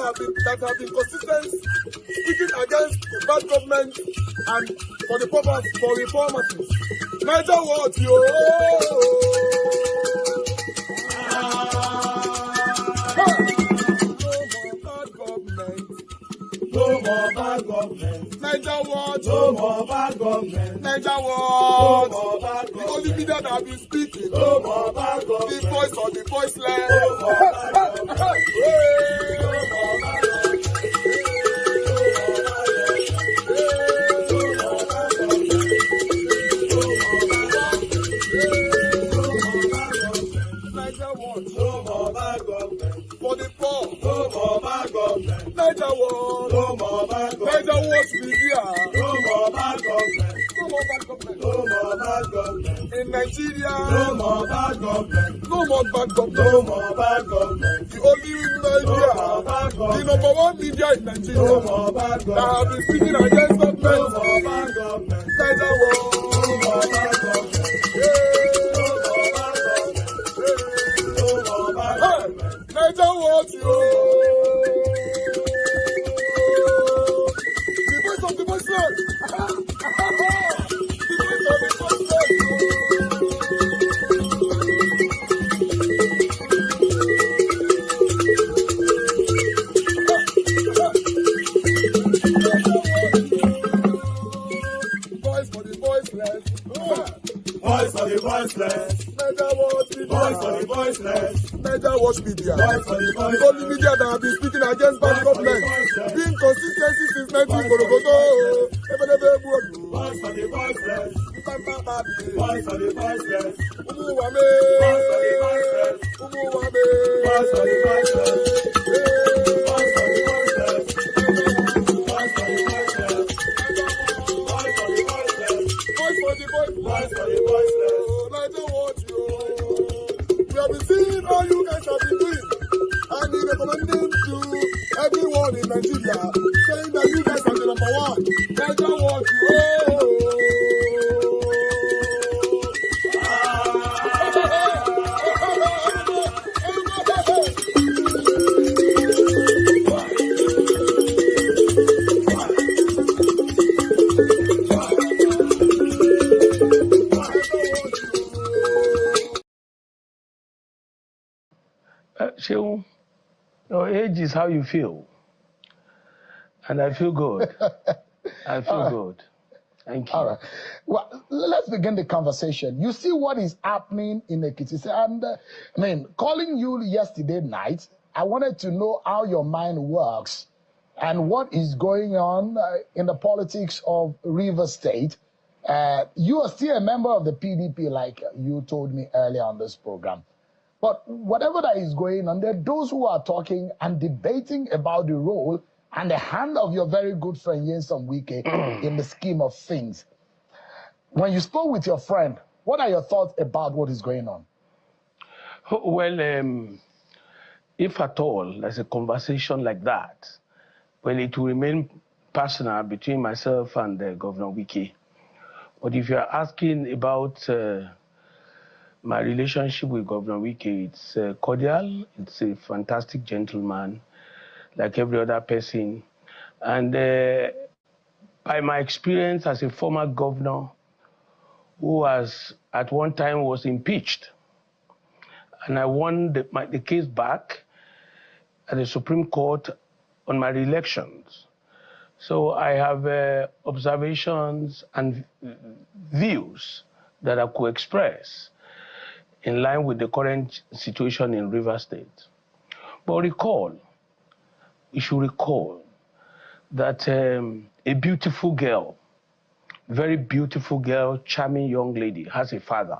that have been consistent, speaking against the bad government and for the purpose for reformers. Niger what yo? No more bad government. Niger what? No more bad government. Niger what? No more bad government. The only media that have been speaking. No more bad government. The voice of the voiceless. No more bad government. No more bad government. Niger what? No more bad government. For the poor. No more bad government. Niger what? No more bad government. Niger what media. No more bad government. No more bad government. No more bad government. In Nigeria. No more bad government. No more bad government. No more bad government. The only media. No more bad government. The number one media in Nigeria. No more bad government. That have been speaking against government. No more bad government. Niger what? No more bad government. Niger what you? The voice of the voiceless. The voice of the voiceless. Voice for the voiceless. Voice for the voiceless. Niger what media. Voice for the voiceless. Niger watch media. Voice for the voiceless. The only media that have been speaking against bad government. Being consistency since 1944. Voice for the voiceless. Voice for the voiceless. Umuwame. Voice for the voiceless. Umuwame. Voice for the voiceless. Voice for the voiceless. Voice for the voiceless. Voice for the voiceless. Voice for the voiceless. Voice for the voiceless. Niger what you? We have been seeing all you guys have been doing, and we recommending to everyone in Nigeria, saying that you guys are the number one. Niger what you? Shehu, your age is how you feel. And I feel good. I feel good. Thank you. All right. Well, let's begin the conversation. You see what is happening in Ekiti. And calling you yesterday night, I wanted to know how your mind works and what is going on in the politics of Rivers State. You are still a member of the PDP, like you told me earlier on this program. But whatever that is going on, there are those who are talking and debating about the role and the hand of your very good friend Nyesom Wike in the scheme of things. When you spoke with your friend, what are your thoughts about what is going on? Well, if at all there's a conversation like that, well, it will remain personal between myself and Governor Wike. But if you're asking about my relationship with Governor Wike, it's cordial. It's a fantastic gentleman, like every other person. And by my experience as a former governor who was at one time was impeached, and I won the case back at the Supreme Court on my re-elections. So I have observations and views that I could express in line with the current situation in Rivers State. But you should recall that a beautiful girl, very beautiful girl, charming young lady, has a father.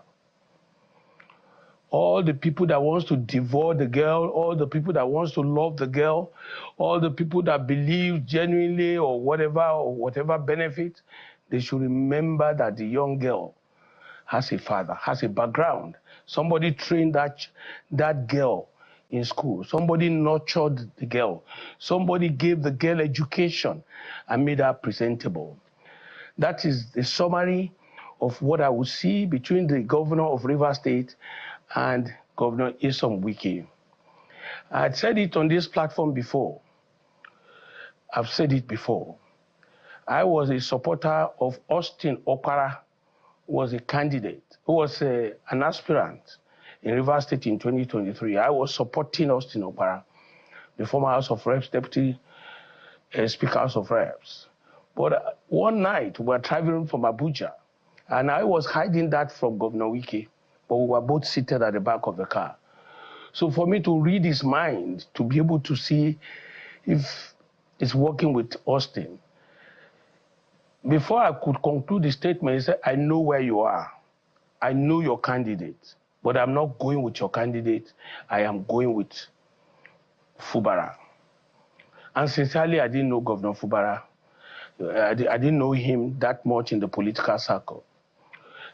All the people that wants to devour the girl, all the people that wants to love the girl, all the people that believe genuinely or whatever benefit, they should remember that the young girl has a father, has a background. Somebody trained that girl in school. Somebody nurtured the girl. Somebody gave the girl education and made her presentable. That is the summary of what I would see between the governor of Rivers State and Governor Nyesom Wike. I had said it on this platform before, I've said it before. I was a supporter of Austin Okpara, who was a candidate, who was an aspirant in Rivers State in 2023. I was supporting Austin Okpara, the former House of Reps, Deputy Speaker House of Reps. But one night, we were traveling from Abuja, and I was hiding that from Governor Wike, but we were both seated at the back of the car. So for me to read his mind, to be able to see if it's working with Austin, before I could conclude the statement, he said, I know where you are. I know your candidate, but I'm not going with your candidate. I am going with Fubara. And sincerely, I didn't know Governor Fubara. I didn't know him that much in the political circle.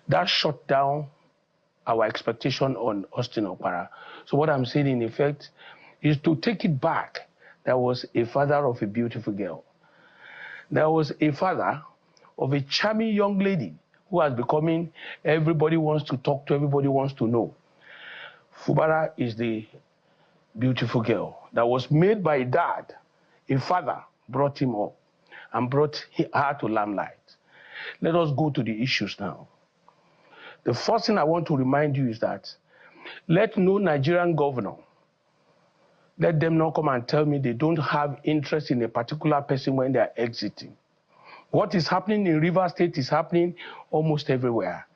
That shut down our expectation on Austin Okpara. So what I'm saying in effect is to take it back. There was a father of a beautiful girl. There was a father of a charming young lady who has becoming, everybody wants to talk to, everybody wants to know. Fubara is the beautiful girl that was made by a dad. A father brought him up and brought her to limelight. Let us go to the issues now. The first thing I want to remind you is that let no Nigerian governor, let them not come and tell me they don't have interest in a particular person when they are exiting. What is happening in Rivers State is happening almost everywhere.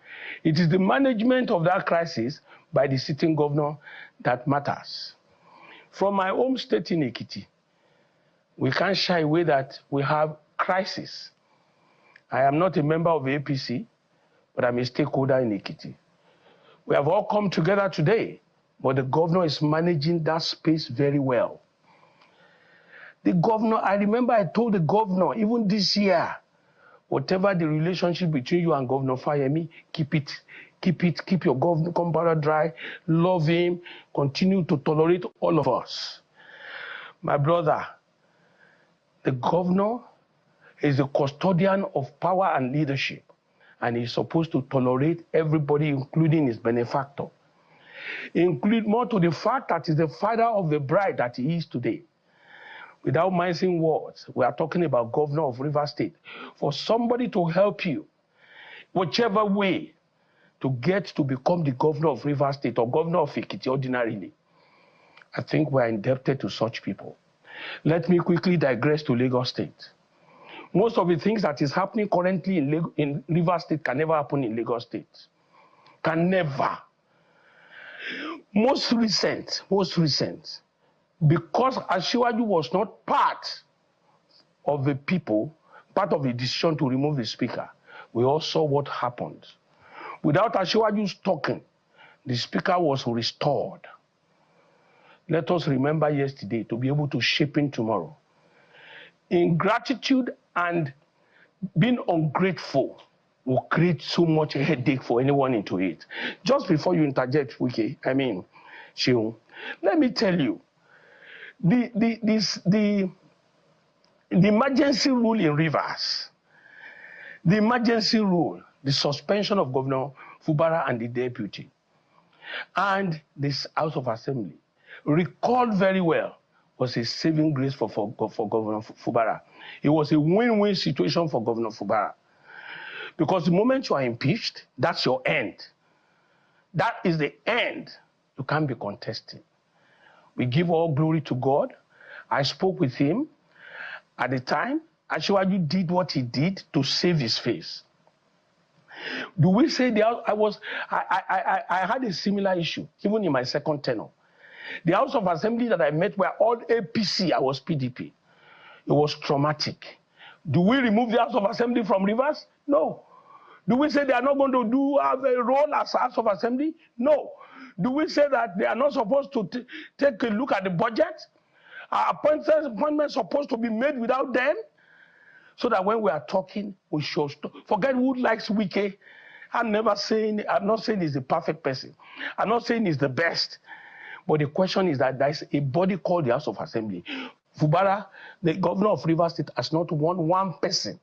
It is the management of that crisis by the sitting governor that matters. From my home state in Ekiti, we can't shy away that we have crisis. I am not a member of the APC, but I'm a stakeholder in Ekiti. We have all come together today, but the governor is managing that space very well. The governor, I remember I told the governor, even this year, whatever the relationship between you and Governor Fayemi, keep your governor powder dry, love him, continue to tolerate all of us. My brother, the governor is the custodian of power and leadership, and he's supposed to tolerate everybody, including his benefactor. Include more to the fact that he's the father of the bride that he is today. Without mincing words, we are talking about governor of Rivers State. For somebody to help you, whichever way, to get to become the governor of Rivers State or governor of Ekiti ordinarily, I think we are indebted to such people. Let me quickly digress to Lagos State. Most of the things that is happening currently in Rivers State can never happen in Lagos State. Can never. Most recent, because Asiwaju was not part of the people, part of the decision to remove the speaker, we all saw what happened. Without Asiwaju's talking, the speaker was restored. Let us remember yesterday to be able to shape in tomorrow. Ingratitude and being ungrateful will create so much headache for anyone into it. Just before you interject, Wike, Sheung, let me tell you, the emergency rule in Rivers, the emergency rule, the suspension of Governor Fubara and the deputy, and this House of Assembly, recalled very well, was a saving grace for Governor Fubara. It was a win-win situation for Governor Fubara. Because the moment you are impeached, that's your end. That is the end. You can't be contesting. We give all glory to God. I spoke with him at the time. Asiwaju did what he did to save his face. Do we say I had a similar issue, even in my second tenure. The House of Assembly that I met were all APC. I was PDP. It was traumatic. Do we remove the House of Assembly from Rivers? No. Do we say they are not going to have a role as House of Assembly? No. Do we say that they are not supposed to take a look at the budget? Are appointments supposed to be made without them? So that when we are talking, we should forget who likes Wike. I'm not saying he's the perfect person. I'm not saying he's the best. But the question is that there's a body called the House of Assembly. Fubara, the governor of Rivers State, has not won one person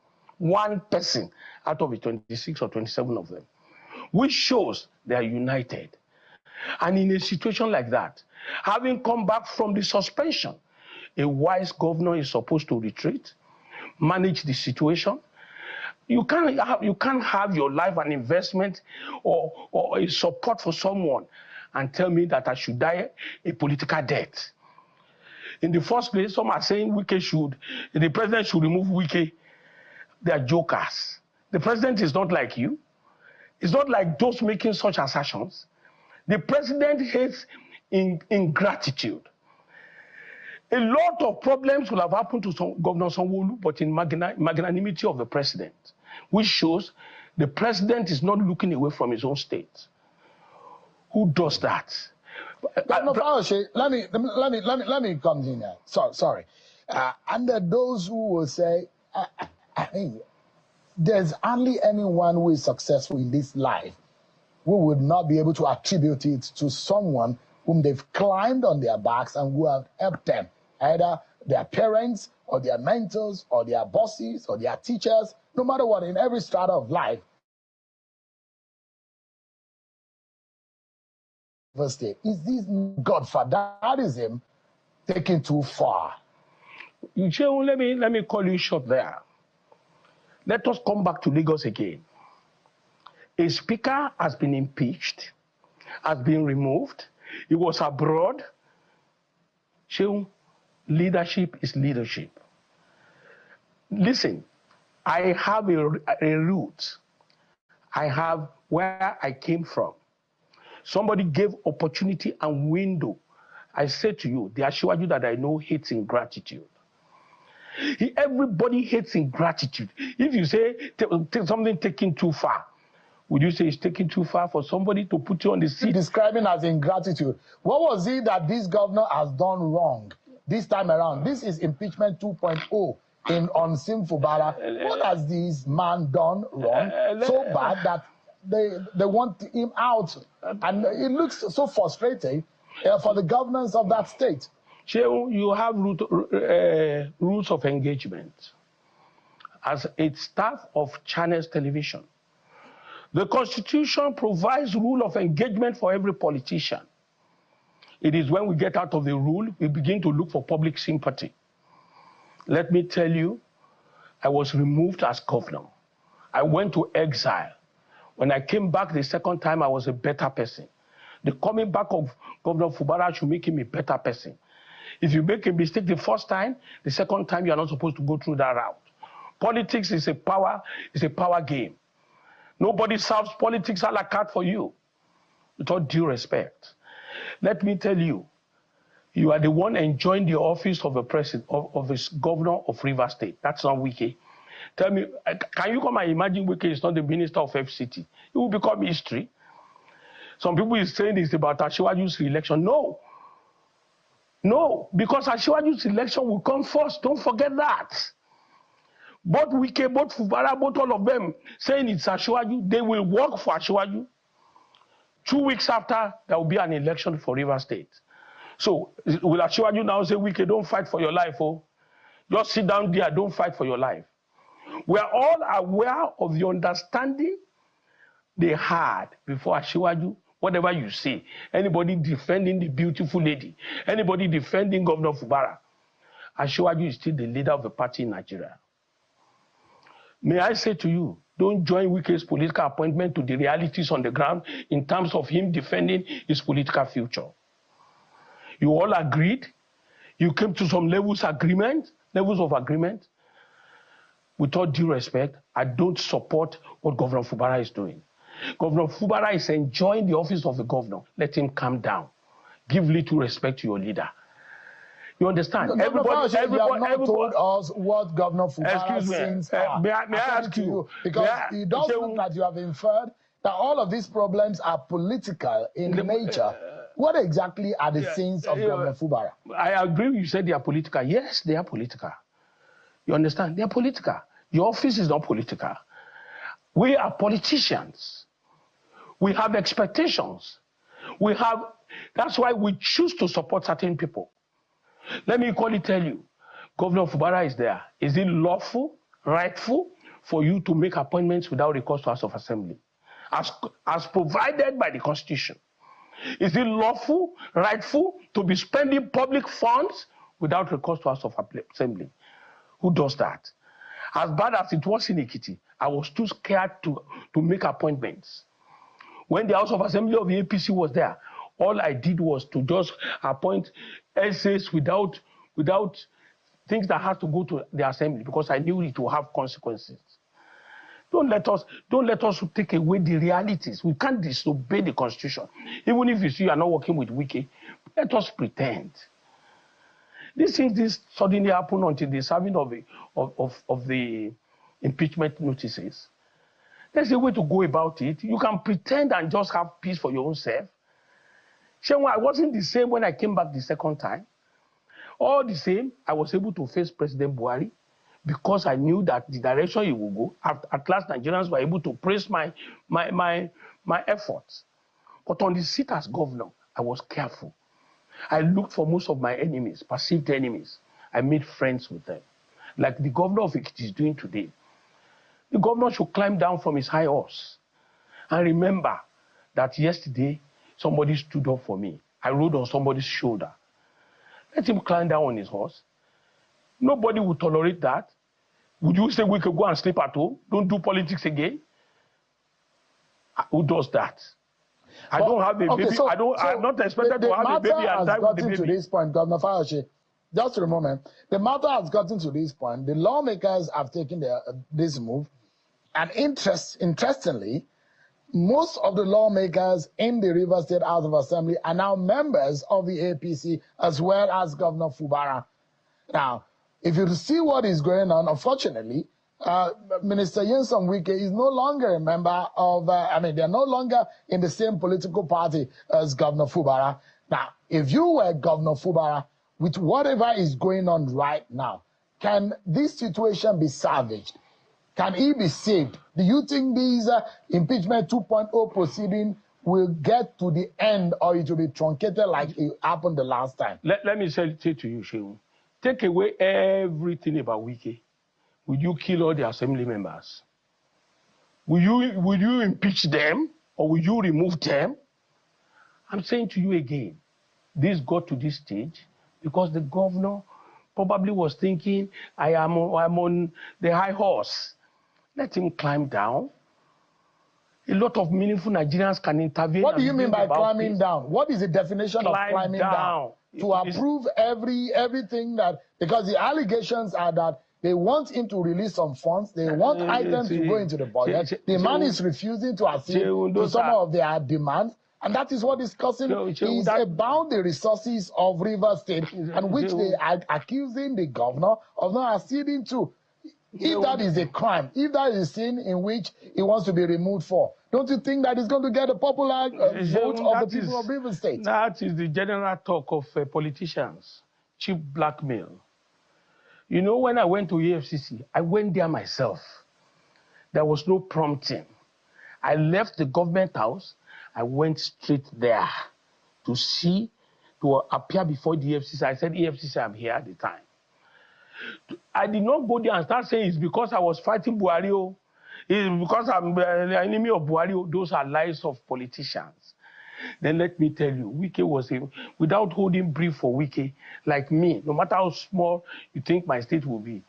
out of the 26 or 27 of them, which shows they are united. And in a situation like that, having come back from the suspension, A wise governor is supposed to retreat, manage the situation. You can't have your life an investment or a support for someone and tell me that I should die a political death. In the first place, some are saying the president should remove Wike. They are jokers. The president is not like you. It's not like those making such assertions. The president hates ingratitude. A lot of problems will have happened to Governor Sanwo-Olu, but in magnanimity of the president, which shows the president is not looking away from his own state. Who does that? Governor Fauci, let me come in here. Sorry. And those who will say, there's only anyone who is successful in this life who would not be able to attribute it to someone whom they've climbed on their backs and who have helped them, either their parents or their mentors or their bosses or their teachers, no matter what, in every strata of life. Is this godfatherism taken too far? Joe, let me call you short there. Let us come back to Lagos again. A speaker has been impeached, has been removed. He was abroad. Joe, leadership is leadership. Listen, I have a root. I have where I came from. Somebody gave opportunity and window. I say to you, the Asiwaju that I know hates ingratitude. Everybody hates ingratitude. If you say something taken too far, would you say it's taken too far for somebody to put you on the seat? Describing as ingratitude. What was it that this governor has done wrong this time around? This is impeachment 2.0 on Sim Fubara. What has this man done wrong so bad that they want him out? And it looks so frustrating for the governance of that state. You have rules of engagement. As a staff of Channels Television, the Constitution provides rule of engagement for every politician. It is when we get out of the rule, we begin to look for public sympathy. Let me tell you, I was removed as governor. I went to exile. When I came back the second time, I was a better person. The coming back of Governor Fubara should make him a better person. If you make a mistake the first time, the second time you are not supposed to go through that route. Politics is a power game. Nobody serves politics a la carte for you, with all due respect. Let me tell you, you are the one enjoying the office of the president, of the governor of Rivers State. That's not Wike. Tell me, can you come and imagine Wike is not the minister of FCT? It will become history. Some people are saying it's about Asiwaju's election. No, because Asiwaju's election will come first. Don't forget that. Both Wike, both Fubara, both all of them saying it's Asiwaju, they will work for Asiwaju. 2 weeks after, there will be an election for Rivers State. So will Asiwaju now say, Wike, don't fight for your life, oh? Just sit down there, don't fight for your life. We are all aware of the understanding they had before Asiwaju. Whatever you say, anybody defending the beautiful lady, anybody defending Governor Fubara, Asiwaju is still the leader of the party in Nigeria. May I say to you, don't join Wike's political appointment to the realities on the ground in terms of him defending his political future. You all agreed. You came to some levels of agreement. With all due respect, I don't support what Governor Fubara is doing. Governor Fubara is enjoying the office of the governor. Let him calm down. Give little respect to your leader. You understand? No, everybody told us what Governor Fubara's sins are. May I ask you? Because it does look that you have inferred that all of these problems are political in nature. What exactly are the sins of Governor Fubara? I agree you said they are political. Yes, they are political. You understand? They are political. Your office is not political. We are politicians. We have expectations. That's why we choose to support certain people. Let me tell you, Governor Fubara is there. Is it lawful, rightful for you to make appointments without recourse to House of Assembly? As provided by the Constitution. Is it lawful, rightful to be spending public funds without recourse to House of Assembly. Who does that? As bad as it was in Ekiti, I was too scared to make appointments. When the House of Assembly of the APC was there, all I did was to just appoint essays without things that had to go to the assembly, because I knew it will have consequences. Don't let us take away the realities. We can't disobey the Constitution. Even if you see you are not working with Wike, let us pretend. These things suddenly happen until the serving of the impeachment notices. There's a way to go about it. You can pretend and just have peace for your own self. I wasn't the same when I came back the second time. All the same, I was able to face President Buhari because I knew that the direction he would go. At last, Nigerians were able to praise my efforts. But on the seat as governor, I was careful. I looked for most of my enemies, perceived enemies. I made friends with them, like the governor of Ekiti is doing today. The governor should climb down from his high horse and remember that yesterday somebody stood up for me. I rode on somebody's shoulder. Let him climb down on his horse. Nobody would tolerate that. Would you say we could go and sleep at home? Don't do politics again? Who does that? I don't have a baby. I'm not expected to have a baby and die with the baby. To this point, Governor Fayose, just for a moment, the matter has gotten to this point. The lawmakers have taken this move, and interestingly, most of the lawmakers in the Rivers State House of Assembly are now members of the APC, as well as Governor Fubara. Now, if you see what is going on, unfortunately, Minister Nyesom Wike is no longer a member of, they're no longer in the same political party as Governor Fubara. Now, if you were Governor Fubara, with whatever is going on right now, can this situation be salvaged? Can he be saved? Do you think these impeachment 2.0 proceeding will get to the end, or it will be truncated like it happened the last time? Let me say to you, Shehu, take away everything about Wike. Will you kill all the assembly members? Will you impeach them, or will you remove them? I'm saying to you again, this got to this stage because the governor probably was thinking, I'm on the high horse. Let him climb down. A lot of meaningful Nigerians can intervene. What do you mean by climbing down? What is the definition of climbing down? To approve everything that, because the allegations are that they want him to release some funds. They want items to go into the budget. The man is refusing to accede to some of their demands. And that is what is causing is about the resources of Rivers State, and which they are accusing the governor of not acceding to. If that is a crime, if that is a sin in which he wants to be removed for, don't you think that is going to get a popular vote of the people of Rivers State? That is the general talk of politicians, cheap blackmail. You know, when I went to EFCC, I went there myself. There was no prompting. I left the government house. I went straight there to appear before the EFCC. I said, EFCC, I'm here at the time. I did not go there and start saying it's because I was fighting Buhari. It's because I'm the enemy of Buhari. Those are lies of politicians. Then let me tell you, Wike was without holding brief for Wike, like me, no matter how small you think my state will be.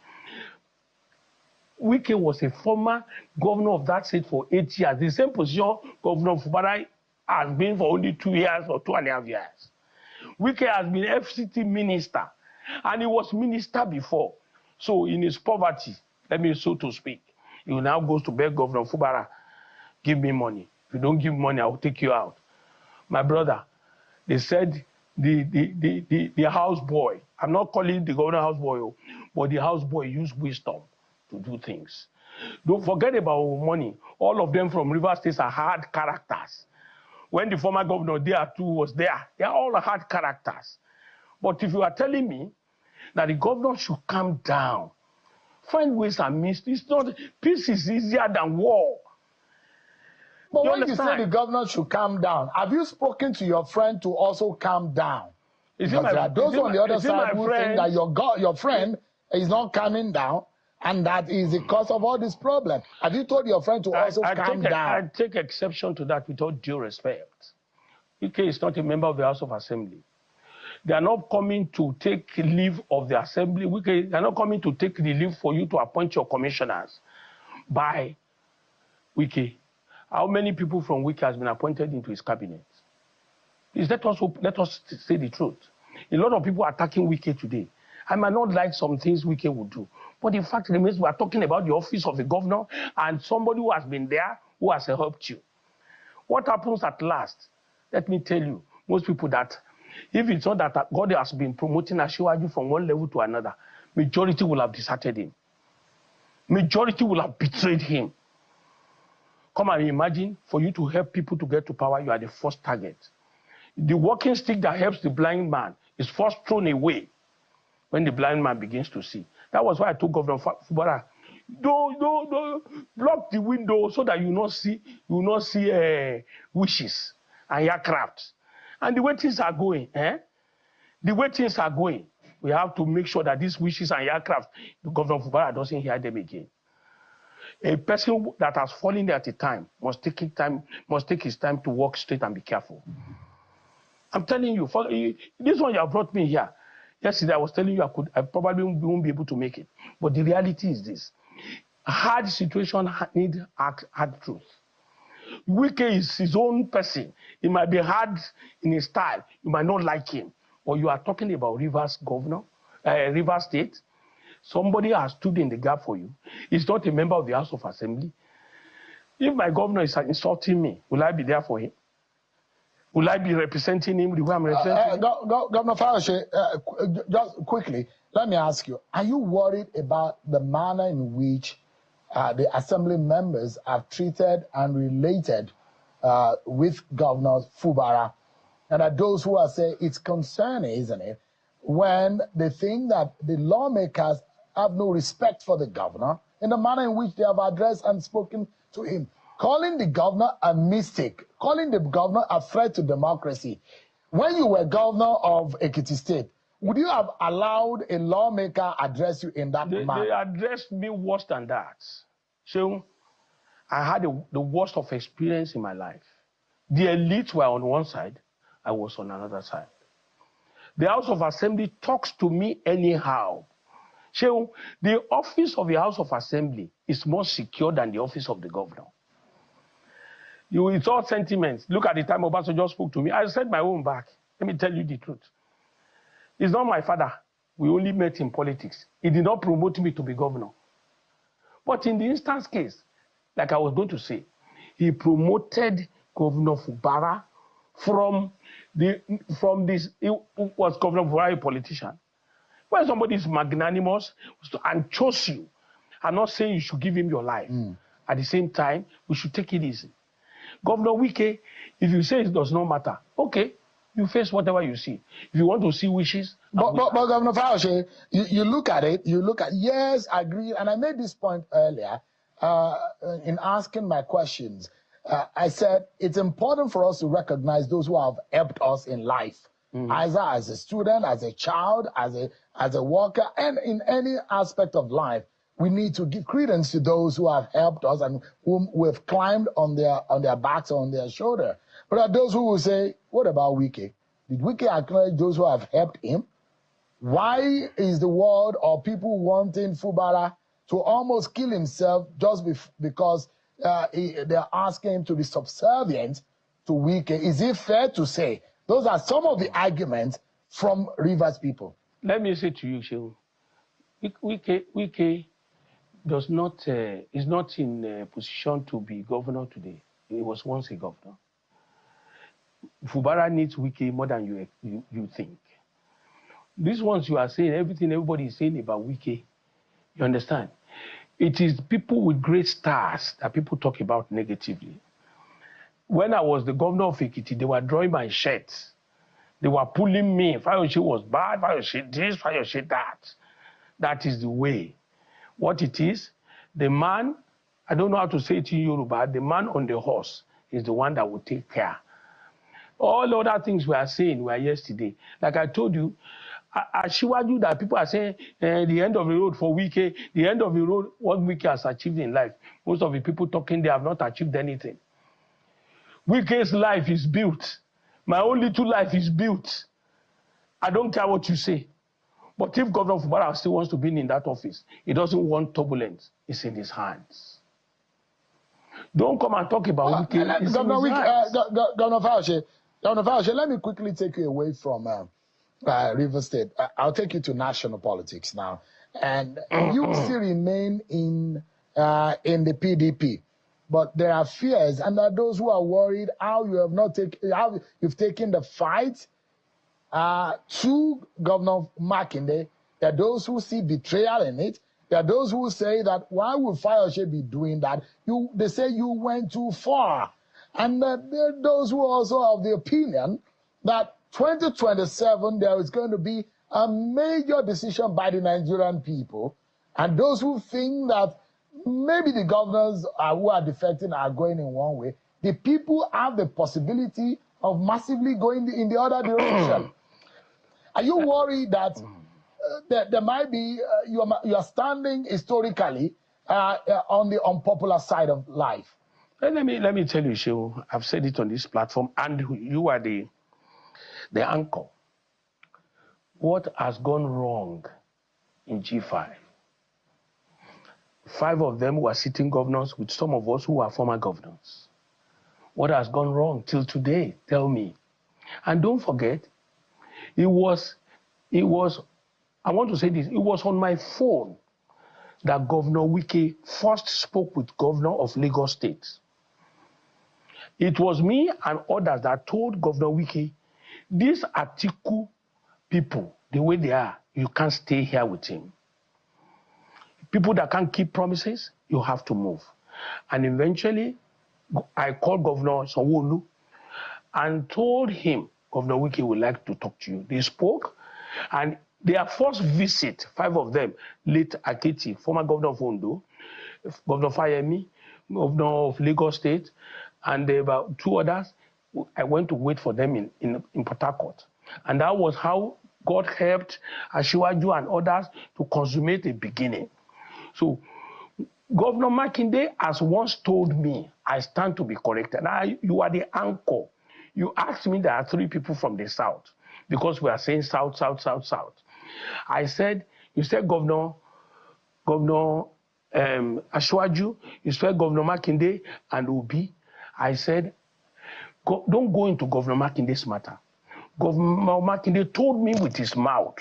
Wike was a former governor of that state for 8 years. The same position Governor Fubara has been for only 2 years or 2.5 years. Wike has been FCT minister, and he was minister before. So in his poverty, let me so to speak, he now goes to beg Governor Fubara, give me money. If you don't give money, I will take you out. My brother, they said the houseboy, I'm not calling the governor houseboy, but the houseboy used wisdom to do things. Don't forget about money. All of them from Rivers State are hard characters. When the former governor there too was there, they are all hard characters. But if you are telling me that the governor should calm down, find ways and means, it's not, peace is easier than war. But when you say the governor should calm down, have you spoken to your friend to also calm down? Because there are those on the other side who think that your friend is not calming down, and that is the cause of all this problem. Have you told your friend to also calm down? I take exception to that with all due respect. Wike is not a member of the House of Assembly. They are not coming to take leave of the assembly. They are not coming to take the leave for you to appoint your commissioners by Wike. How many people from Wike has been appointed into his cabinet? Please let us say the truth. A lot of people are attacking Wike today. I might not like some things Wike would do, but the fact remains we are talking about the office of the governor and somebody who has been there, who has helped you. What happens at last? Let me tell you, most people that if it's not that God has been promoting Asiwaju from one level to another, majority will have deserted him. Majority will have betrayed him. Come and imagine, for you to help people to get to power, you are the first target. The walking stick that helps the blind man is first thrown away when the blind man begins to see. That was why I told Governor Fubara, don't block the window so that you will not see wishes and aircraft. And the way things are going, we have to make sure that these wishes and aircraft, Governor Fubara doesn't hear them again. A person that has fallen at a time must take his time to walk straight and be careful. I'm telling you, this one you have brought me here. Yesterday I was telling you I probably won't be able to make it. But the reality is this. Hard situation need hard truth. Wike is his own person. He might be hard in his style. You might not like him. Or you are talking about Rivers governor, Rivers State. Somebody has stood in the gap for you. He's not a member of the House of Assembly. If my governor is insulting me, will I be there for him? Will I be representing him the way I'm representing him? Governor Fayose, just quickly, let me ask you, are you worried about the manner in which the assembly members have treated and related with Governor Fubara? And that those who are saying it's concerning, isn't it, when they think that the lawmakers have no respect for the governor in the manner in which they have addressed and spoken to him, calling the governor a mystic, calling the governor a threat to democracy. When you were governor of Ekiti State, would you have allowed a lawmaker address you in that manner? They addressed me worse than that. So I had the worst of experience in my life. The elites were on one side, I was on another side. The House of Assembly talks to me anyhow. So the office of the House of Assembly is more secure than the office of the governor. It's all sentiments. Look at the time Obasanjo spoke to me. I said my own back. Let me tell you the truth. He's not my father. We only met in politics. He did not promote me to be governor. But in the instance case, like I was going to say, he promoted Governor Fubara from this. He was Governor Fubara, a politician. When somebody is magnanimous and chose you, I'm not saying you should give him your life. At the same time, we should take it easy. Governor Wike, if you say it does not matter, okay, you face whatever you see. If you want to see wishes... But Governor Fayose, you look at it, yes, I agree, and I made this point earlier in asking my questions. I said it's important for us to recognize those who have helped us in life, either as a student, as a child, as a worker, and in any aspect of life. We need to give credence to those who have helped us and whom we have climbed on their backs or on their shoulder. But there are those who will say, what about Wike? Did Wike acknowledge those who have helped him? Why is the world or people wanting Fubara to almost kill himself just because they're asking him to be subservient to Wike? Is it fair to say those are some of the arguments from Rivers people? Let me say to you, Shehu, Wike is not in a position to be governor today. He was once a governor. Fubara needs Wike more than you think. These ones you are saying, everything everybody is saying about Wike, you understand? It is people with great stars that people talk about negatively. When I was the governor of Ekiti, they were drawing my shirts. They were pulling me. Fayose was bad, Fayose this, Fayose that. That is the way. What it is, the man, I don't know how to say it in Yoruba, the man on the horse is the one that will take care. All other things we are saying were yesterday. Like I told you, Asiwaju that people are saying the end of the road for Wike, the end of the road, what Wike has achieved in life. Most of the people talking, they have not achieved anything. Wike's life is built. My own little life is built. I don't care what you say. But if Governor Fubara still wants to be in that office, he doesn't want turbulence. It's in his hands. Don't come and talk about Wike. Governor Fauci, let me quickly take you away from River State. I'll take you to national politics now. And you still remain in the PDP. But there are fears, and there are those who are worried how you've taken the fight to Governor Makinde. There are those who see betrayal in it. There are those who say that why would Fayose be doing that? They say you went too far. And there are those who are also of the opinion that 2027 there is going to be a major decision by the Nigerian people. And those who think that maybe the governors who are defecting are going in one way, the people have the possibility of massively going in the other direction. Are you worried that there might be, you are standing historically on the unpopular side of life? Let me tell you, Shehu, I've said it on this platform, and you are the anchor. What has gone wrong in G5? 5 of them were sitting governors with some of us who are former governors. What has gone wrong till today? Tell me. And don't forget, it was, I want to say this, it was on my phone that Governor Wike first spoke with Governor of Lagos State. It was me and others that told Governor Wike, these Atiku people, the way they are, you can't stay here with him. People that can't keep promises, you have to move. And eventually, I called Governor Sanwo-Olu and told him, Governor Wike would like to talk to you. They spoke, and their first visit, 5 of them, late Aketi, former governor of Ondo, Governor Fayemi, governor of Lagos State, and about 2 others, I went to wait for them in Port Harcourt. And that was how God helped Asiwaju and others to consummate a beginning. So, Governor Makinde has once told me, I stand to be corrected. Now, you are the anchor. You asked me there are 3 people from the South, because we are saying South, South, South, South. I said, you said Governor Asiwaju, you said Governor Makinde and Obi. I said, don't go into Governor Makinde's matter. Governor Makinde told me with his mouth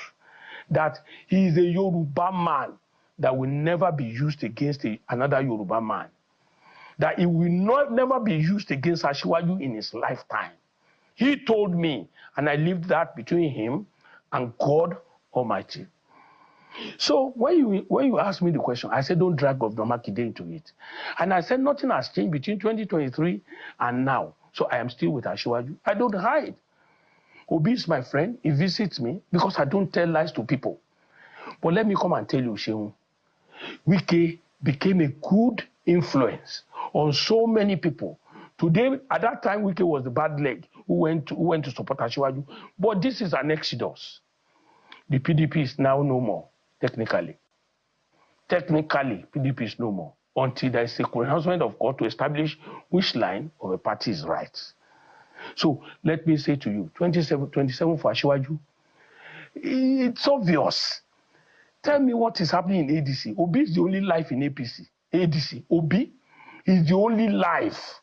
that he is a Yoruba man that will never be used against another Yoruba man. That it will never be used against Asiwaju in his lifetime. He told me, and I leave that between him and God Almighty. So when you asked me the question, I said, don't drag Governor Makinde into it. And I said, nothing has changed between 2023 and now. So I am still with Asiwaju. I don't hide. Obi is my friend. He visits me because I don't tell lies to people. But let me come and tell you, Shehu, Wike became a good influence on so many people. Today, at that time, Wike was the bad leg who went to support Asiwaju. But this is an exodus. The PDP is now no more, technically. Technically, PDP is no more until there is a pronouncement of God to establish which line of a party is right. So let me say to you, 27 for Asiwaju, it's obvious. Tell me what is happening in ADC. Obi is the only life in ADC. Obi is the only life.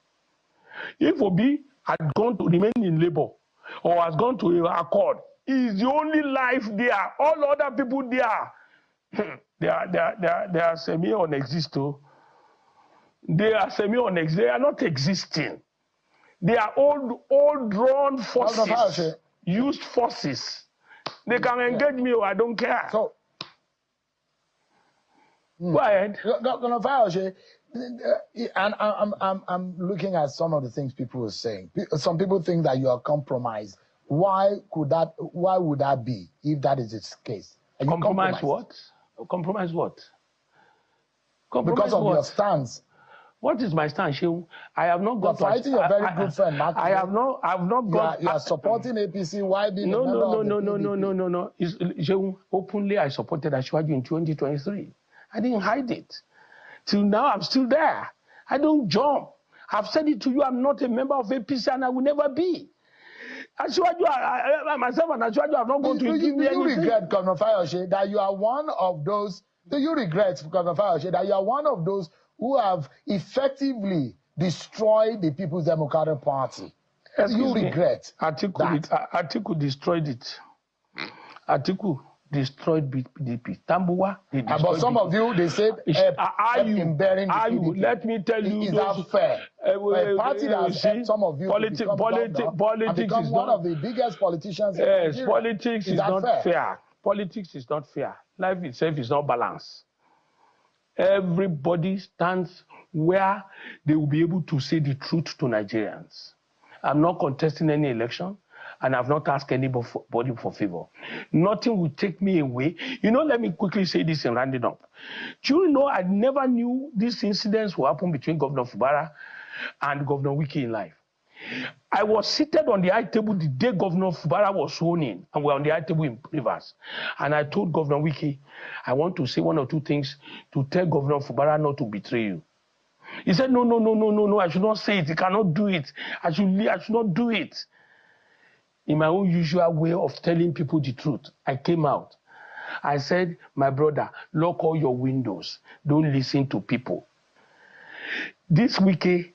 If Obi had gone to remain in Labour or has gone to Accord, he is the only life there. All other people there, they are semi-unexistent. They are semi-unexistent. They are not existing. They are all drawn forces, used forces. They can engage me or I don't care. So, go ahead. Governor Fayose, and I'm looking at some of the things people are saying. Some people think that you are compromised. Why would that be if that is its case? Compromise what? Compromise what? Compromise because of what? Your stance. What is my stance, Shehu? I have not gone to fighting your very good friend, Mark. I have not gone. You are supporting APC. Why being no. Shehu, openly, I supported Asiwaju in 2023. I didn't hide it. Till now, I'm still there. I don't jump. I've said it to you. I'm not a member of APC, and I will never be. myself and Asiwaju have not gone to give Do me you anything. regret, Governor Fayose, that you are one of those? Do you regret, Governor Fayose, that you are one of those who have effectively destroyed the People's Democratic Party? Do you regret that? Atiku destroyed it. Atiku destroyed PDP. Tambuwa, they destroyed But some of you, they said, in bearing the PDP. Let me tell you, is that fair? A party that has helped some of you to become governor and become one of the biggest politicians in Nigeria. Politics is not fair. Politics is not fair. Life itself is not balanced. Everybody stands where they will be able to say the truth to Nigerians. I'm not contesting any election, and I've not asked anybody for favor. Nothing will take me away. You know, let me quickly say this and round it up. Do you know I never knew these incidents will happen between Governor Fubara and Governor Wike in life. I was seated on the high table the day Governor Fubara was sworn in, and we're on the high table in Rivers. And I told Governor Wike, I want to say one or two things to tell Governor Fubara not to betray you. He said, no, I should not say it. He cannot do it. I should not do it. In my own usual way of telling people the truth, I came out. I said, my brother, lock all your windows. Don't listen to people. This Wike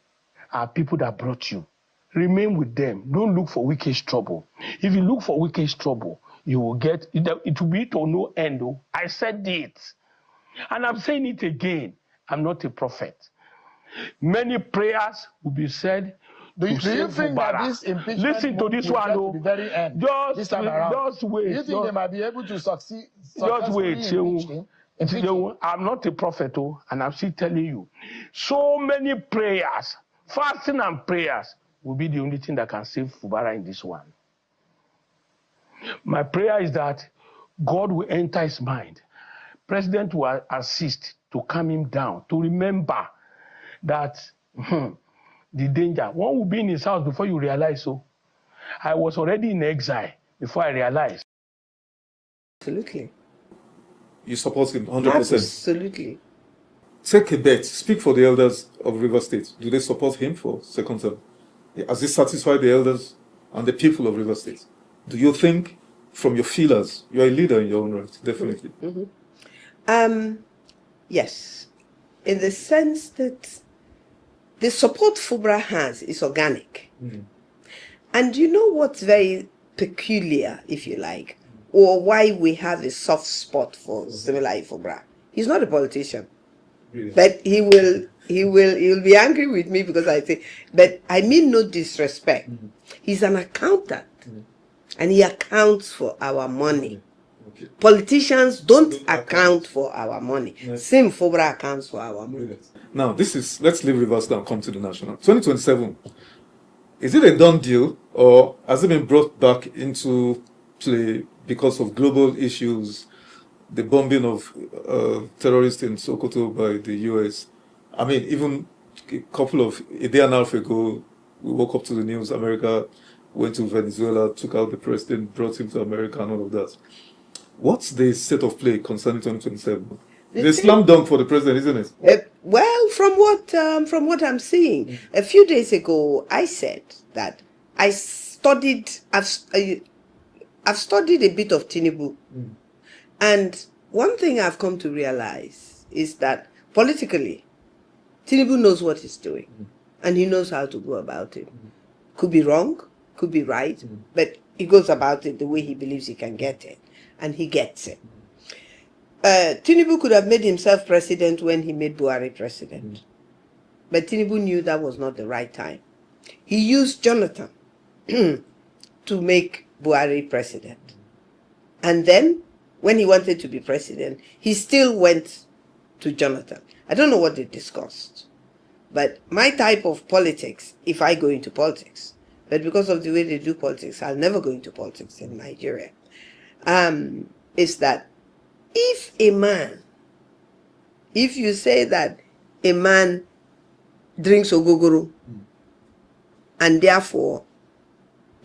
are people that brought you. Remain with them. Don't look for Wike's trouble. If you look for Wike's trouble, you will get, it will be to no end. I said it. And I'm saying it again. I'm not a prophet. Many prayers will be said. Do you think that this impeachment listen to this one, to the very end? Just wait. Do you think they might be able to succeed? Just wait. I'm not a prophet, and I'm still telling you. So many prayers, fasting and prayers will be the only thing that can save Fubara in this one. My prayer is that God will enter his mind. President will assist to calm him down, to remember that the danger. One will be in his house before you realize so. I was already in exile before I realized. Absolutely. You support him 100%? Absolutely. Take a bet. Speak for the elders of River State. Do they support him for second term? Has he satisfied the elders and the people of River State? Do you think, from your feelers, you're a leader in your own right? Definitely. Mm-hmm. Yes. In the sense that the support Fubara has is organic. Mm. And you know what's very peculiar, if you like, or why we have a soft spot for Siminalayi Fubara? He's not a politician. Really? But he'll be angry with me because I say, but I mean no disrespect. Mm-hmm. He's an accountant, and he accounts for our money. Okay. Politicians don't account for our money. Yes. Same Fubara accounts for our money. Yes. Now, let's leave Rivers now and come to the national. 2027, is it a done deal, or has it been brought back into play because of global issues, the bombing of terrorists in Sokoto by the US? I mean, even a day and a half ago, we woke up to the news, America went to Venezuela, took out the president, brought him to America and all of that. What's the state of play concerning 2027? It's a slam dunk for the president, isn't it? Well, from what I'm seeing, a few days ago, I said that I've studied a bit of Tinubu, and one thing I've come to realize is that politically, Tinubu knows what he's doing, and he knows how to go about it. Could be wrong, could be right, but he goes about it the way he believes he can get it, and he gets it. Tinubu could have made himself president when he made Buhari president. But Tinubu knew that was not the right time. He used Jonathan to make Buhari president. And then, when he wanted to be president, he still went to Jonathan. I don't know what they discussed. But my type of politics, if I go into politics, but because of the way they do politics, I'll never go into politics in Nigeria, is that if you say that a man drinks ogogoro and therefore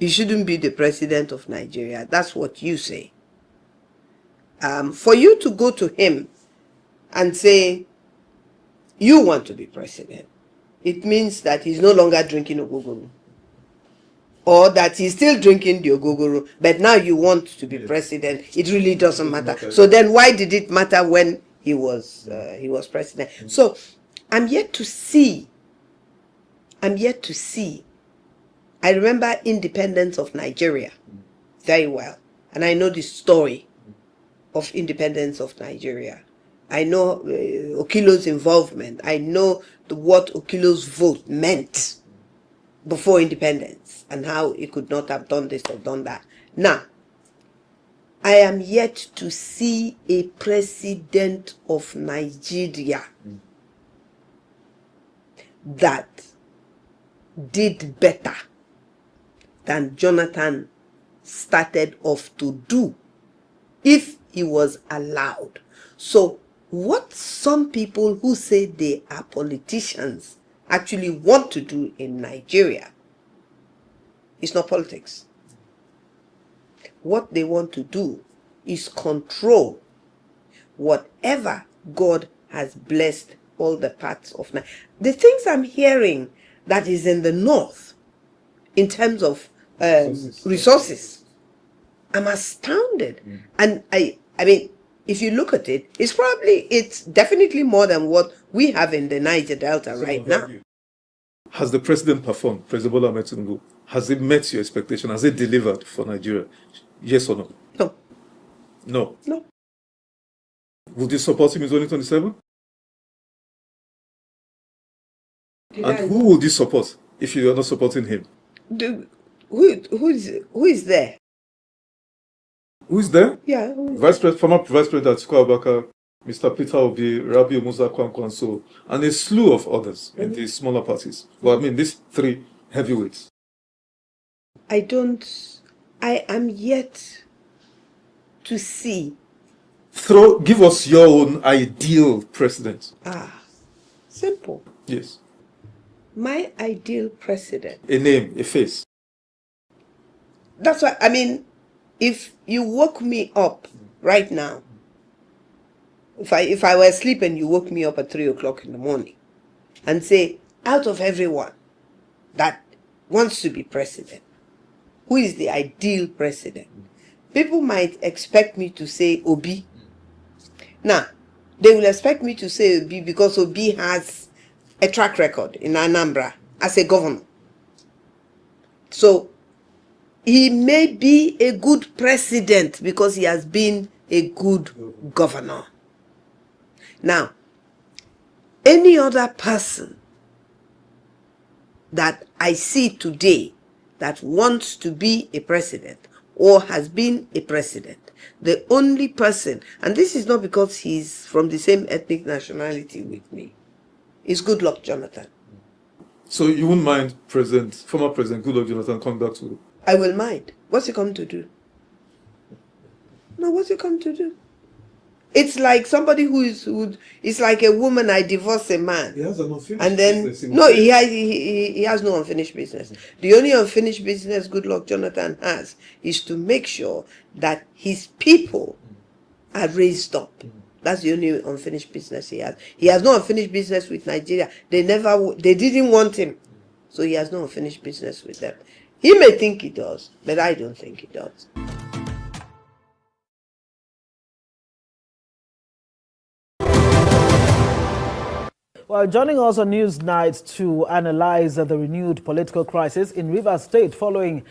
he shouldn't be the president of Nigeria, that's what you say. For you to go to him and say you want to be president, it means that he's no longer drinking ogogoro. or that he's still drinking the ogogoro, but now you want to be president, it really doesn't matter. So then why did it matter when he was president? So I'm yet to see. I remember independence of Nigeria very well, and I know the story of independence of Nigeria. I know Okilo's involvement. I know what Okilo's vote meant before independence and how he could not have done this or done that. Now, I am yet to see a president of Nigeria that did better than Jonathan started off to do if he was allowed. So what some people who say they are politicians actually want to do in Nigeria is not politics. What they want to do is control whatever God has blessed all the parts of Nigeria. The things I'm hearing that is in the north in terms of resources, I'm astounded. And I mean, if you look at it, it's definitely more than what we have in the Niger Delta right now. Has the president performed, President Bola Ahmed Tinubu? Has it met your expectation? Has it delivered for Nigeria? Yes or no? No. No. No. Would you support him in 2027? And who would you support if you are not supporting him? Who is there? Who is there? Yeah. Former Vice President Atiku Abubakar, Mr. Peter Obi, Rabiu Musa Kwankwanso, and a slew of others in the smaller parties. Well, I mean, these three heavyweights. I am yet to see. Give us your own ideal president. Simple. Yes. My ideal president. A name, a face. That's why, I mean, if you woke me up right now, if I were asleep and you woke me up at 3 o'clock in the morning and say, out of everyone that wants to be president, who is the ideal president? People might expect me to say Obi. Now, they will expect me to say Obi because Obi has a track record in Anambra as a governor. So, he may be a good president because he has been a good governor. Now, any other person that I see today that wants to be a president or has been a president, the only person, and this is not because he's from the same ethnic nationality with me, is Goodluck Jonathan. So you wouldn't mind former President Goodluck Jonathan coming back to? I will mind. What's he come to do? No, what's he come to do? It's like somebody it's like a woman, I divorce a man. He has an unfinished and then, business. No, he has no unfinished business. The only unfinished business Goodluck Jonathan has is to make sure that his people are raised up. That's the only unfinished business he has. He has no unfinished business with Nigeria. They didn't want him. So he has no unfinished business with them. He may think he does, but I don't think he does. Well, joining us on Newsnight to analyze the renewed political crisis in Rivers State following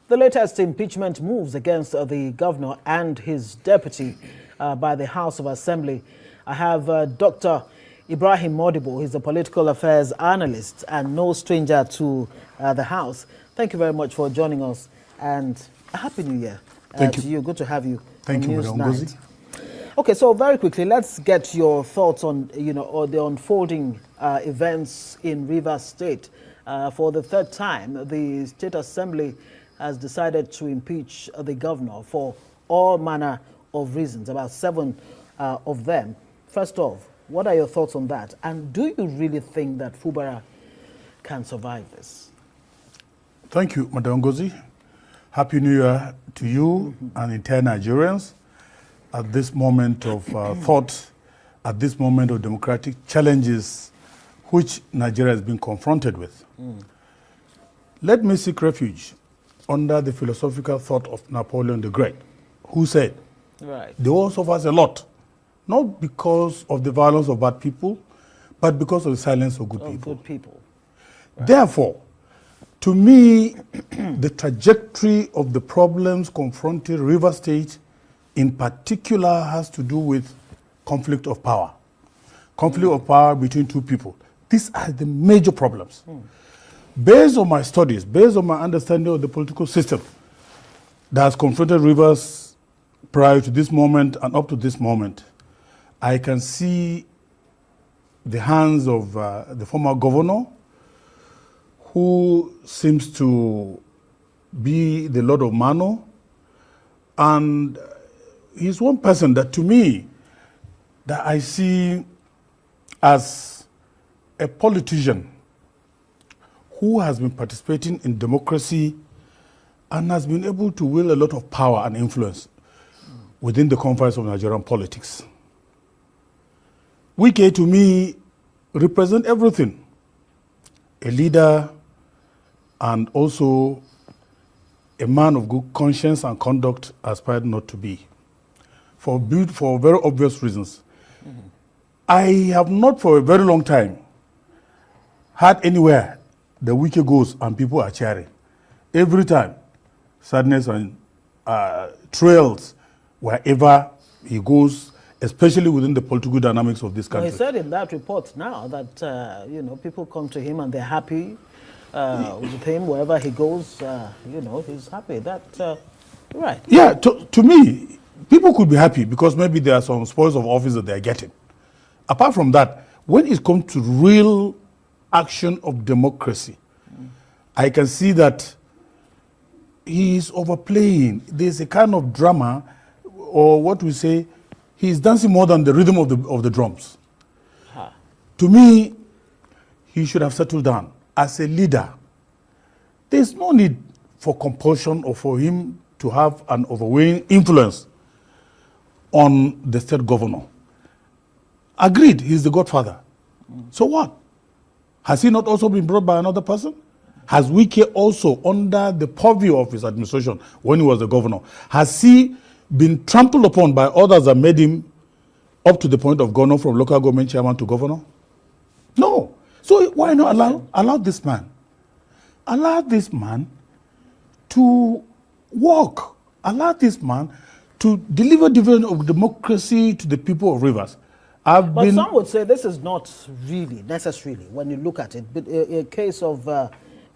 the latest impeachment moves against the governor and his deputy by the House of Assembly, I have Dr. Ibrahim Modibo. He's a political affairs analyst and no stranger to the House. Thank you very much for joining us, and a Happy New Year to you. Good to have you. Thank you, Madam Ngozi. Okay, so very quickly, let's get your thoughts on the unfolding events in Rivers State. For the third time, the State Assembly has decided to impeach the governor for all manner of reasons, about 7 of them. First off, what are your thoughts on that? And do you really think that Fubara can survive this? Thank you, Madam Ngozi. Happy New Year to you and entire Nigerians. At this moment of thought, at this moment of democratic challenges which Nigeria has been confronted with. Let me seek refuge under the philosophical thought of Napoleon the Great, who said, Right. the world suffers a lot, not because of the violence of bad people, but because of the silence of good people. Good people. Therefore, to me, the trajectory of the problems confronting River State in particular has to do with conflict of power. Conflict of power between two people. These are the major problems. Based on my studies, based on my understanding of the political system that has confronted Rivers prior to this moment and up to this moment, I can see the hands of the former governor, who seems to be the Lord of Mano, and he's one person that, to me, that I see as a politician who has been participating in democracy and has been able to wield a lot of power and influence within the confines of Nigerian politics. Wike, to me, represents everything. A leader and also a man of good conscience and conduct aspired not to be, for very obvious reasons. I have not for a very long time heard anywhere the Wike goes and people are cheering. Every time, sadness and trails wherever he goes, especially within the political dynamics of this country. He said in that report now that people come to him and they're happy with him wherever he goes. He's happy. Right. Yeah, to me, people could be happy because maybe there are some spoils of office that they're getting. Apart from that, when it comes to real action of democracy, I can see that he's overplaying. There's a kind of drama, or what we say, he's dancing more than the rhythm of the drums. To me, he should have settled down. As a leader, there's no need for compulsion or for him to have an overwhelming influence on the state governor. Agreed, he's the godfather. So what? Has he not also been brought by another person? Has Wike also, under the purview of his administration when he was the governor, has he been trampled upon by others that made him up to the point of governor, from local government chairman to governor? No. So why not allow this man? Allow this man to work. Allow this man to deliver dividend of democracy to the people of Rivers. But some would say this is not really necessarily, when you look at it, but a case of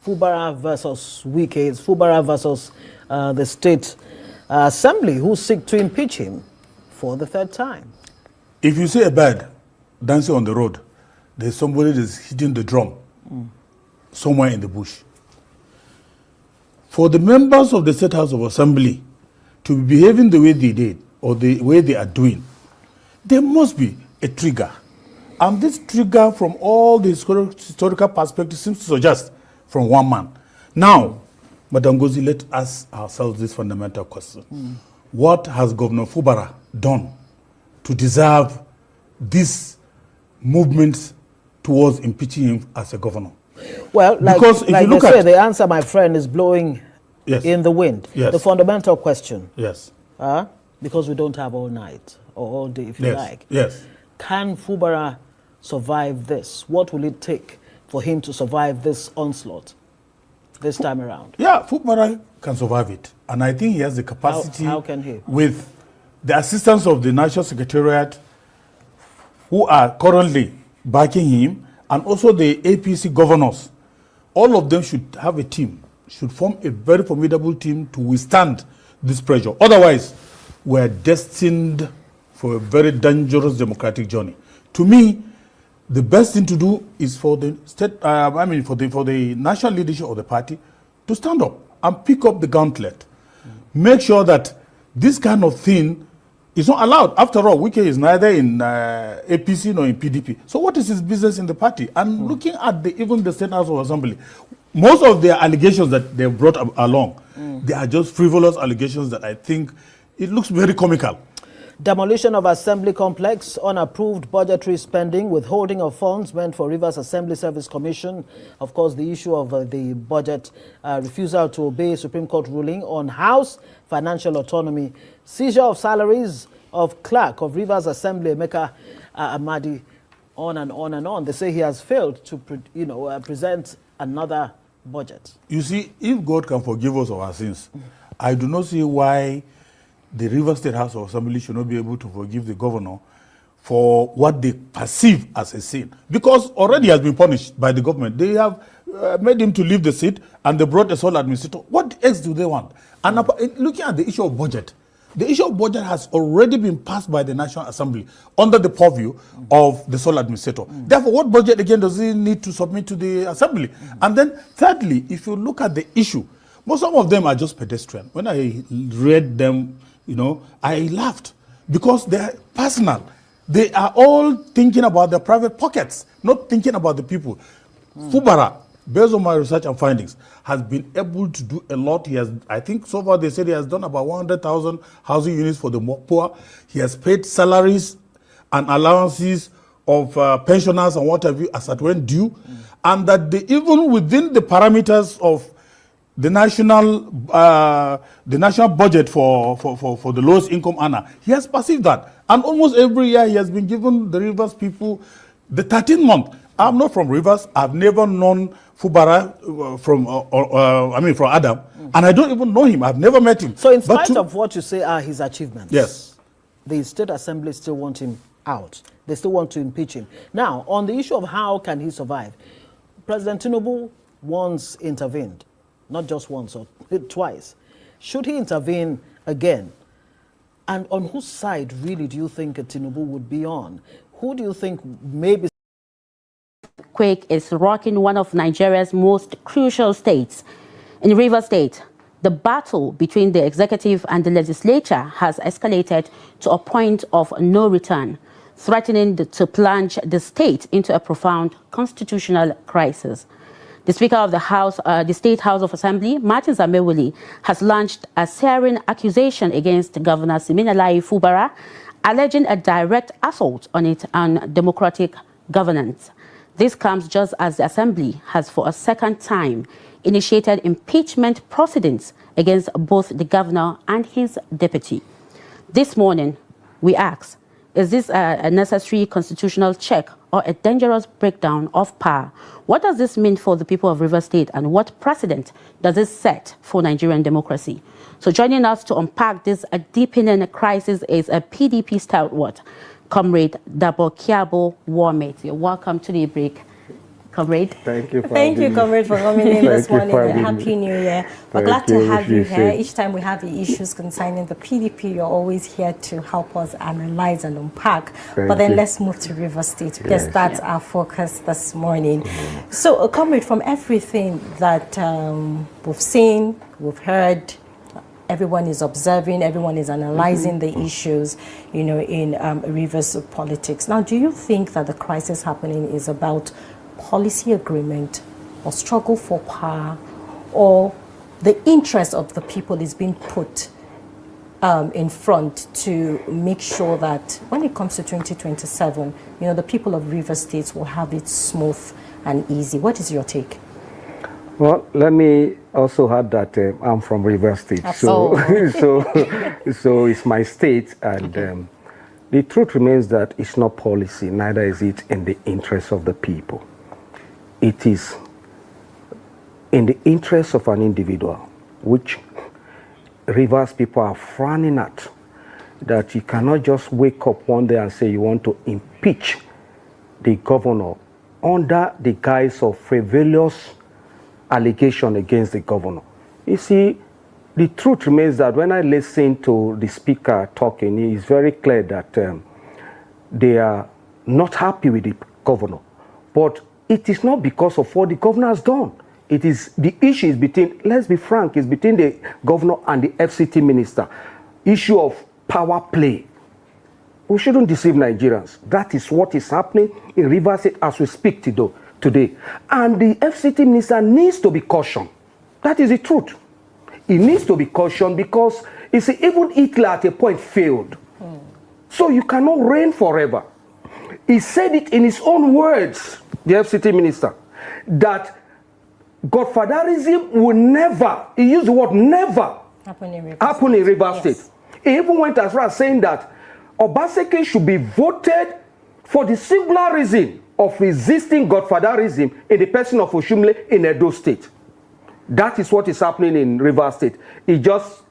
Fubara versus Wike, it's Fubara versus the state assembly who seek to impeach him for the third time. If you see a bird dancing on the road, there's somebody that's hitting the drum somewhere in the bush. For the members of the State House of Assembly to be behaving the way they did, or the way they are doing, there must be a trigger. And this trigger, from all the historical perspectives, seems to suggest from one man. Now, Madam Ngozi, let us ask ourselves this fundamental question. What has Governor Fubara done to deserve this movement towards impeaching him as a governor? Well, like they say, the answer, my friend, is blowing in the wind. Yes. The fundamental question. Yes. Because we don't have all night or all day, if you like. Yes. Can Fubara survive this? What will it take for him to survive this onslaught this time around? Yeah, Fubara can survive it. And I think he has the capacity. How can he? With the assistance of the National Secretariat, who are currently backing him, and also the APC governors. All of them should have a team, should form a very formidable team to withstand this pressure. Otherwise, we're destined for a very dangerous democratic journey. To me, the best thing to do is for the state, for the national leadership of the party to stand up and pick up the gauntlet. Make sure that this kind of thing is not allowed. After all, Wike is neither in APC nor in PDP. So what is his business in the party? And looking at even the State House of Assembly, most of their allegations that they brought along, they are just frivolous allegations that I think it looks very comical. Demolition of Assembly Complex, unapproved budgetary spending, withholding of funds meant for Rivers Assembly Service Commission. Of course, the issue of the budget, refusal to obey Supreme Court ruling on House financial autonomy, seizure of salaries of clerk of Rivers Assembly, Emeka Amadi, on and on and on. They say he has failed to present another budget. You see, if God can forgive us of our sins, I do not see why the Rivers State House of Assembly should not be able to forgive the governor for what they perceive as a sin. Because already he has been punished by the government. They have made him to leave the seat, and they brought a sole administrator. What else do they want? And looking at the issue of budget, the issue of budget has already been passed by the National Assembly under the purview of the sole administrator. Therefore, what budget again does he need to submit to the Assembly? And then thirdly, if you look at the issue, some of them are just pedestrian. When I read them, I laughed because they are personal. They are all thinking about their private pockets, not thinking about the people. Fubara, based on my research and findings, has been able to do a lot. He has, I think so far they said he has done about 100,000 housing units for the poor. He has paid salaries and allowances of pensioners and what have you as at when due. And that even within the parameters of the national budget for the lowest income earner, he has perceived that. And almost every year he has been given the Rivers people the 13th month. I'm not from Rivers. I've never known Fubara from Adam. And I don't even know him. I've never met him. So in spite of what you say are his achievements, yes, the State Assembly still want him out. They still want to impeach him. Now, on the issue of how can he survive, President Tinubu once intervened. Not just once or twice. Should he intervene again? And on whose side really do you think Tinubu would be on? Who do you think maybe? Quake is rocking one of Nigeria's most crucial states. In Rivers State, the battle between the executive and the legislature has escalated to a point of no return, threatening to plunge the state into a profound constitutional crisis. The Speaker of the House, the State House of Assembly, Martins Amewuli, has launched a searing accusation against Governor Siminalayi Fubara, alleging a direct assault on its democratic governance. This comes just as the Assembly has for a second time initiated impeachment proceedings against both the governor and his deputy. This morning, we ask, is this a necessary constitutional check or a dangerous breakdown of power? What does this mean for the people of Rivers State, and what precedent does this set for Nigerian democracy? So joining us to unpack this deepening crisis is a PDP stalwart, Comrade Dabo Kiabo Warmate. You're welcome to the break, Comrade. Thank you for Thank you, Comrade, for coming in this morning, and me. Happy New Year. We're glad to have you here. Each time we have the issues concerning the PDP, you're always here to help us analyze and unpack. But then let's move to Rivers State, because that's our focus this morning. So, Comrade, from everything that we've seen, we've heard, everyone is observing, everyone is analyzing the issues, in Rivers politics. Now, do you think that the crisis happening is about policy agreement or struggle for power, or the interest of the people is being put in front to make sure that when it comes to 2027, the people of Rivers State will have it smooth and easy? What is your take? Well, let me also add that I'm from Rivers State, so it's my state, and the truth remains that it's not policy, neither is it in the interest of the people. It is in the interest of an individual, which Rivers people are frowning at, that you cannot just wake up one day and say you want to impeach the governor under the guise of frivolous allegation against the governor. You see, the truth remains that when I listen to the speaker talking, it is very clear that they are not happy with the governor. But it is not because of what the governor has done. It is the issue is between, let's be frank, is between the governor and the FCT minister. Issue of power play. We shouldn't deceive Nigerians. That is what is happening in Rivers State as we speak today. And the FCT minister needs to be cautioned. That is the truth. He needs to be cautioned because, you see, even Hitler at a point failed. So you cannot reign forever. He said it in his own words, the FCT minister, that godfatherism will never, he used the word never, happen in Rivers State. He even went as far as saying that Obaseki should be voted for the singular reason of resisting godfatherism in the person of Oshumle in Edo State. That is what is happening in Rivers State. It just,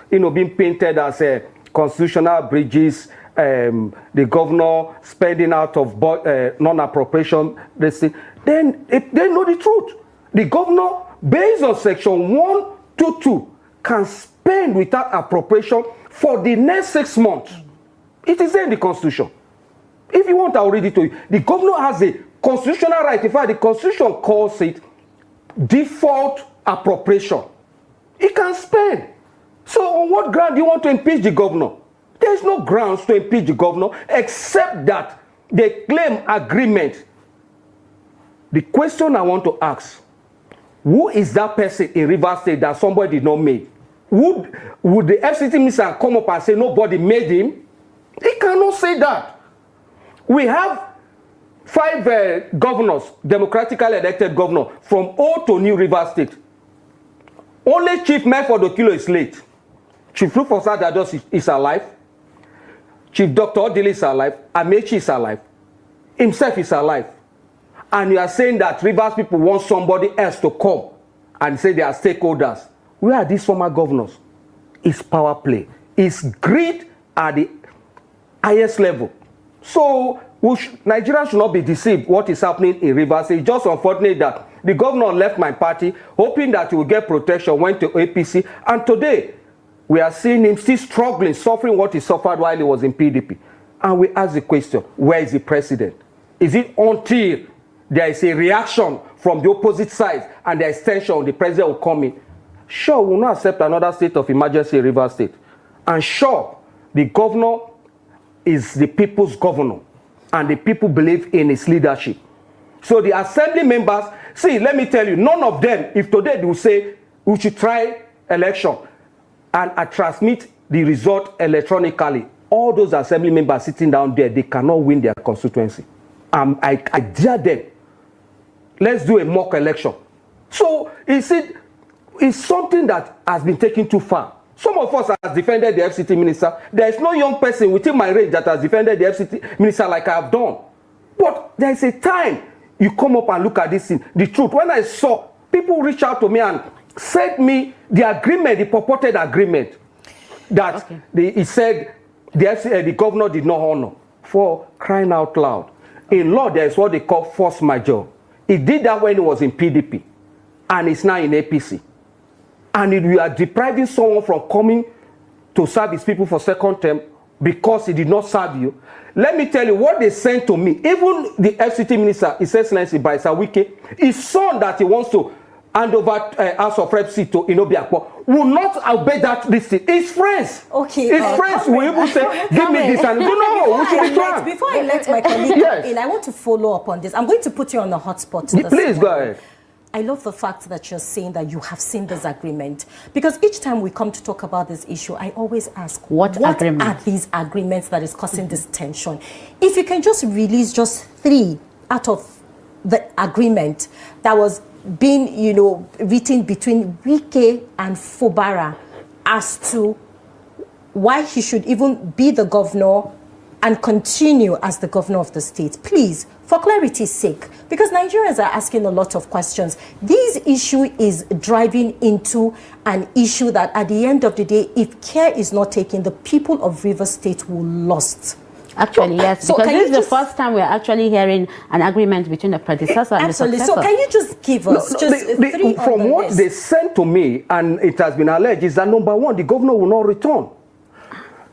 being painted as a constitutional bridges, the governor spending out of non-appropriation, then they know the truth. The governor, based on section 122, can spend without appropriation for the next 6 months. It is there in the constitution. If you want, I'll read it to you. The governor has a constitutional right. In fact, the constitution calls it default appropriation. He can spend. So on what ground do you want to impeach the governor? There is no grounds to impeach the governor except that they claim agreement. The question I want to ask, who is that person in Rivers State that somebody did not make? Would the FCT minister come up and say nobody made him? He cannot say that. We have 5 governors, democratically elected governors, from old to new Rivers State. Only Chief Medford Okilo is late. Chief Rufus Adados is alive. Chief Dr. Odili is alive. Amechi is alive. Himself is alive. And you are saying that Rivers people want somebody else to come and say they are stakeholders. Where are these former governors? It's power play. It's greed at the highest level. So Nigeria should not be deceived what is happening in Rivers. It's just unfortunate that the governor left my party hoping that he will get protection, went to APC, and today we are seeing him still struggling, suffering what he suffered while he was in PDP. And we ask the question, where is the president? Is it until there is a reaction from the opposite side and the extension, the president will come in? Sure, we will not accept another state of emergency in Rivers State. And sure, the governor is the people's governor, and the people believe in his leadership. So the assembly members, see, let me tell you, none of them, if today they will say, we should try election, and I transmit the result electronically, all those assembly members sitting down there, they cannot win their constituency. I dare them. Let's do a mock election. So, it's something that has been taken too far. Some of us have defended the FCT minister. There is no young person within my range that has defended the FCT minister like I have done. But there is a time you come up and look at this thing. The truth, when I saw people reach out to me and sent me the agreement, the purported agreement, that he said the governor did not honor, for crying out loud. In law, there is what they call force majeure. He did that when he was in PDP, and it's now in APC. And you are depriving someone from coming to serve his people for second term because he did not serve you. Let me tell you what they sent to me. Even the FCT minister, His Excellency Baisa Wike, his son that he wants to hand over House of Reps to Inobiakpo, will not obey that listing. His friends. Okay. His friends will even say, give me this and no, we should be frank. Before I let my colleague in, I want to follow up on this. I'm going to put you on the hot spot. Please go ahead. I love the fact that you're saying that you have seen this agreement, because each time we come to talk about this issue, I always ask, what are these agreements that is causing this tension? If you can just release just 3 out of the agreement that was being, written between Wike and Fubara as to why he should even be the governor and continue as the governor of the state, please, for clarity's sake, because Nigerians are asking a lot of questions. This issue is driving into an issue that at the end of the day, if care is not taken, the people of Rivers State will lost. Actually, yes, because this is the first time we're actually hearing an agreement between the predecessor and the successor. So can you just give us from what they sent to me, and it has been alleged, is that number 1, the governor will not return.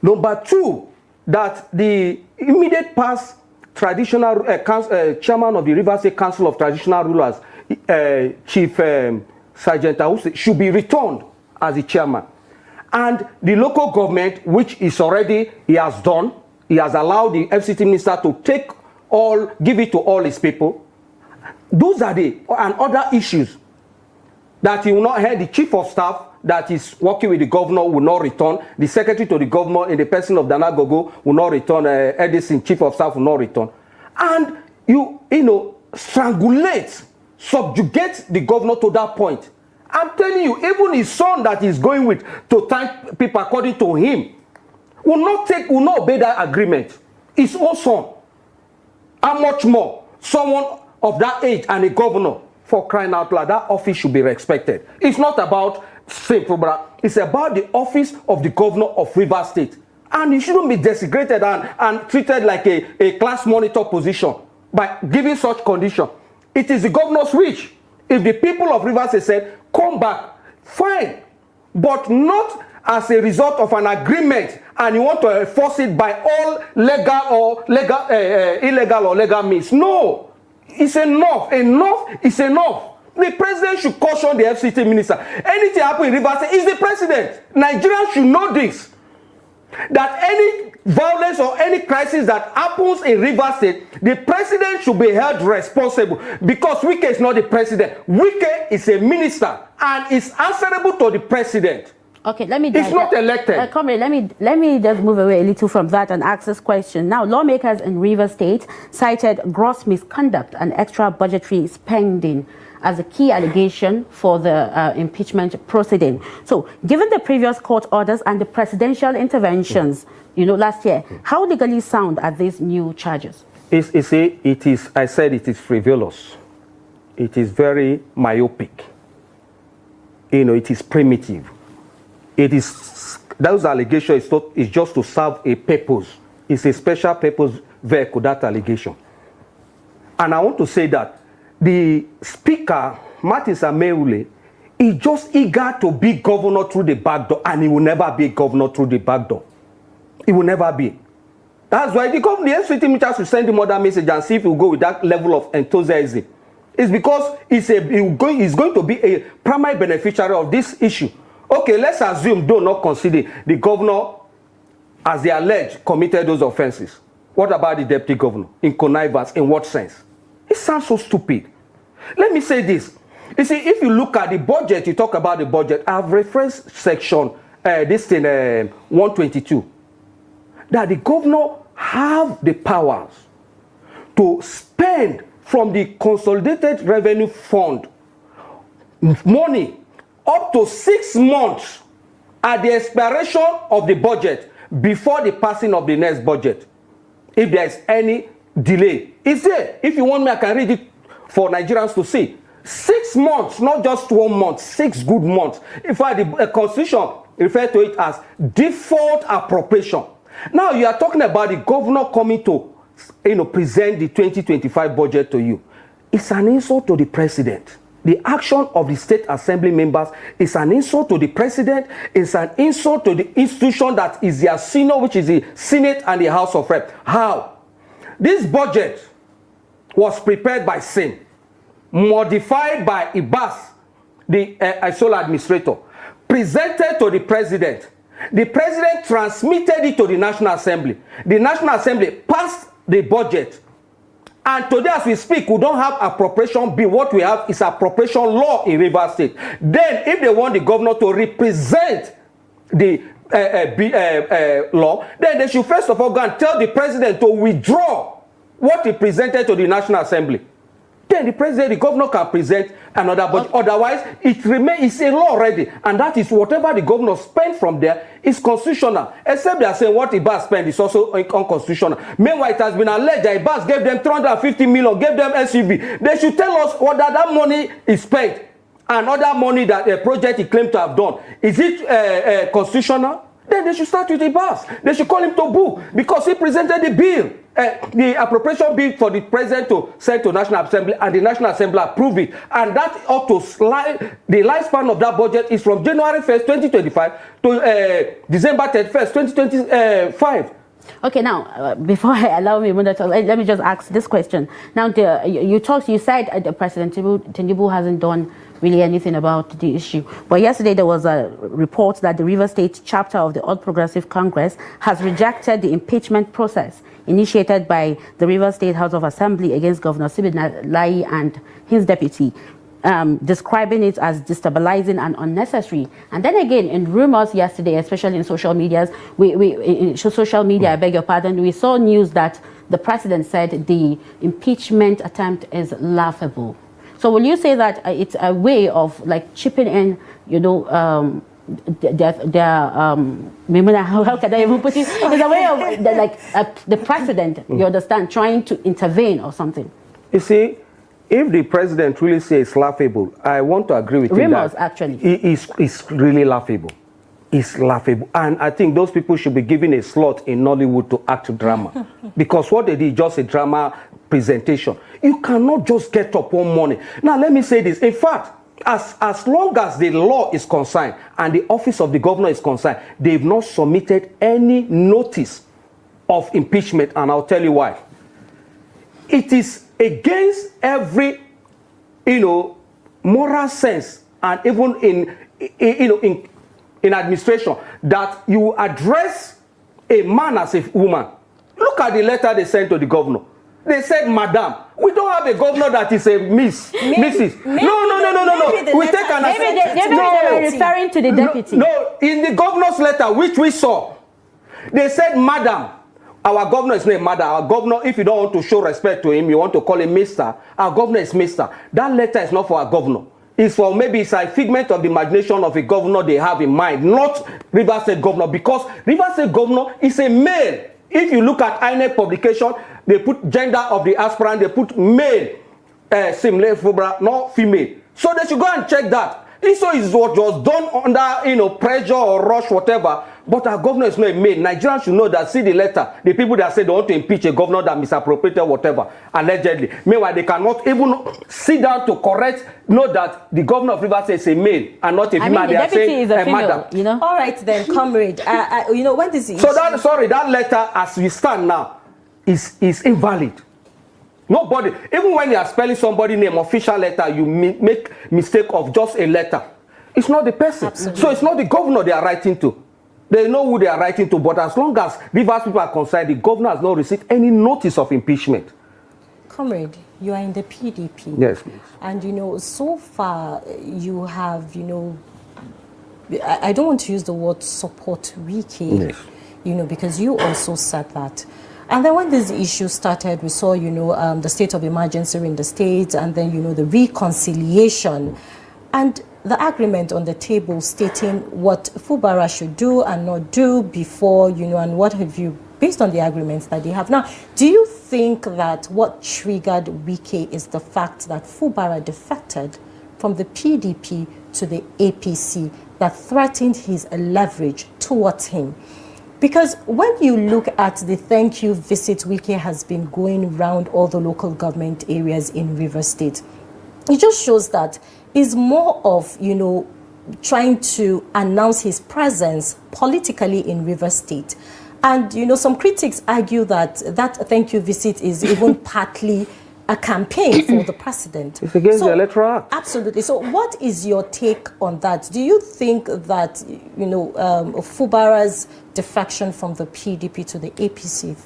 Number 2, that the immediate past traditional chairman of the Rivers State Council of Traditional Rulers, Chief Sergeant Ahuse, should be returned as the chairman. And the local government, which is already, he has done, he has allowed the FCT minister to give it to all his people. Those are and other issues that he will not have the chief of staff, that is working with the governor will not return. The secretary to the governor in the person of Dana Gogo will not return. Edison, chief of staff, will not return. And you know, strangulate, subjugate the governor to that point. I'm telling you, even his son that he's going with to thank people according to him will not obey that agreement. His own son. How much more someone of that age and a governor, for crying out loud, that office should be respected. It's not about it's about the office of the governor of Rivers State. And it shouldn't be desecrated and treated like a class monitor position by giving such condition. It is the governor's wish. If the people of Rivers State said, come back, fine, but not as a result of an agreement and you want to enforce it by all illegal or legal means. No, it's enough. Enough is enough. The president should caution the FCT minister. Anything happen in Rivers State is the president. Nigerians should know this. That any violence or any crisis that happens in Rivers State, the president should be held responsible because Wike is not the president. Wike is a minister and is answerable to the president. Okay, let me. It's not elected. Comrade, let me just move away a little from that and ask this question. Now, lawmakers in Rivers State cited gross misconduct and extra budgetary spending as a key allegation for the impeachment proceeding. So, given the previous court orders and the presidential interventions, last year, how legally sound are these new charges? I said it is frivolous. It is very myopic. It is primitive. Those allegations is just to serve a purpose. It's a special purpose vehicle, that allegation. And I want to say that the speaker, Martin Sameule, is just eager to be governor through the back door, and he will never be governor through the back door. He will never be. That's why the FCT minister should send him other message and see if he will go with that level of enthusiasm. It's because he's going to be a primary beneficiary of this issue. Okay, let's assume, do not consider the governor, as they allege, committed those offenses. What about the deputy governor? In connivance, in what sense? It sounds so stupid. Let me say this. You see, if you look at the budget, you talk about the budget, I've referenced section, 122, that the governor have the powers to spend from the Consolidated Revenue Fund money up to 6 months at the expiration of the budget before the passing of the next budget. If there is any delay, it's there. If you want me, I can read it for Nigerians to see. 6 months, not just 1 month, 6 good months. In fact, the Constitution refers to it as default appropriation. Now you are talking about the governor coming to present the 2025 budget to you. It's an insult to the president. The action of the State Assembly members is an insult to the president. It's an insult to the institution that is their senior, which is the Senate and the House of Reps. How? This budget was prepared by SIN, modified by IBAS, the sole administrator, presented to the president. The president transmitted it to the National Assembly. The National Assembly passed the budget. And today, as we speak, we don't have appropriation bill. What we have is appropriation law in Rivers State. Then, if they want the governor to represent the law, then they should first of all go and tell the president to withdraw what he presented to the National Assembly. Then the governor can present another budget. Okay. Otherwise, it's a law already. And that is whatever the governor spends from there is constitutional. Except they are saying what IBAS spent is also unconstitutional. Meanwhile, it has been alleged that IBAS gave them 350 million, gave them SUV. They should tell us what that money is spent. And other money that a project he claimed to have done. Is it constitutional? Then they should start with IBAS. They should call him to book because he presented the bill. The appropriation bill for the president to send to National Assembly, and the National Assembly approve it. And that ought to slide. The lifespan of that budget is from January 1st, 2025 to December 31st, 2025. Okay, now, before I allow me, let me just ask this question. Now, you said President Tinubu hasn't done really anything about the issue. But yesterday there was a report that the Rivers State chapter of the All Progressive Congress has rejected the impeachment process initiated by the Rivers State House of Assembly against Governor Siminalayi and his deputy. describing it as destabilizing and unnecessary. And then again, in rumors yesterday, especially in social media, I beg your pardon, we saw news that the president said the impeachment attempt is laughable. So will you say that it's a way of like chipping in, you know, how can I even put it? It's a way of the president, you understand, trying to intervene or something. You see, if the president really says it's laughable, I want to agree with him. Rumors, actually. It's really laughable. It's laughable. And I think those people should be given a slot in Nollywood to act drama. Because what they did is just a drama presentation. You cannot just get up one morning. Now, let me say this. In fact, as long as the law is concerned and the office of the governor is concerned, they've not submitted any notice of impeachment, and I'll tell you why. It is against every, moral sense, and even in administration, that you address a man as a woman. Look at the letter they sent to the governor. They said, Madam. We don't have a governor that is a Mrs. No. We take an maybe they were referring to the deputy. No, in the governor's letter, which we saw, they said, Madam. Our governor is not a madam. Our governor, if you don't want to show respect to him, you want to call him Mr. Our governor is Mr. That letter is not for our governor. It's for maybe it's a figment of the imagination of a governor they have in mind, not Rivers State governor, because Rivers State governor is a male. If you look at INEC publication, they put gender of the aspirant, they put male, not female. So they should go and check that. This is what was done under, pressure or rush, whatever. But our governor is not a male. Nigerians should know that, see the letter. The people that say they want to impeach a governor that misappropriated whatever, allegedly. Meanwhile, they cannot even sit down to correct, know that the governor of Rivers is a male and not a female. I mean, the deputy is a female, madam. All right then, comrade. When this is... So that letter, as we stand now, is invalid. Nobody, even when you are spelling somebody's name, official letter, you make mistake of just a letter. It's not the person. Absolutely. So it's not the governor they are writing to. They know who they are writing to, but as long as Rivers people are concerned, the governor has not received any notice of impeachment. Comrade, you are in the PDP. Yes, please. And, so far you have, I don't want to use the word support Wike, yes. Because you also said that. And then when this issue started, we saw, the state of emergency in the state, and then, the reconciliation. And the agreement on the table stating what Fubara should do and not do before, and what have you, based on the agreements that they have. Now, do you think that what triggered Wike is the fact that Fubara defected from the PDP to the APC that threatened his leverage towards him? Because when you look at the thank you visit Wike has been going around all the local government areas in Rivers State, it just shows that is more of, trying to announce his presence politically in Rivers State. And, some critics argue that thank you visit is even partly a campaign for the president. It's against the Electoral Act. Absolutely. So what is your take on that? Do you think that, Fubara's defection from the PDP to the APC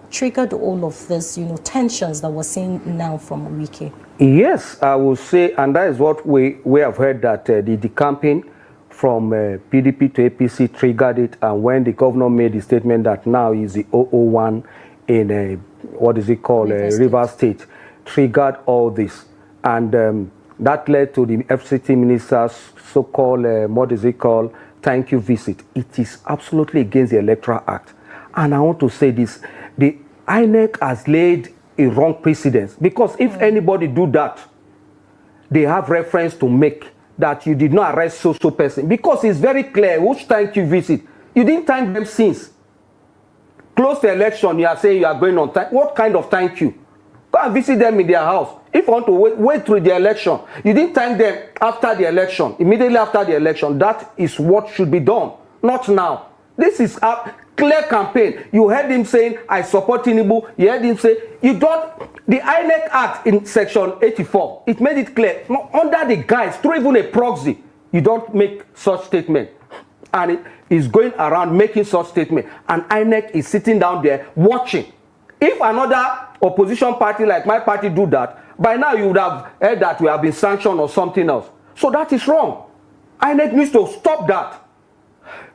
triggered all of this, tensions that we're seeing now from Wike? Yes, I will say, and that is what we have heard, that the decamping from PDP to APC triggered it, and when the governor made the statement that now is the 001 in, Rivers State, triggered all this. And that led to the FCT minister's so-called, thank you visit. It is absolutely against the Electoral Act. And I want to say this, the INEC has laid a wrong precedence, because if anybody do that, they have reference to make that you did not arrest so person, because it's very clear which thank you visit. You didn't thank them since close the election. You are saying you are going on time. What kind of thank you? Go and visit them in their house. If you want to wait through the election, you didn't thank them after the election, immediately after the election. That is what should be done, not now. This is a clear campaign. You heard him saying, I support Tinubu. You heard him say, you don't, the INEC Act in section 84, it made it clear, under the guise, through even a proxy, you don't make such statement. And it is going around making such statement. And INEC is sitting down there watching. If another opposition party like my party do that, by now you would have heard that we have been sanctioned or something else. So that is wrong. INEC needs to stop that.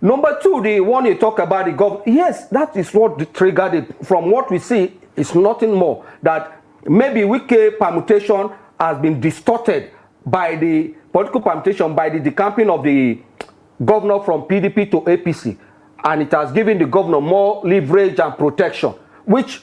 Number two, the one you talk about the government, yes, that is what triggered it. From what we see, it's nothing more that maybe Wike permutation has been distorted by the political permutation, by the decamping of the governor from PDP to APC, and it has given the governor more leverage and protection, which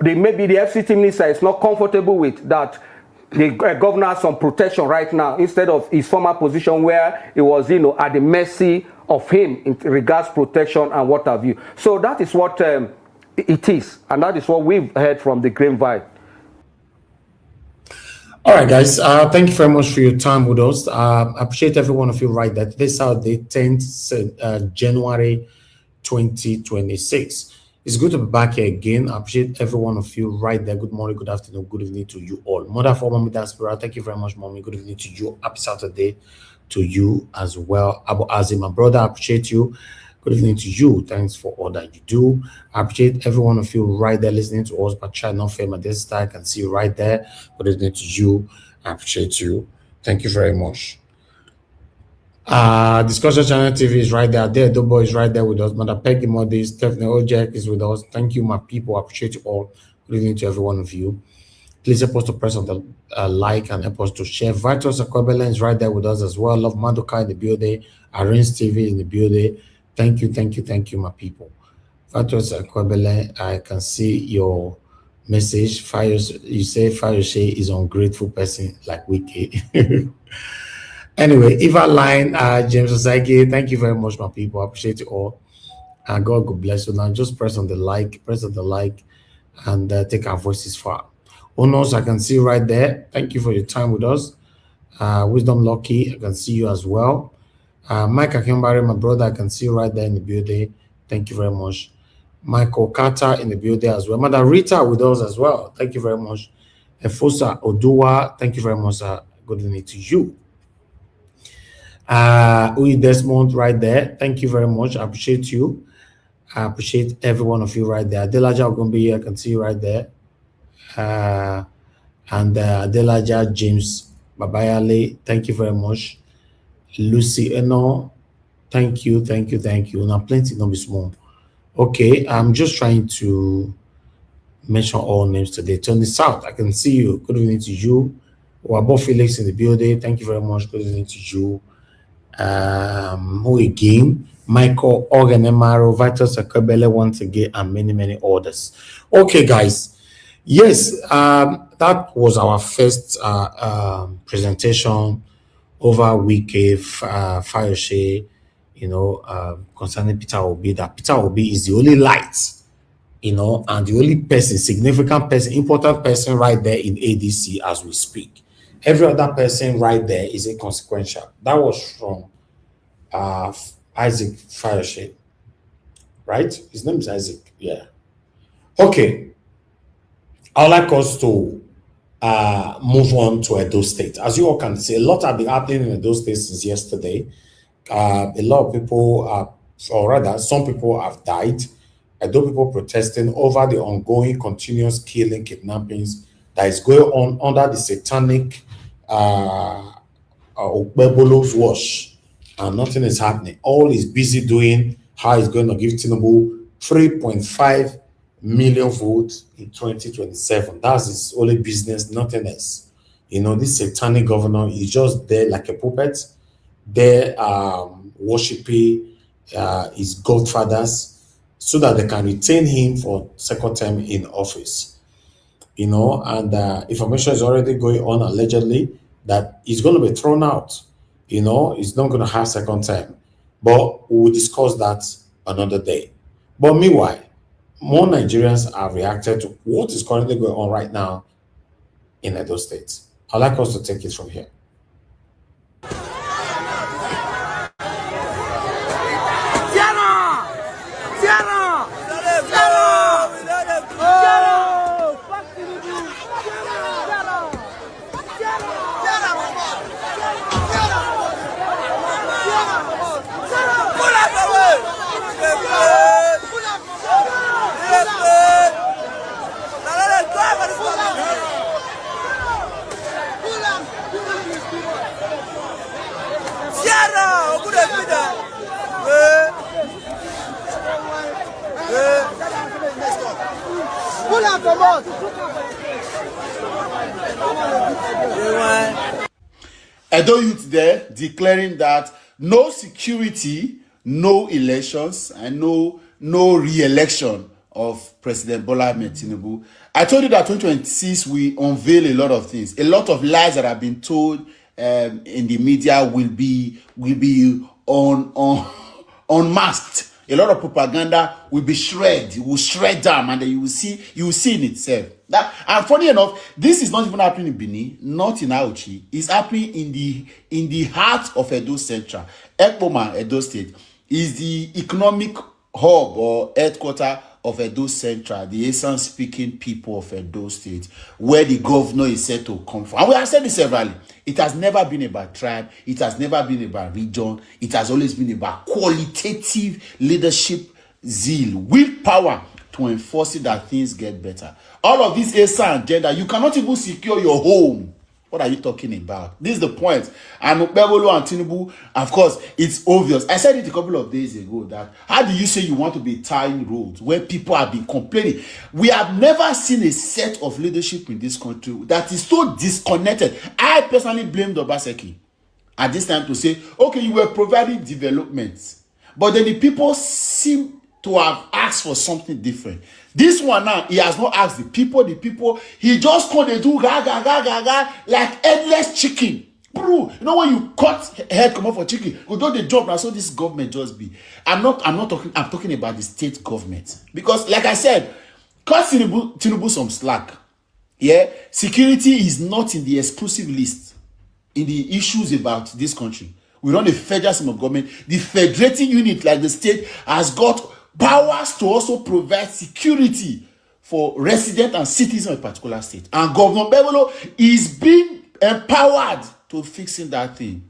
maybe the FCT minister is not comfortable with, that the governor has some protection right now instead of his former position where he was, at the mercy of him in regards protection and what have you. So that is what it is, and that is what we've heard from the grapevine. All right, guys. Thank you very much for your time with us. I appreciate every one of you right there. This Saturday, 10th January 2026. It's good to be back here again. I appreciate every one of you right there. Good morning, good afternoon, good evening to you all. Mother for Mommy Diaspora, thank you very much, Mommy. Good evening to you. Happy Saturday to you as well. Abu Azim, my brother, I appreciate you. Good evening to you. Thanks for all that you do. I appreciate every one of you right there listening to us. But try not fail at this time. I can see you right there. Good evening to you. I appreciate you. Thank you very much. Discussion Channel TV is right there. Dobo is right there with us. Mother Peggy Modi, Stephanie Ojek is with us. Thank you, my people. I appreciate you all. Good evening to every one of you. Please help us to press on the like and help us to share. Vital Sakwabela is right there with us as well. Love Madoka in the building. Arins TV in the building. Thank you, my people. Vital Sakwabela, I can see your message. You say Fayose is an ungrateful person like Wiki. Anyway, Eva Line, James Osage, thank you very much, my people. I appreciate you all. And God bless you. Now just press on the like, and take our voices far. Onos, I can see you right there. Thank you for your time with us. Wisdom Lucky, I can see you as well. Mike Akimbari, my brother, I can see you right there in the building. Thank you very much. Michael Carter in the building as well. Mother Rita with us as well. Thank you very much. Efosa Odua, thank you very much. Good evening to you. Uyi Desmond right there. Thank you very much. I appreciate you. I appreciate every one of you right there. Adelaja Ogumbi, I can see you right there. And Adelaja James Babayale, thank you very much. Lucy Eno, thank you. Now plenty, not be small. Okay, I'm just trying to mention all names today. Tony South, I can see you. Good evening to you. Wabo Felix in the building. Thank you very much. Good evening to you. Who again? Michael Organemaro, Vital Sakabele once again, and many others. Okay, guys. Yes, that was our first presentation over Wike Fayose, concerning Peter Obi. That Peter Obi is the only light, and the only person, significant person, important person right there in ADC as we speak. Every other person right there is inconsequential. That was from Isaac Fayose, right? His name is Isaac, yeah. Okay. I would like us to move on to Edo State. As you all can see, a lot have been happening in Edo State since yesterday. A lot of people, or rather, some people have died. Edo people protesting over the ongoing continuous killing, kidnappings that is going on under the satanic Okpebolo's watch, and nothing is happening. All is busy doing how he's going to give Tinubu 3.5 million votes in 2027. That's his only business, nothing else. This satanic governor is just there like a puppet, there worshiping his godfathers so that they can retain him for second term in office. And information is already going on allegedly that he's going to be thrown out. He's not going to have second term. But we'll discuss that another day. But meanwhile, more Nigerians have reacted to what is currently going on right now in Edo State. I'd like us to take it from here. Edo youth there declaring that no security, no elections, and no re-election of President Bola Ahmed Tinubu. I told you that 2026 we unveil a lot of things. A lot of lies that have been told in the media will be unmasked. A lot of propaganda will be shred. Will shred them, and then you will see in itself. And funny enough, this is not even happening in Benin, not in Auchi. It's happening in the heart of Edo Central. Ekpoma, Edo State, is the economic hub or headquarter of Edo Central, the Esan-speaking people of Edo State, where the governor is said to come from. And we have said this severally. It has never been about tribe. It has never been about region. It has always been about qualitative leadership, zeal, willpower to enforce it that things get better. All of this Esan agenda, you cannot even secure your home. What are you talking about? This is the point. And Okpebholo and Tinubu, of course, it's obvious. I said it a couple of days ago that how do you say you want to be tying roads where people have been complaining? We have never seen a set of leadership in this country that is so disconnected. I personally blamed Obaseki at this time to say, okay, you were providing development, but then the people seem to have asked for something different. This one now, he has not asked the people, he just called they do ga like headless chicken. Bro, you know when you cut head come up for chicken, you don't the job now, so this government just be. I'm talking about the state government. Because like I said, cut Tinubu some slack. Yeah, security is not in the exclusive list in the issues about this country. We run a federal system of government. The federating unit like the state has got powers to also provide security for residents and citizens of a particular state. And Governor Okpebholo is being empowered to fixing that thing.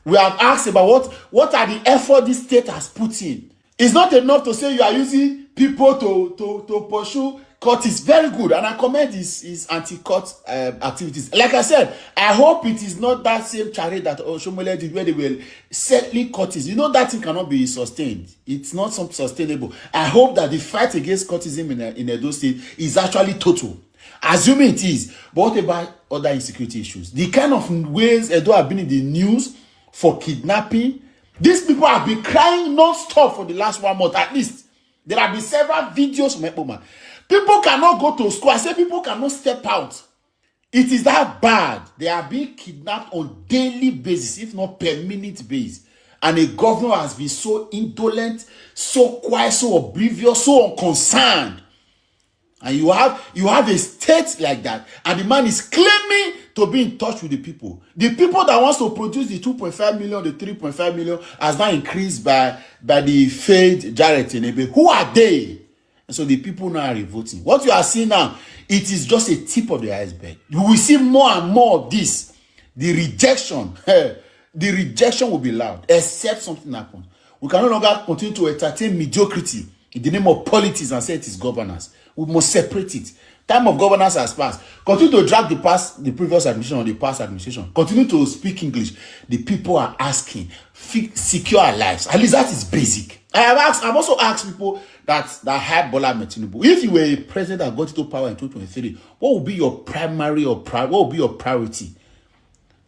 We have asked about what are the efforts this state has put in. It's not enough to say you are using people to pursue cut is very good, and I commend his anti-cut activities. Like I said, I hope it is not that same charade that Oshomole did where they were settling cuttings. You know that thing cannot be sustained. It's not sustainable. I hope that the fight against cultism in Edo State is actually total. Assuming it is, but what about other insecurity issues? The kind of ways Edo have been in the news for kidnapping, these people have been crying non-stop for the last 1 month at least. There have been several videos from Ekpoma. People cannot go to school. I say people cannot step out. It is that bad. They are being kidnapped on daily basis, if not per minute basis. And a governor has been so indolent, so quiet, so oblivious, so unconcerned. And you have a state like that, and the man is claiming to be in touch with the people. The people that wants to produce the 2.5 million, the 3.5 million has now increased by the failed Jarrett Enebe. Who are they? And so the people now are revolting. What you are seeing now, it is just a tip of the iceberg. You will see more and more of this. The rejection will be loud, except something happens. We can no longer continue to entertain mediocrity in the name of politics and say it is governance. We must separate it. Time of governance has passed. Continue to drag the previous administration or the past administration. Continue to speak English. The people are asking, secure our lives. At least that is basic. I've also asked people that had Bola Ahmed Tinubu, if you were a president that got into power in 2023, what would be your primary or what would be your priority?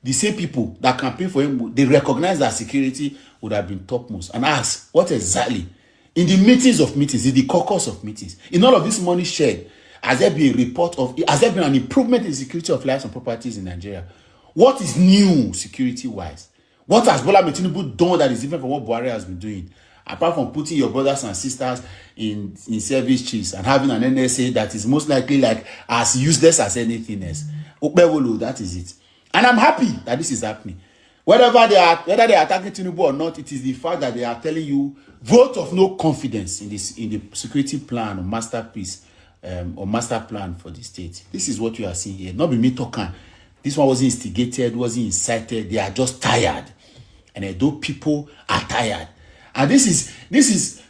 The same people that campaign for him, they recognize that security would have been topmost, and ask what exactly in the meetings of meetings, in the caucus of meetings, in all of this money shared, has there been a report of, has there been an improvement in security of lives and properties in Nigeria? What is new security wise? What has Bola Ahmed Tinubu done that is different from what Buhari has been doing? Apart from putting your brothers and sisters in service chiefs and having an NSA that is most likely like as useless as anything else. Okpebholo, that is it. And I'm happy that this is happening. Whether they are attacking Tinubu or not, it is the fact that they are telling you vote of no confidence in the security plan or masterpiece or master plan for the state. This is what you are seeing here. Not be me talking. This one wasn't instigated, wasn't incited. They are just tired. And Edo people are tired. And this is,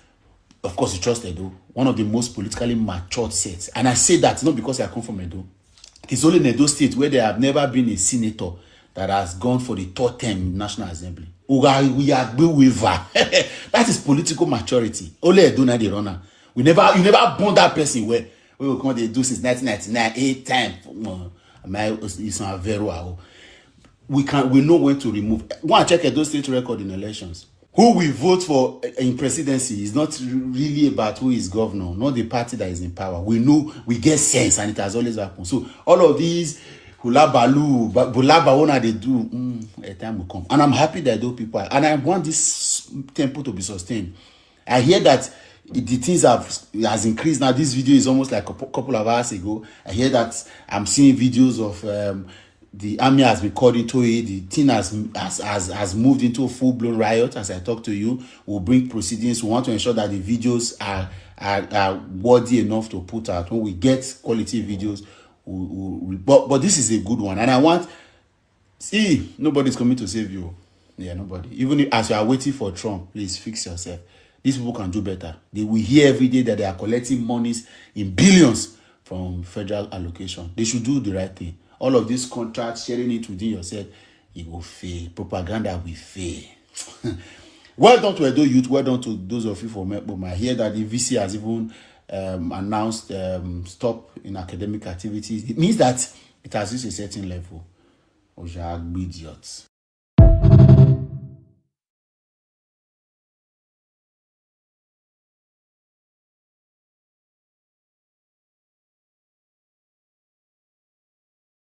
of course, you trust Edo, one of the most politically matured states. And I say that not because I come from Edo. It is only in Edo State where there have never been a senator that has gone for the third term in National Assembly. We are waiver. That is political maturity. Only a donor the runner. You never born that person where we will come they do since 1999, 8 times. It's not very well. We know when to remove. Go and check those state record in elections. Who we vote for in presidency is not really about who is governor, not the party that is in power. We know, we get sense, and it has always happened. So all of these hula balu, bulaba, they do, a time will come. And I'm happy that those people are, and I want this tempo to be sustained. I hear that the things has increased now. This video is almost like a couple of hours ago. I hear that I'm seeing videos of the army has been called into it. The thing has moved into a full-blown riot. As I talk to you, we'll bring proceedings. We want to ensure that the videos are worthy enough to put out. When we get quality videos, but this is a good one. And I want, see, nobody's coming to save you. Yeah, nobody. Even as you are waiting for Trump, please fix yourself. These people can do better. They will hear every day that they are collecting monies in billions from federal allocation. They should do the right thing. All of these contracts, sharing it within yourself, it will fail. Propaganda will fail. Well done to Edo Youth. Well done to those of you from Ekpoma. I hear that the VC has even announced stop in academic activities. It means that it has reached a certain level. Ojagbe idiots.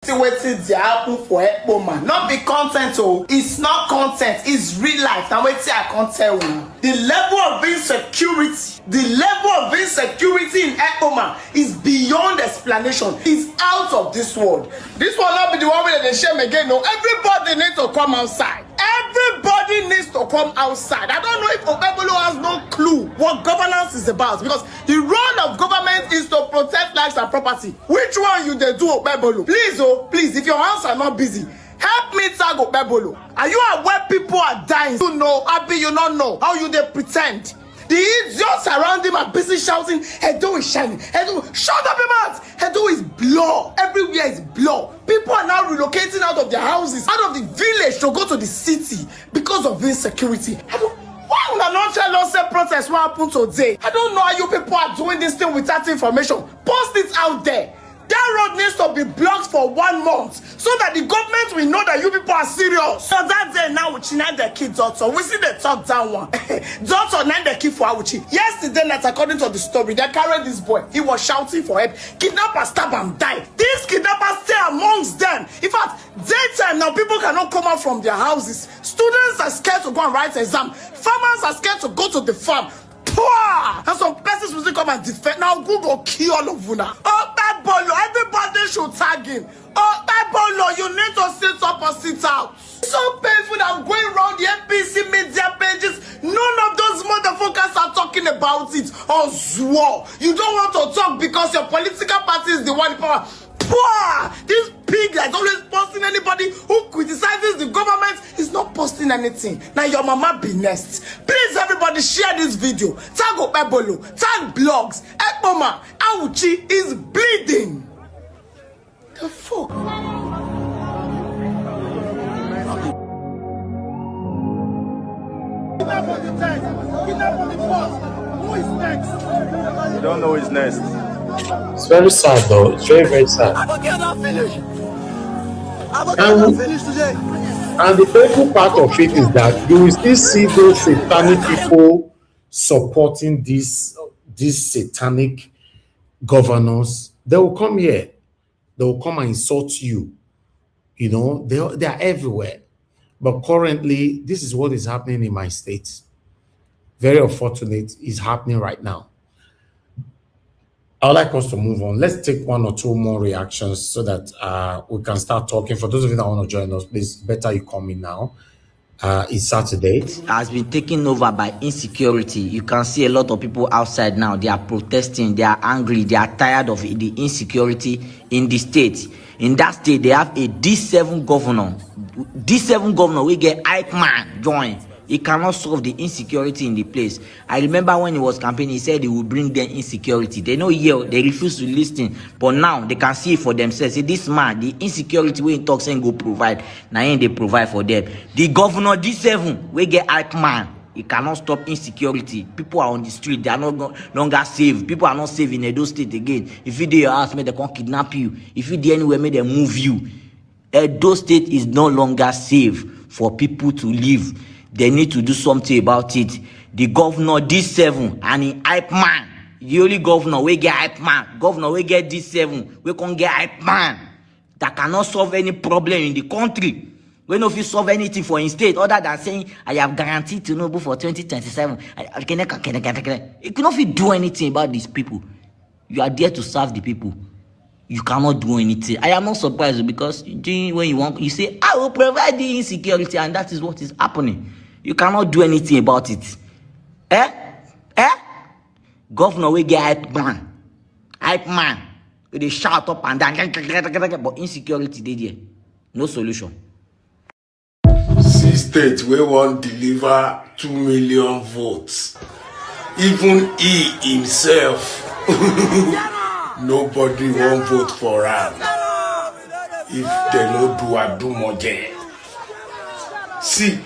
Wetin dey happen for Ekpoma not be content o, it's not content, it's real life. Na wetin I come tell you. The level of insecurity in Ekpoma is beyond explanation. It's out of this world. This will not be the one where they shame again. No, everybody needs to come outside. Everybody needs to come outside. I don't know if Okpebholo has no clue what governance is about, because the role of government is to protect lives and property. Which one you dey do, Okpebholo? Please, oh, please, if your hands are not busy, help me tag Okpebholo. Are you aware people are dying? You know, Abi, you don't know how you they pretend. The idiots around him are busy shouting, Edo is shining. Edo, shut up, your mouth. Edo is blood. Everywhere is blood. People are now relocating out of their houses, out of the village to go to the city because of insecurity. Why would I not tell us that protest what happened today? I don't know how you people are doing this thing without information. Post it out there. That road needs to be blocked for 1 month so that the government will know that you people are serious. So that day now, we not the kid daughter. We see the top down one. Daughter not the kid for Awuchi. Yesterday night, according to the story, they carried this boy. He was shouting for help. Kidnappers stab and die. These kidnappers stay amongst them. In fact, daytime now, people cannot come out from their houses. Students are scared to go and write exam. Farmers are scared to go to the farm. And some persons will come and defend. Now Google kill all of you now. Okpebholo, everybody should tag him. Okpebholo, you need to sit up or sit out. It's so painful that I'm going around the NPC media pages. None of those motherfuckers are talking about it. Or swore. You don't want to talk because your political party is the one in power. This pig that's always posting. Anybody who criticizes the government is not posting anything. Now your mama be next. Please everybody share this video. Tag Okpebholo, tag blogs. Ekpoma, Awuchi is bleeding. The fuck? Kidnap on the 10th. Kidnap on the 4th. Who is next? We don't know who is next. It's very sad though. It's very, very sad. And the painful part of it is that you will still see those satanic people supporting these satanic governors. They will come here. They will come and insult you. You know, they are everywhere. But currently, this is what is happening in my state. Very unfortunate. It's happening right now. I'd like us to move on. Let's take 1 or 2 more reactions so that we can start talking. For those of you that want to join us, please, better you come in now. It's Saturday. It has been taken over by insecurity. You can see a lot of people outside now. They are protesting. They are angry. They are tired of the insecurity in the state. In that state, they have a D7 governor. D7 governor, we get Ike Man join. It cannot solve the insecurity in the place. I remember when he was campaigning, he said he would bring them insecurity. They know here, they refuse to listen. But now they can see it for themselves. See, this man, the insecurity when he talks and go provide, now they provide for them. The governor D7, we get hype man. It cannot stop insecurity. People are on the street. They are no longer safe. People are not safe in Edo State again. If you do your house, may they come kidnap you. If you do anywhere, may they move you. Edo State is no longer safe for people to live. They need to do something about it. The governor D7 and the hype man. The only governor we get hype man. Governor we get D7. We can't get hype man. That cannot solve any problem in the country. We know if you solve anything for in state other than saying I have guaranteed to know for 2027. You cannot do anything about these people. You are there to serve the people. You cannot do anything. I am not surprised because when you want, you say I will provide the insecurity, and that is what is happening. You cannot do anything about it. Governor we get hype man. They shout up and down, but insecurity they there. No solution. State we won't deliver 2 million votes. Even he himself, nobody won't vote for him. If they no do a do more. See,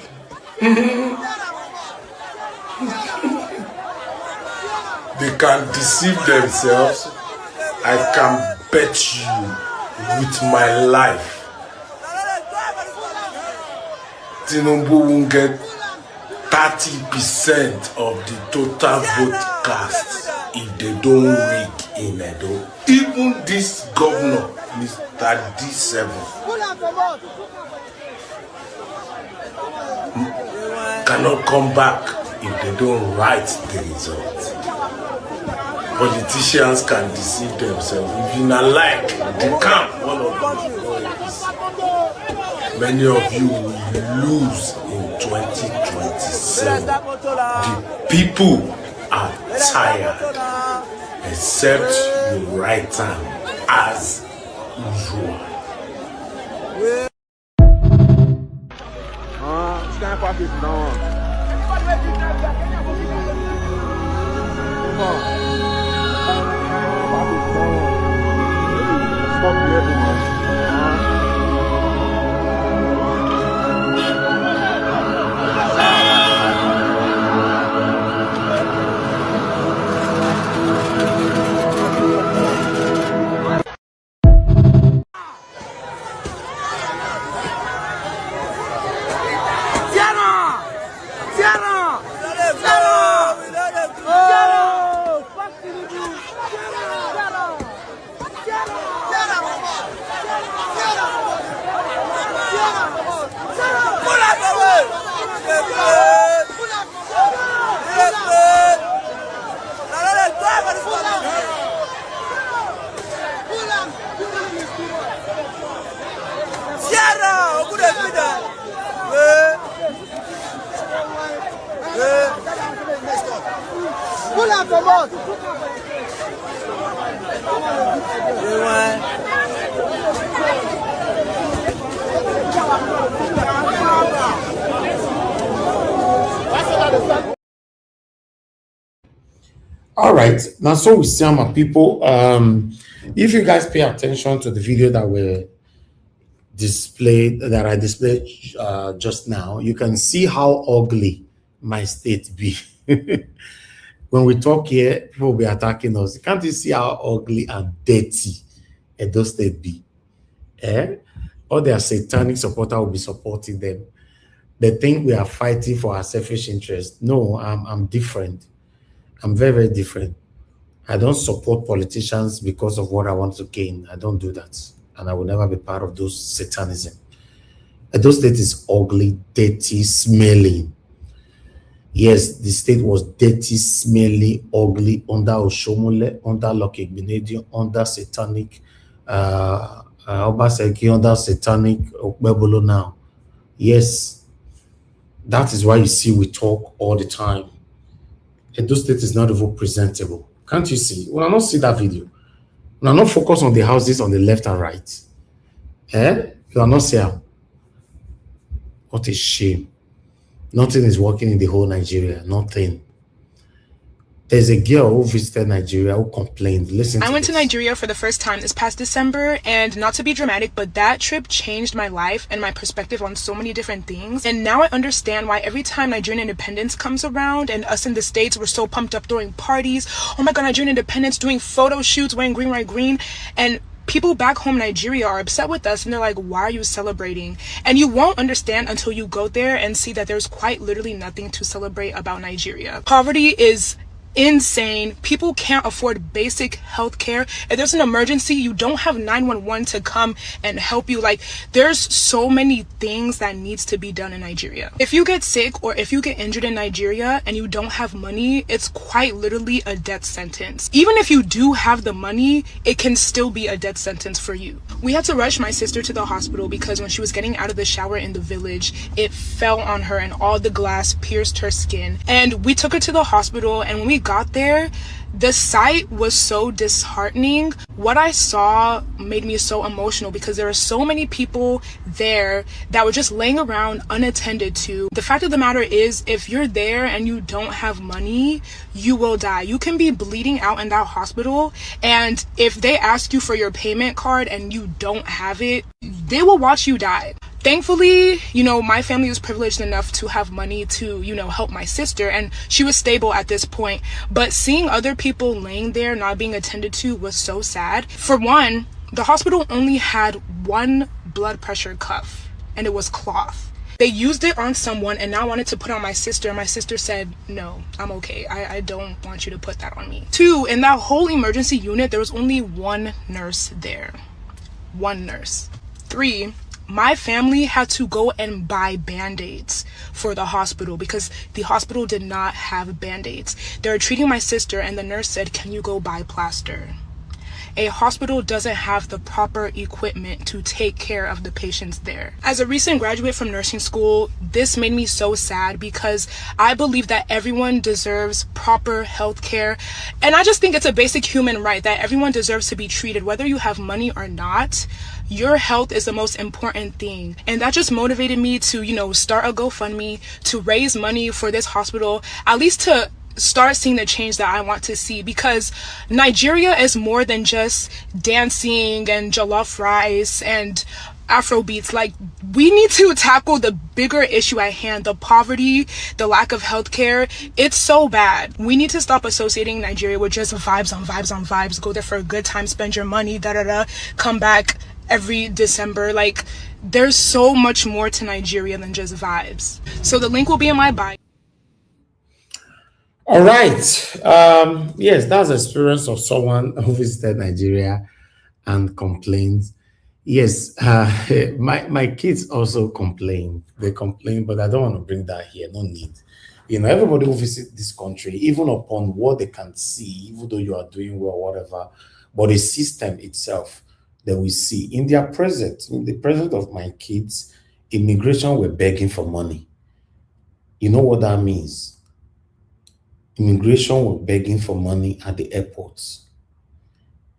they can deceive themselves. I can bet you with my life. Tinubu won't get 30% of the total vote cast if they don't rig in Edo. Even this governor, Mr. D7, cannot come back if they don't write the result. Politicians can deceive themselves. If you not like the camp, one of them, many of you will lose in 2027. The people are tired, except you write them as usual. Stand pockets down. Come on. Stop everyone. All right, now so we see my people. If you guys pay attention to the video that I displayed just now, you can see how ugly my state be. When we talk here, people will be attacking us. Can't you see how ugly and dirty Edo State be? All their satanic supporters will be supporting them. They think we are fighting for our selfish interest. No, I'm different. I'm very, very different. I don't support politicians because of what I want to gain. I don't do that. And I will never be part of those satanism. Edo State is ugly, dirty, smelling. Yes, the state was dirty, smelly, ugly under Oshomole, under Lucky Benedict, under satanic Obaseki, under satanic Okbebolo now. Yes, that is why you see we talk all the time. Edo State is not even presentable. Can't you see? When I not see that video, when I not focus on the houses on the left and right, you are not saying, what a shame. Nothing is working in the whole Nigeria. Nothing. There's a girl who visited Nigeria who complained. Listen to I went this. to Nigeria for the first time this past December, and not to be dramatic, but that trip changed my life and my perspective on so many different things. And now I understand why every time Nigerian independence comes around and us in the States, we're so pumped up throwing parties. Oh my God, Nigerian independence, doing photo shoots, wearing green, white, green. And people back home in Nigeria are upset with us and they're like, why are you celebrating? And you won't understand until you go there and see that there's quite literally nothing to celebrate about Nigeria. Poverty is insane. People can't afford basic health care. If there's an emergency, you don't have 911 to come and help you. Like, there's so many things that needs to be done in Nigeria. If you get sick or if you get injured in Nigeria and you don't have money, it's quite literally a death sentence. Even if you do have the money, it can still be a death sentence for you. We had to rush my sister to the hospital because when she was getting out of the shower in the village, it fell on her and all the glass pierced her skin. And we took her to the hospital, and when we got there, the sight was so disheartening. What I saw made me so emotional because there are so many people there that were just laying around unattended to. The fact of the matter is, if you're there and you don't have money, you will die. You can be bleeding out in that hospital, and if they ask you for your payment card and you don't have it, they will watch you die. Thankfully, you know, my family was privileged enough to have money to, you know, help my sister, and she was stable at this point. But seeing other people laying there not being attended to was so sad. For one, the hospital only had one blood pressure cuff, and it was cloth. They used it on someone and now wanted to put on my sister. My sister said, no, I'm okay. I don't want you to put that on me. 2, in that whole emergency unit, there was only one nurse there. One nurse. 3, my family had to go and buy Band-Aids for the hospital because the hospital did not have Band-Aids. They were treating my sister and the nurse said, can you go buy plaster? A hospital doesn't have the proper equipment to take care of the patients there. As a recent graduate from nursing school, this made me so sad because I believe that everyone deserves proper health care. And I just think it's a basic human right that everyone deserves to be treated, whether you have money or not. Your health is the most important thing. And that just motivated me to, you know, start a GoFundMe to raise money for this hospital, at least to start seeing the change that I want to see, because Nigeria is more than just dancing and jollof rice and Afrobeats. Like, we need to tackle the bigger issue at hand, the poverty, the lack of healthcare. It's so bad. We need to stop associating Nigeria with just vibes on vibes on vibes. Go there for a good time, spend your money, come back every December. Like, there's so much more to Nigeria than just vibes. So the link will be in my bio. All right. Yes, that's the experience of someone who visited Nigeria and complained. Yes, my kids also complain. They complain, but I don't want to bring that here. No need. You know, everybody who visits this country, even upon what they can see, even though you are doing well, whatever, but the system itself that we see in their presence, in the presence of my kids, immigration were begging for money. You know what that means? Immigration were begging for money at the airports.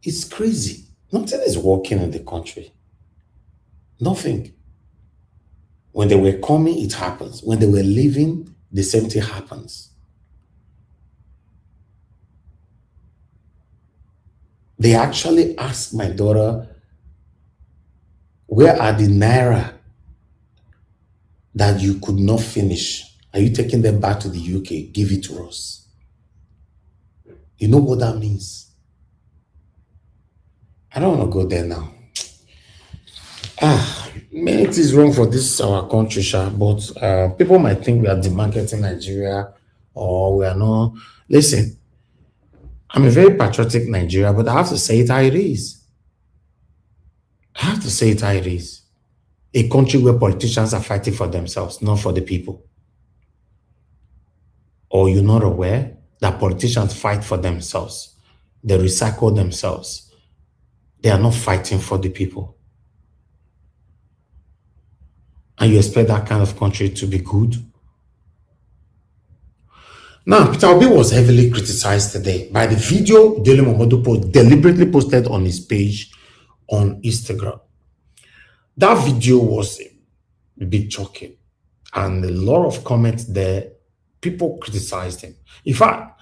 It's crazy. Nothing is working in the country. Nothing. When they were coming, it happens. When they were leaving, the same thing happens. They actually asked my daughter, where are the naira that you could not finish? Are you taking them back to the UK? Give it to us. You know what that means? I don't want to go there now. Many things wrong for this our country, but people might think we are demarketing Nigeria or we are not. Listen, I'm a very patriotic Nigeria, but I have to say it how it is. I have to say it how it is. A country where politicians are fighting for themselves, not for the people. Or you're not aware that politicians fight for themselves. They recycle themselves. They are not fighting for the people. And you expect that kind of country to be good? Now, Peter Obi was heavily criticized today by the video Dele Momodu deliberately posted on his page on Instagram. That video was a bit shocking. And a lot of comments there, people criticized him. In fact,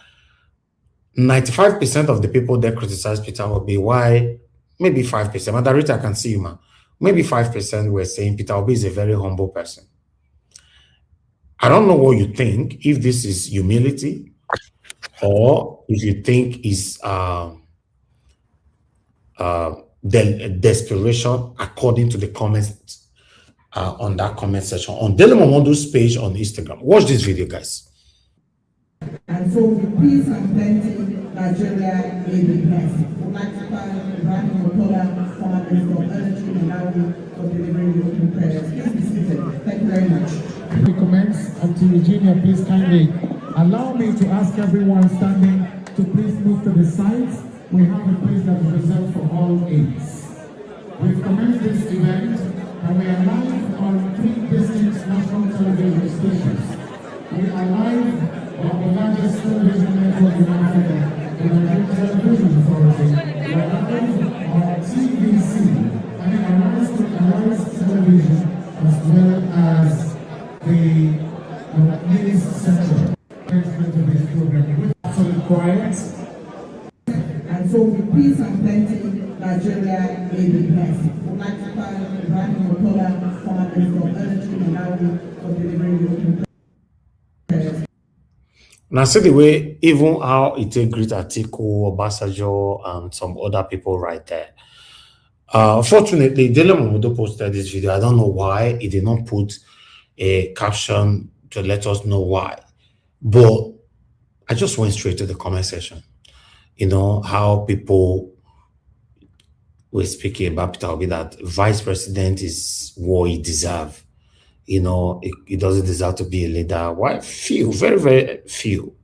95% of the people that criticized Peter Obi, why? Maybe 5%. Madam Rita, I can see you, man. Maybe 5% were saying Peter Obi is a very humble person. I don't know what you think, if this is humility or if you think is desperation, according to the comments on that comment section on Dele Momodu's page on Instagram. Watch this video, guys. And so with peace and plenty, Nigeria may be blessed. We'd like to thank Ibrahim Otola, former Minister of Energy and Malawi, for delivering the opening prayers. Please be seated. Thank you very much. We commence, and to Eugenia, please kindly allow me to ask everyone standing to please move to the sides. We have a place that is reserved for all aides. We've commenced this event, and we are live on 3 distinct national television stations. We are live on the largest television network in Africa, the Nigerian Television Authority. We are live on TVC, and Arise Television, as well as the News Central. Management of this program with absolute quiet. And so with peace and plenty, Nigeria may be blessed. We'd like to thank Ibrahim Otola, former Minister of Energy and Malawi, for delivering the opening prayers. Now, see the way, even how it take great Atiku, Obasanjo, and some other people right there. Fortunately, Dele Momodu posted this video. I don't know why he did not put a caption to let us know why. But I just went straight to the comment section. You know, how people were speaking about Peter Obi, that vice president is what he deserves. You know, he doesn't deserve to be a leader. Why? Few, very, very few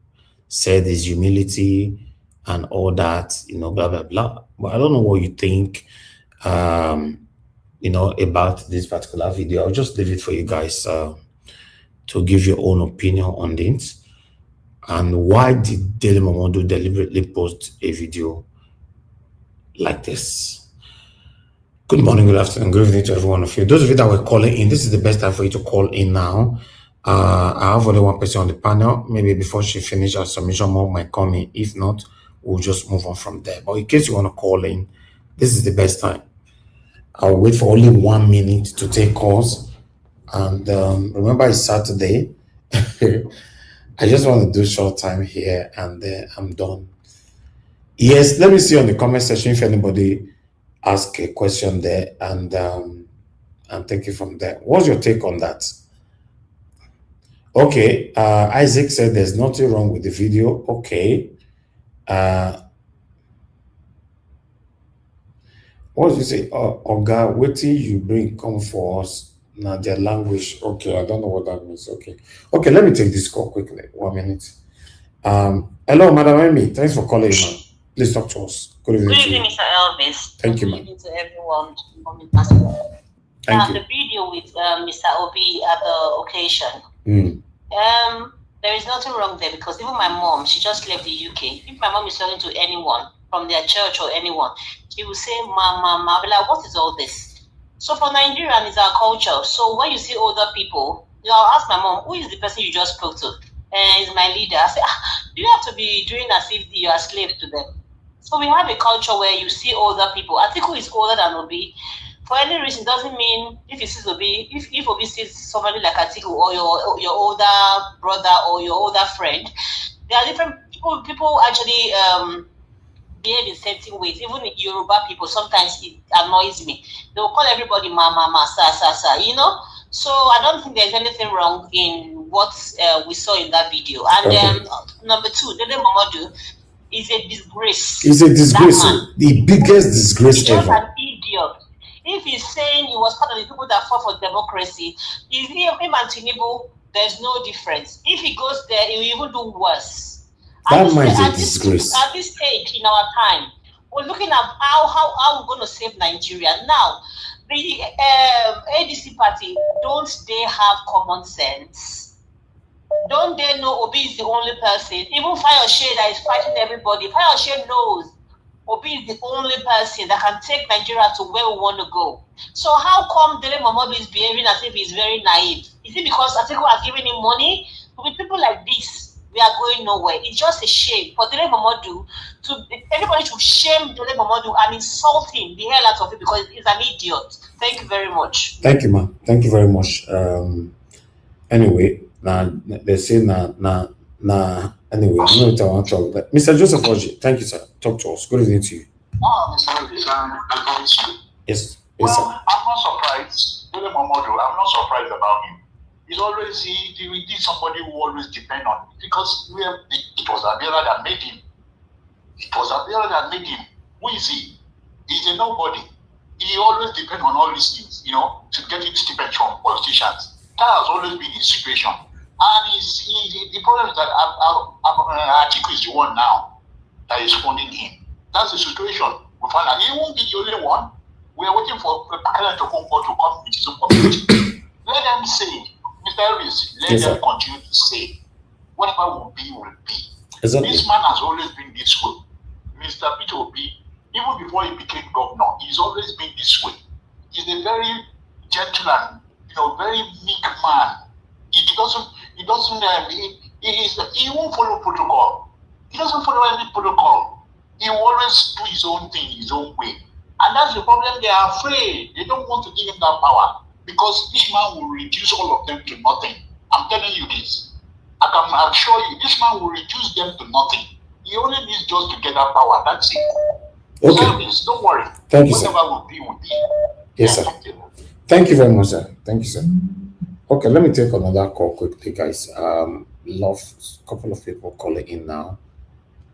said his humility and all that, you know, blah, blah, blah. But I don't know what you think, you know, about this particular video. I'll just leave it for you guys to give your own opinion on it. And why did Dele Momodu deliberately post a video like this? Good morning, good afternoon, good evening to every one of you. Those of you that were calling in, this is the best time for you to call in now. I have only one person on the panel. Maybe before she finishes her submission, more might come in. If not, we'll just move on from there. But in case you want to call in, this is the best time. I'll wait for only 1 minute to take calls. And remember, it's Saturday. I just want to do short time here and then I'm done. Yes, let me see on the comment section if anybody ask a question there and take it from there. What's your take on that? Okay, Isaac said there's nothing wrong with the video. Okay. What did you say? Oga, what till you bring come for us? Now their language. Okay, I don't know what that means. Okay, let me take this call quickly. 1 minute. Hello, Madam Amy. Thanks for calling, man. Please talk to us. Good evening. Good evening, Mr. Elvis. Thank you, ma'am. ma'am. Good evening to everyone. Thank you. The video with Mr. Obi at the occasion. There is nothing wrong there because even my mom, she just left the UK. If my mom is talking to anyone from their church or anyone, she will say, Mama, I'll be like, what is all this? So for Nigerian, it's our culture. So when you see older people, I'll ask my mom, who is the person you just spoke to? And it's my leader. I say, do you have to be doing as if you are a slave to them? So we have a culture where you see older people. Atiku is older than Obi. For any reason, doesn't mean if you see Obi, if Obi sees somebody like Atiku or your older brother or your older friend, there are different people. People actually behave in certain ways. Even Yoruba people, sometimes it annoys me. They will call everybody mama, sa, you know. So I don't think there's anything wrong in what we saw in that video. And number 2, Dele Momodu is a disgrace. It's a disgrace. The biggest disgrace he's just ever. an idiot. If he's saying he was part of the people that fought for democracy, if him and Tinubu, there's no difference. If he goes there, he will even do worse. That man is a disgrace. At this stage in our time, we're looking at how we're going to save Nigeria. Now, the ADC party, don't they have common sense? Don't they know Obi is the only person? Even Fayose that is fighting everybody, Fayose knows Obi is the only person that can take Nigeria to where we want to go. So how come Dele Momodu is behaving as if he's very naive? Is it because Atiku has given him money? With people like this, we are going nowhere. It's just a shame for Dele Momodu everybody should shame Dele Momodu and insult him the hell out of it because he's an idiot. Thank you very much. Thank you, ma'am. Thank you very much. Anyway, they say anyway, I'm going to talk. Mr. Joseph Oji, thank you, sir. Talk to us. Good evening to you. Yes. Well, sir. I'm not surprised. Dele Momodu, I'm not surprised about him. He's always he is somebody who always depend on him because it was Abiola that made him. It was Abiola that made him. Who is he? He's a nobody. He always depends on all these things, to get his stipend from politicians. That has always been his situation. And the problem is that Atiku is the one now that is funding him. That's the situation. We find out he won't be the only one. We are waiting for the President to come with his own community. Let them say, Mr. Elvis, let them continue to say, whatever will be, will be. Exactly. This man has always been this way. Mr. Peter Obi, even before he became governor, he's always been this way. He's a very gentle and very meek man. He won't follow protocol. He doesn't follow any protocol. He will always do his own thing, his own way. And that's the problem. They are afraid. They don't want to give him that power because this man will reduce all of them to nothing. I'm telling you this. I can assure you, this man will reduce them to nothing. He only needs just to get that power. That's it. Okay. So don't worry. Thank you, sir. Whatever will be, will be. Yes, sir. Thank you very much, sir. Thank you, sir. Okay, let me take another call quickly, guys. Love, a couple of people calling in now.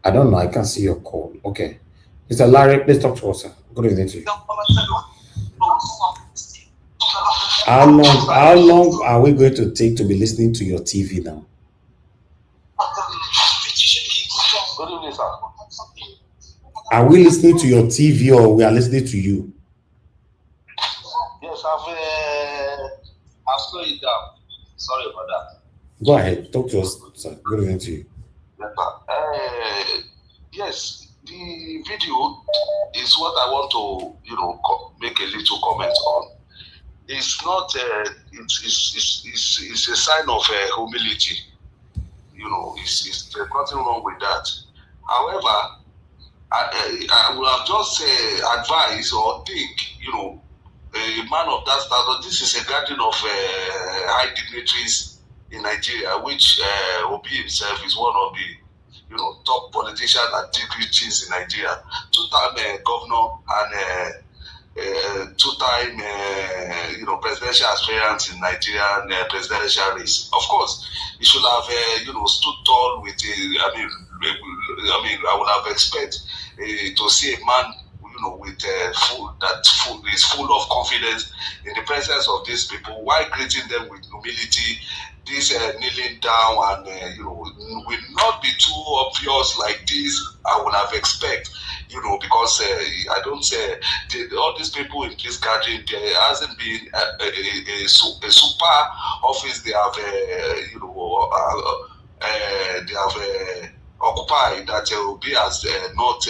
I don't know. I can't see your call. Okay. Mr. Larry, please talk to us, sir. Good evening to you. How long are we going to take to be listening to your TV now? Good evening, sir. Are we listening to your TV or we are listening to you? Yes, I've slowed it down. Sorry about that. Go ahead. Talk to us, sir. Good evening to you. Yes, the video is what I want to, make a little comment on. It's not. It's a sign of humility. There's nothing wrong with that. However, I would have just advised or think, a man of that status. This is a gathering of high dignitaries in Nigeria, which Obi himself is one of the top politicians and dignitaries in Nigeria. Two-time governor and two-time presidential aspirant in Nigerian presidential race. Of course, he should have stood tall with I would have expected to see a man with is full of confidence in the presence of these people, while greeting them with humility. This kneeling down and will not be too obvious like this. I would have expected, because I don't say all these people in this gathering. There hasn't been a super office they have occupied that will be as not.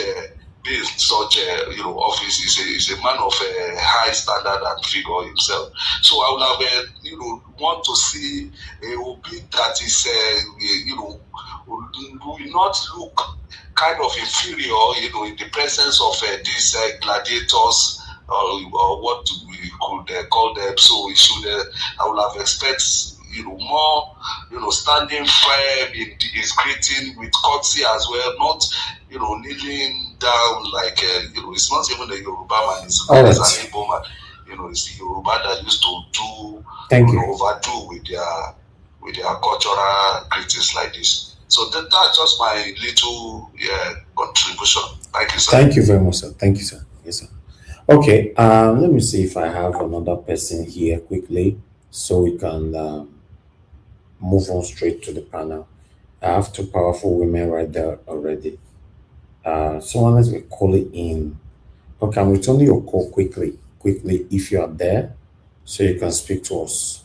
Such office is a man of a high standard and figure himself. So I would have want to see a Obi that is will not look kind of inferior in the presence of these gladiators or what we could call them. So it should I would have expected more standing firm in his greeting with courtesy as well, not kneeling down like it's not even a Yoruba man, it's an Igbo man. It's the Yoruba that used to do overdo with their cultural greetings like this. So that's just my little contribution. Thank you, sir. Thank you very much, sir. Thank you, sir. Yes, sir. Okay, let me see if I have another person here quickly so we can move on straight to the panel. I have two powerful women right there already. Someone has been calling in. Okay, I'm returning your call quickly if you are there, so you can speak to us.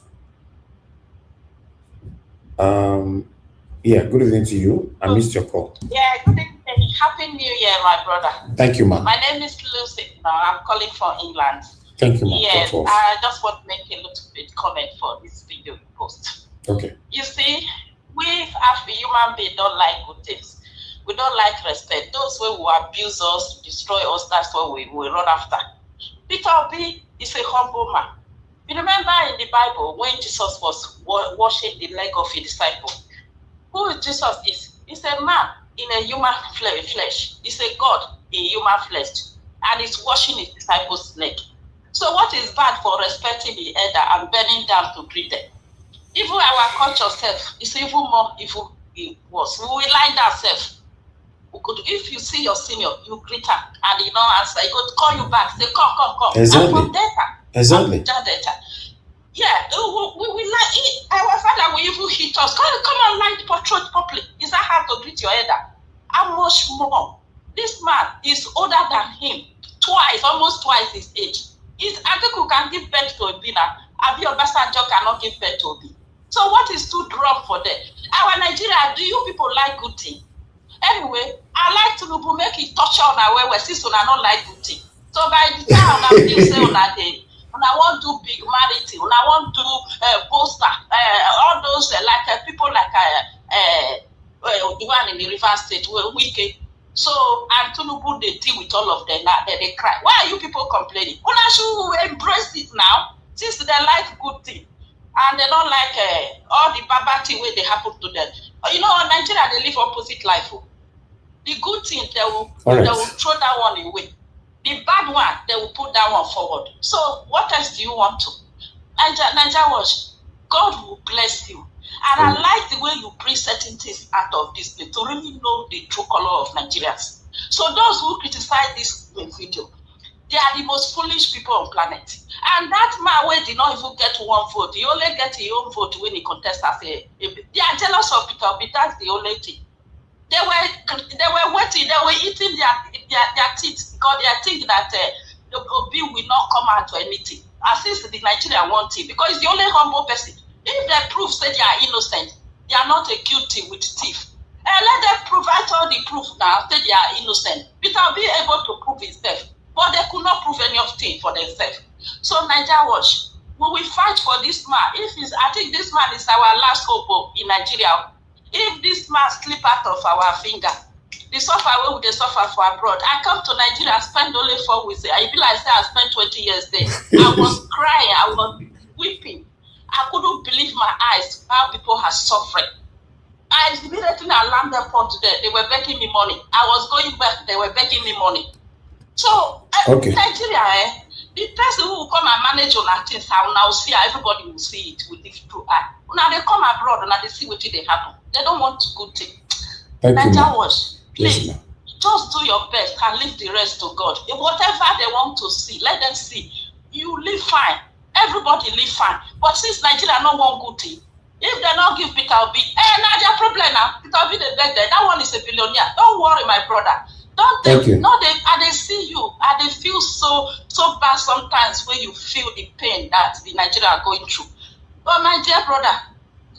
Yeah, good evening to you. I missed your call. Yeah, good evening. Happy New Year, my brother. Thank you, ma'am. My name is Lucy. I'm calling from England. Thank you, ma'am. Yes, I just want to make a little bit comment for this video post. Okay. You see, we as human beings don't like good things. We don't like respect. Those who abuse us, destroy us, that's what we run after. Peter Obi is a humble man. You remember in the Bible when Jesus was washing the leg of a disciple? Who is Jesus is? He's a man in a human flesh. He's a God in human flesh. And he's washing his disciples' leg. So what is bad for respecting the elder and bending down to greet them? Even our culture self is even more evil worse. We will lie down self. If you see your senior, you greet her and answer. He could call you back, say, come. Exactly. I'm from data. Exactly. Data. Yeah, we like it. Our father will even hit us. Come on, line the portrait properly. Is that how to greet your elder? How much more? This man is older than him. Almost twice his age. I think we can give birth to a Bina. Abi Obasanjo cannot give birth to Obi. So what is too wrong for them? Our Nigeria, do you people like good thing? Anyway, I like to make it touch on our way since we not like good thing. So by the time I still say on that day, when I want to do big marriage, when I want to poster, all those people like the one in the River State, Wike. So and Tinubu, they deal with all of them. They cry. Why are you people complaining? Well, I should embrace it now, since they like good thing. And they don't like all the bad thing where they happen to them. In Nigeria, they live opposite life. The good thing, they will throw that one away. The bad one, they will put that one forward. So what else do you want to? Nigeria Watch, God will bless you. And I like the way you bring certain things out of this place to really know the true color of Nigerians. So those who criticize this video, they are the most foolish people on planet. And that man where did not even get one vote, he only get his own vote when he contests as they are jealous of Peter Obi. That's the only thing. They were waiting, they were eating their teeth because they are thinking that the Obi will not come out to anything. As if the Nigerian want him, because he's the only humble person. If they prove say they are innocent, they are not guilty with thief. Let them provide all the proof now, say they are innocent. Peter will be able to prove himself. But they could not prove anything for themselves. So Nigeria Watch, we will fight for this man. I think this man is our last hope in Nigeria. If this man slip out of our finger, the suffer where they suffer for abroad. I come to Nigeria, I spend only 4 weeks. I feel like I spent 20 years there. I was crying, I was weeping. I couldn't believe my eyes how people are suffering. I immediately alarmed them for today. They were begging me money. I was going back, they were begging me money. So Nigeria, the person who will come and manage on our things, I will now see, everybody will see it with this true eye. Now they come abroad and they see what they happen. They don't want good thing. Nigeria Watch, please, just do your best and leave the rest to God. If whatever they want to see, let them see. You live fine. Everybody live fine. But since Nigeria no one good thing, if they not give Peter Obi, now their problem now. Peter Obi they beg there. That one is a billionaire. Don't worry, my brother. Thank you. No, they see you. And they feel so bad sometimes when you feel the pain that the Nigeria are going through. But my dear brother,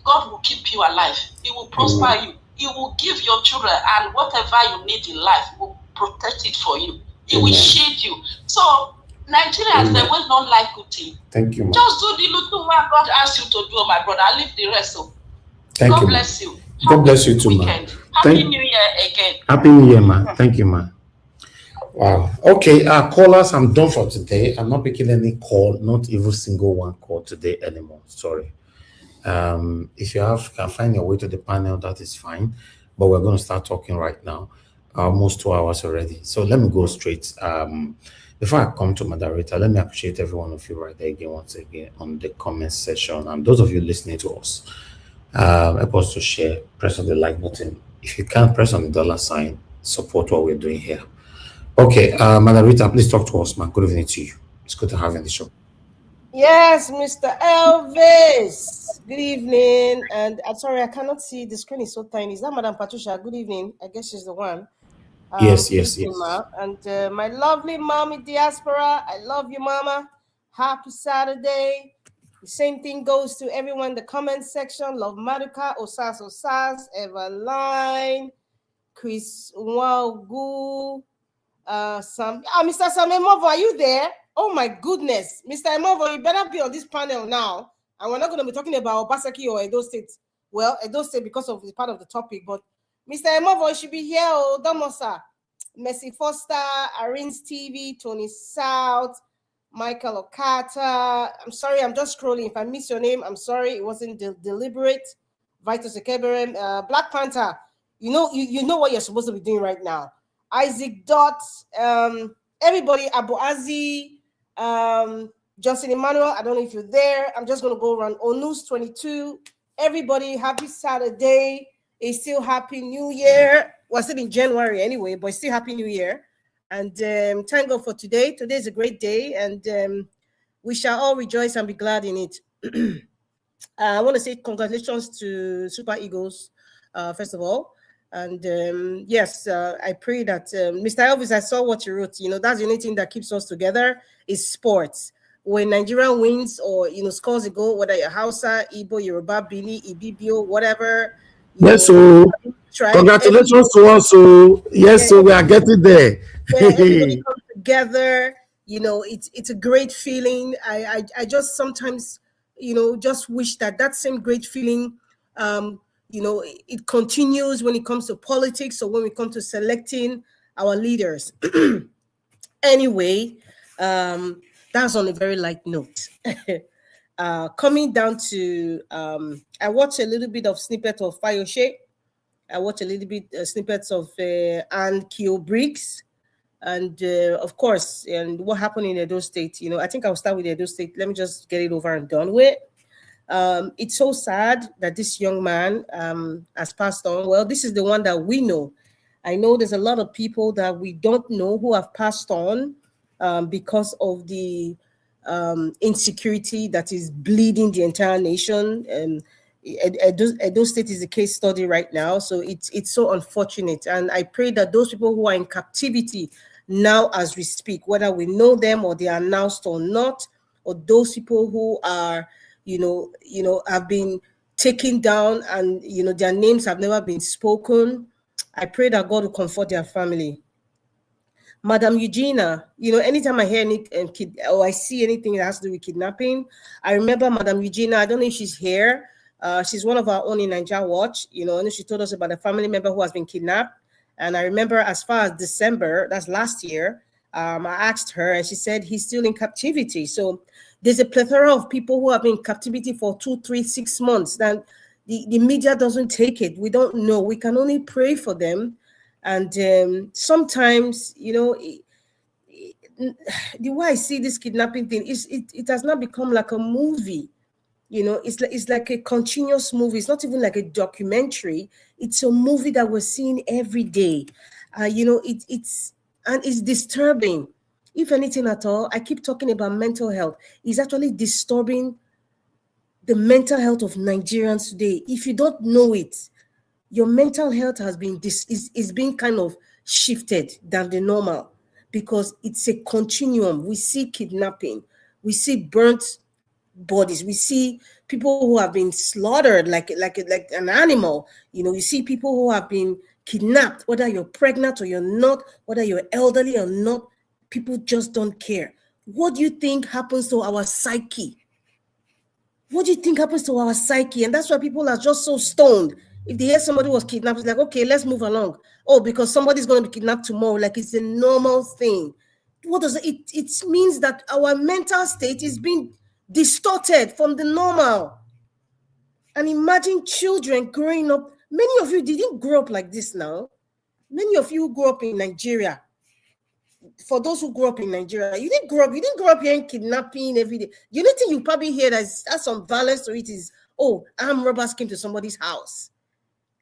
God will keep you alive. He will prosper you. He will give your children and whatever you need in life, He will protect it for you. He will shield you. So Nigerians, they will not like good thing. Thank you, ma. Just do the little one God asked you to do, my brother. I'll leave the rest. Thank you. God bless you. God bless you too, ma. Happy New Year again. Happy New Year, ma. Thank you, ma. Wow. Okay, callers, I'm done for today. I'm not picking any call, not even single one call today anymore. Sorry. If you can find your way to the panel, that is fine. But we're going to start talking right now. Almost 2 hours already. So let me go straight. Before I come to moderator, let me appreciate every one of you right there again, once again, on the comment section. And those of you listening to us, help us to share, press on the like button. If you can't, press on the $sign, support what we're doing here. Okay, moderator, please talk to us, man. Good evening to you. It's good to have you on the show. Yes, Mr. Elvis. Good evening. And I'm sorry, I cannot see. The screen is so tiny. Is that Madam Patricia? Good evening. I guess she's the one. Yes. And my lovely mommy diaspora, I love you, mama. Happy Saturday. The same thing goes to everyone in the comment section. Love Maduka, Osas, Everline, Chris Wagu, Mr. Sam Emovo, are you there? Oh my goodness, Mr. Emovo, you better be on this panel now. And we're not going to be talking about Obaseki or Edo State. Well, Edo State because of the part of the topic, but Mr. Emovo should be here. Oh, Damosa, Mercy Foster, Arins TV, Tony South, Michael Okata. I'm sorry, I'm just scrolling. If I miss your name, I'm sorry. It wasn't deliberate. Vitus Ekebere, Black Panther. You know what you're supposed to be doing right now. Isaac Dot, everybody, Abu Azi, Johnson Emmanuel. I don't know if you're there. I'm just gonna go around. Onus 22. Everybody, happy Saturday. It's still Happy New Year. Well, still in January anyway, but it's still Happy New Year. And thank God for today. Today is a great day, and we shall all rejoice and be glad in it. I want to say congratulations to Super Eagles, first of all. And yes, I pray that Mr. Elvis, I saw what you wrote. You know, that's the only thing that keeps us together is sports. When Nigeria wins or, you know, scores a goal, whether you're Hausa, Igbo, Yoruba, Bini, Ibibio, whatever. Yes, so congratulations to us. So yes, so we are getting there. Everybody comes together. You know, it's a great feeling. I just sometimes, you know, just wish that same great feeling, you know, it continues when it comes to politics or when we come to selecting our leaders. Anyway, that's on a very light note. Coming down to, I watched a little bit of snippet of Fayose. I watched a little bit snippets of Ann Keo Briggs. And of course, and what happened in Edo State, you know, I think I'll start with Edo State. Let me just get it over and done with. It's so sad that this young man has passed on. Well, this is the one that we know. I know there's a lot of people that we don't know who have passed on because of the insecurity that is bleeding the entire nation. And Edo State is a case study right now. So it's so unfortunate. And I pray that those people who are in captivity now as we speak, whether we know them or they are announced or not, or those people who are, you know, have been taken down and, you know, their names have never been spoken. I pray that God will comfort their family. Madam Eugenia, you know, anytime I hear any or I see anything that has to do with kidnapping, I remember Madam Eugenia. I don't know if she's here. She's one of our own in Nigeria Watch. You know, and she told us about a family member who has been kidnapped. And I remember as far as December, that's last year, I asked her and she said he's still in captivity. So there's a plethora of people who have been in captivity for 2, 3, 6 months. Then the media doesn't take it. We don't know. We can only pray for them. And sometimes, you know, the way I see this kidnapping thing is it has not become like a movie. You know, it's like a continuous movie. It's not even like a documentary. It's a movie that we're seeing every day. You know, it's disturbing. If anything at all, I keep talking about mental health. It's actually disturbing the mental health of Nigerians today. If you don't know it, your mental health has been is being kind of shifted than the normal because it's a continuum. We see kidnapping, we see burnt bodies, we see people who have been slaughtered like an animal. You know, you see people who have been kidnapped, whether you're pregnant or you're not, whether you're elderly or not. People just don't care. What do you think happens to our psyche? What do you think happens to our psyche? And that's why people are just so stoned. If they hear somebody was kidnapped, it's like, okay, let's move along. Oh, because somebody's going to be kidnapped tomorrow, like it's a normal thing. What does it? It means that our mental state is being distorted from the normal. And imagine children growing up. Many of you didn't grow up like this now. Many of you grew up in Nigeria. For those who grew up in Nigeria, you didn't grow up hearing kidnapping every day. The only thing you probably hear that's some violence to it is, oh, armed robbers came to somebody's house.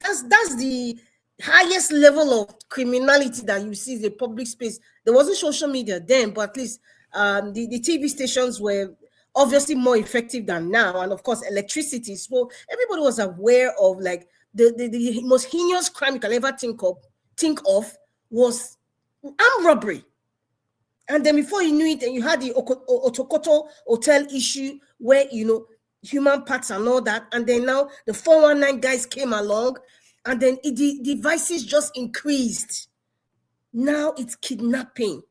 That's the highest level of criminality that you see in the public space. There wasn't social media then, but at least the TV stations were obviously more effective than now. And of course, electricity. So everybody was aware of like the most heinous crime you can ever think of was armed robbery. And then before you knew it, and you had the Otokoto hotel issue where, you know, human parts and all that. And then now the 419 guys came along, and then the devices just increased. Now it's kidnapping.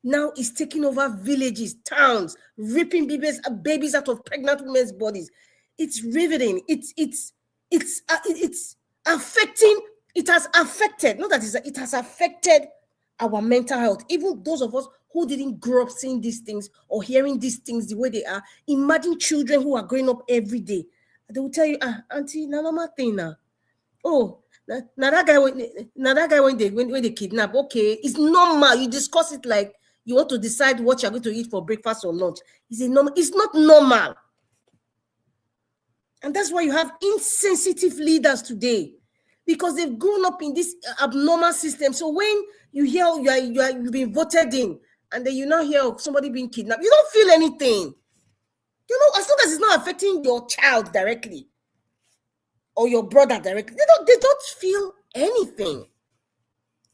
Now it's taking over villages, towns, ripping babies out of pregnant women's bodies. It's riveting. It's affecting. It has affected. Not that it has affected our mental health. Even those of us who didn't grow up seeing these things or hearing these things the way they are. Imagine children who are growing up every day. They will tell you, auntie, na normal thing now. Oh, now that guy when they kidnap, okay, it's normal. You discuss it like you want to decide what you're going to eat for breakfast or lunch. It's not normal. And that's why you have insensitive leaders today, because they've grown up in this abnormal system. So when you hear you've been voted in, and then you now hear of somebody being kidnapped, you don't feel anything. You know, as long as it's not affecting your child directly or your brother directly, they don't feel anything.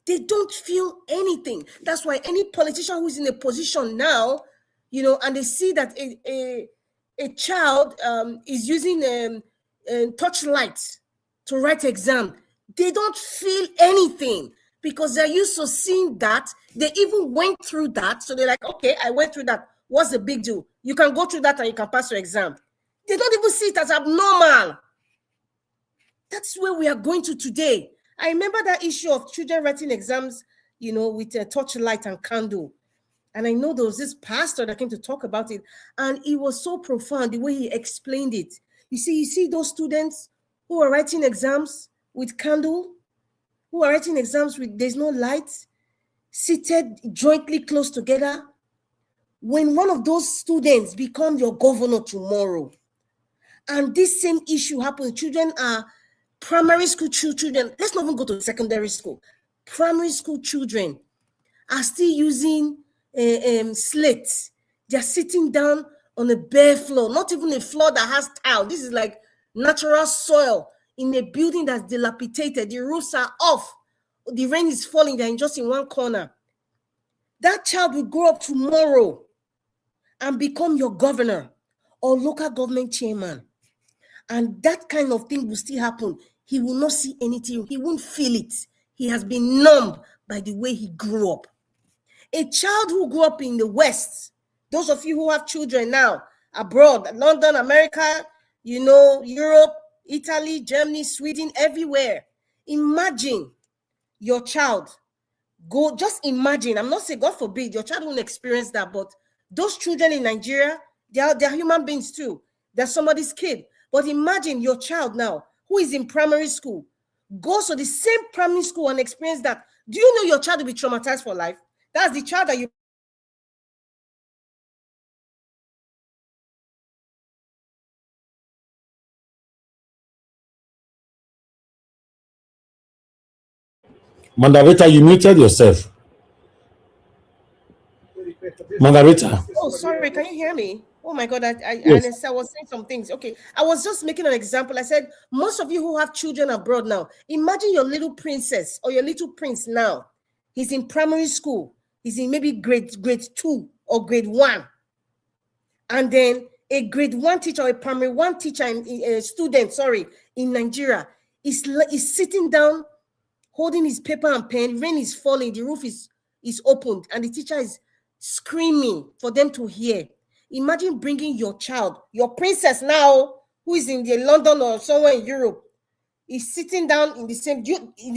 They don't feel anything. That's why any politician who's in a position now, you know, and they see that a child is using torchlight to write exam, they don't feel anything because they're used to seeing that. They even went through that. So they're like, okay, I went through that. What's the big deal? You can go through that and you can pass your exam. They don't even see it as abnormal. That's where we are going to today. I remember that issue of children writing exams, you know, with a torchlight and candle. And I know there was this pastor that came to talk about it. And it was so profound, the way he explained it. You see those students who are writing exams with candle, who are writing exams with there's no light, seated jointly close together. When one of those students become your governor tomorrow, and this same issue happens, children are primary school children, let's not even go to secondary school. Primary school children are still using slates. They're sitting down on a bare floor, not even a floor that has tile. This is like natural soil in a building that's dilapidated. The roofs are off. The rain is falling. They're just in one corner. That child will grow up tomorrow and become your governor or local government chairman. And that kind of thing will still happen. He will not see anything. He won't feel it. He has been numbed by the way he grew up. A child who grew up in the West, those of you who have children now abroad, London, America, you know, Europe, Italy, Germany, Sweden, everywhere. Imagine your child. Just imagine. I'm not saying, God forbid, your child won't experience that, but those children in Nigeria, they're human beings too. They're somebody's kid. But imagine your child now, who is in primary school, goes to the same primary school and experience that. Do you know your child will be traumatized for life? That's the child that you... Mandarita, you muted yourself. Mandarita. Oh, sorry, can you hear me? Oh my God, I was saying some things. Okay, I was just making an example. I said, most of you who have children abroad now, imagine your little princess or your little prince now. He's in primary school. He's in maybe grade 2 or grade 1. And then a grade 1 teacher or a primary 1 teacher, a student, in Nigeria, is sitting down, holding his paper and pen. Rain is falling, the roof is opened, and the teacher is screaming for them to hear. Imagine bringing your child, your princess now, who is in the London or somewhere in Europe, is sitting down in the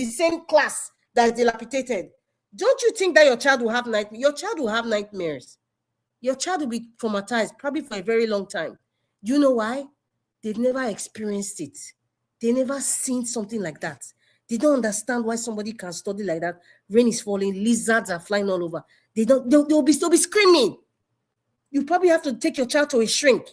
same class that is dilapidated. Don't you think that your child will have nightmares? Your child will have nightmares. Your child will be traumatized, probably for a very long time. Do you know why? They've never experienced it. They never seen something like that. They don't understand why somebody can study like that. Rain is falling, lizards are flying all over. They'll be screaming. You probably have to take your child to a shrink.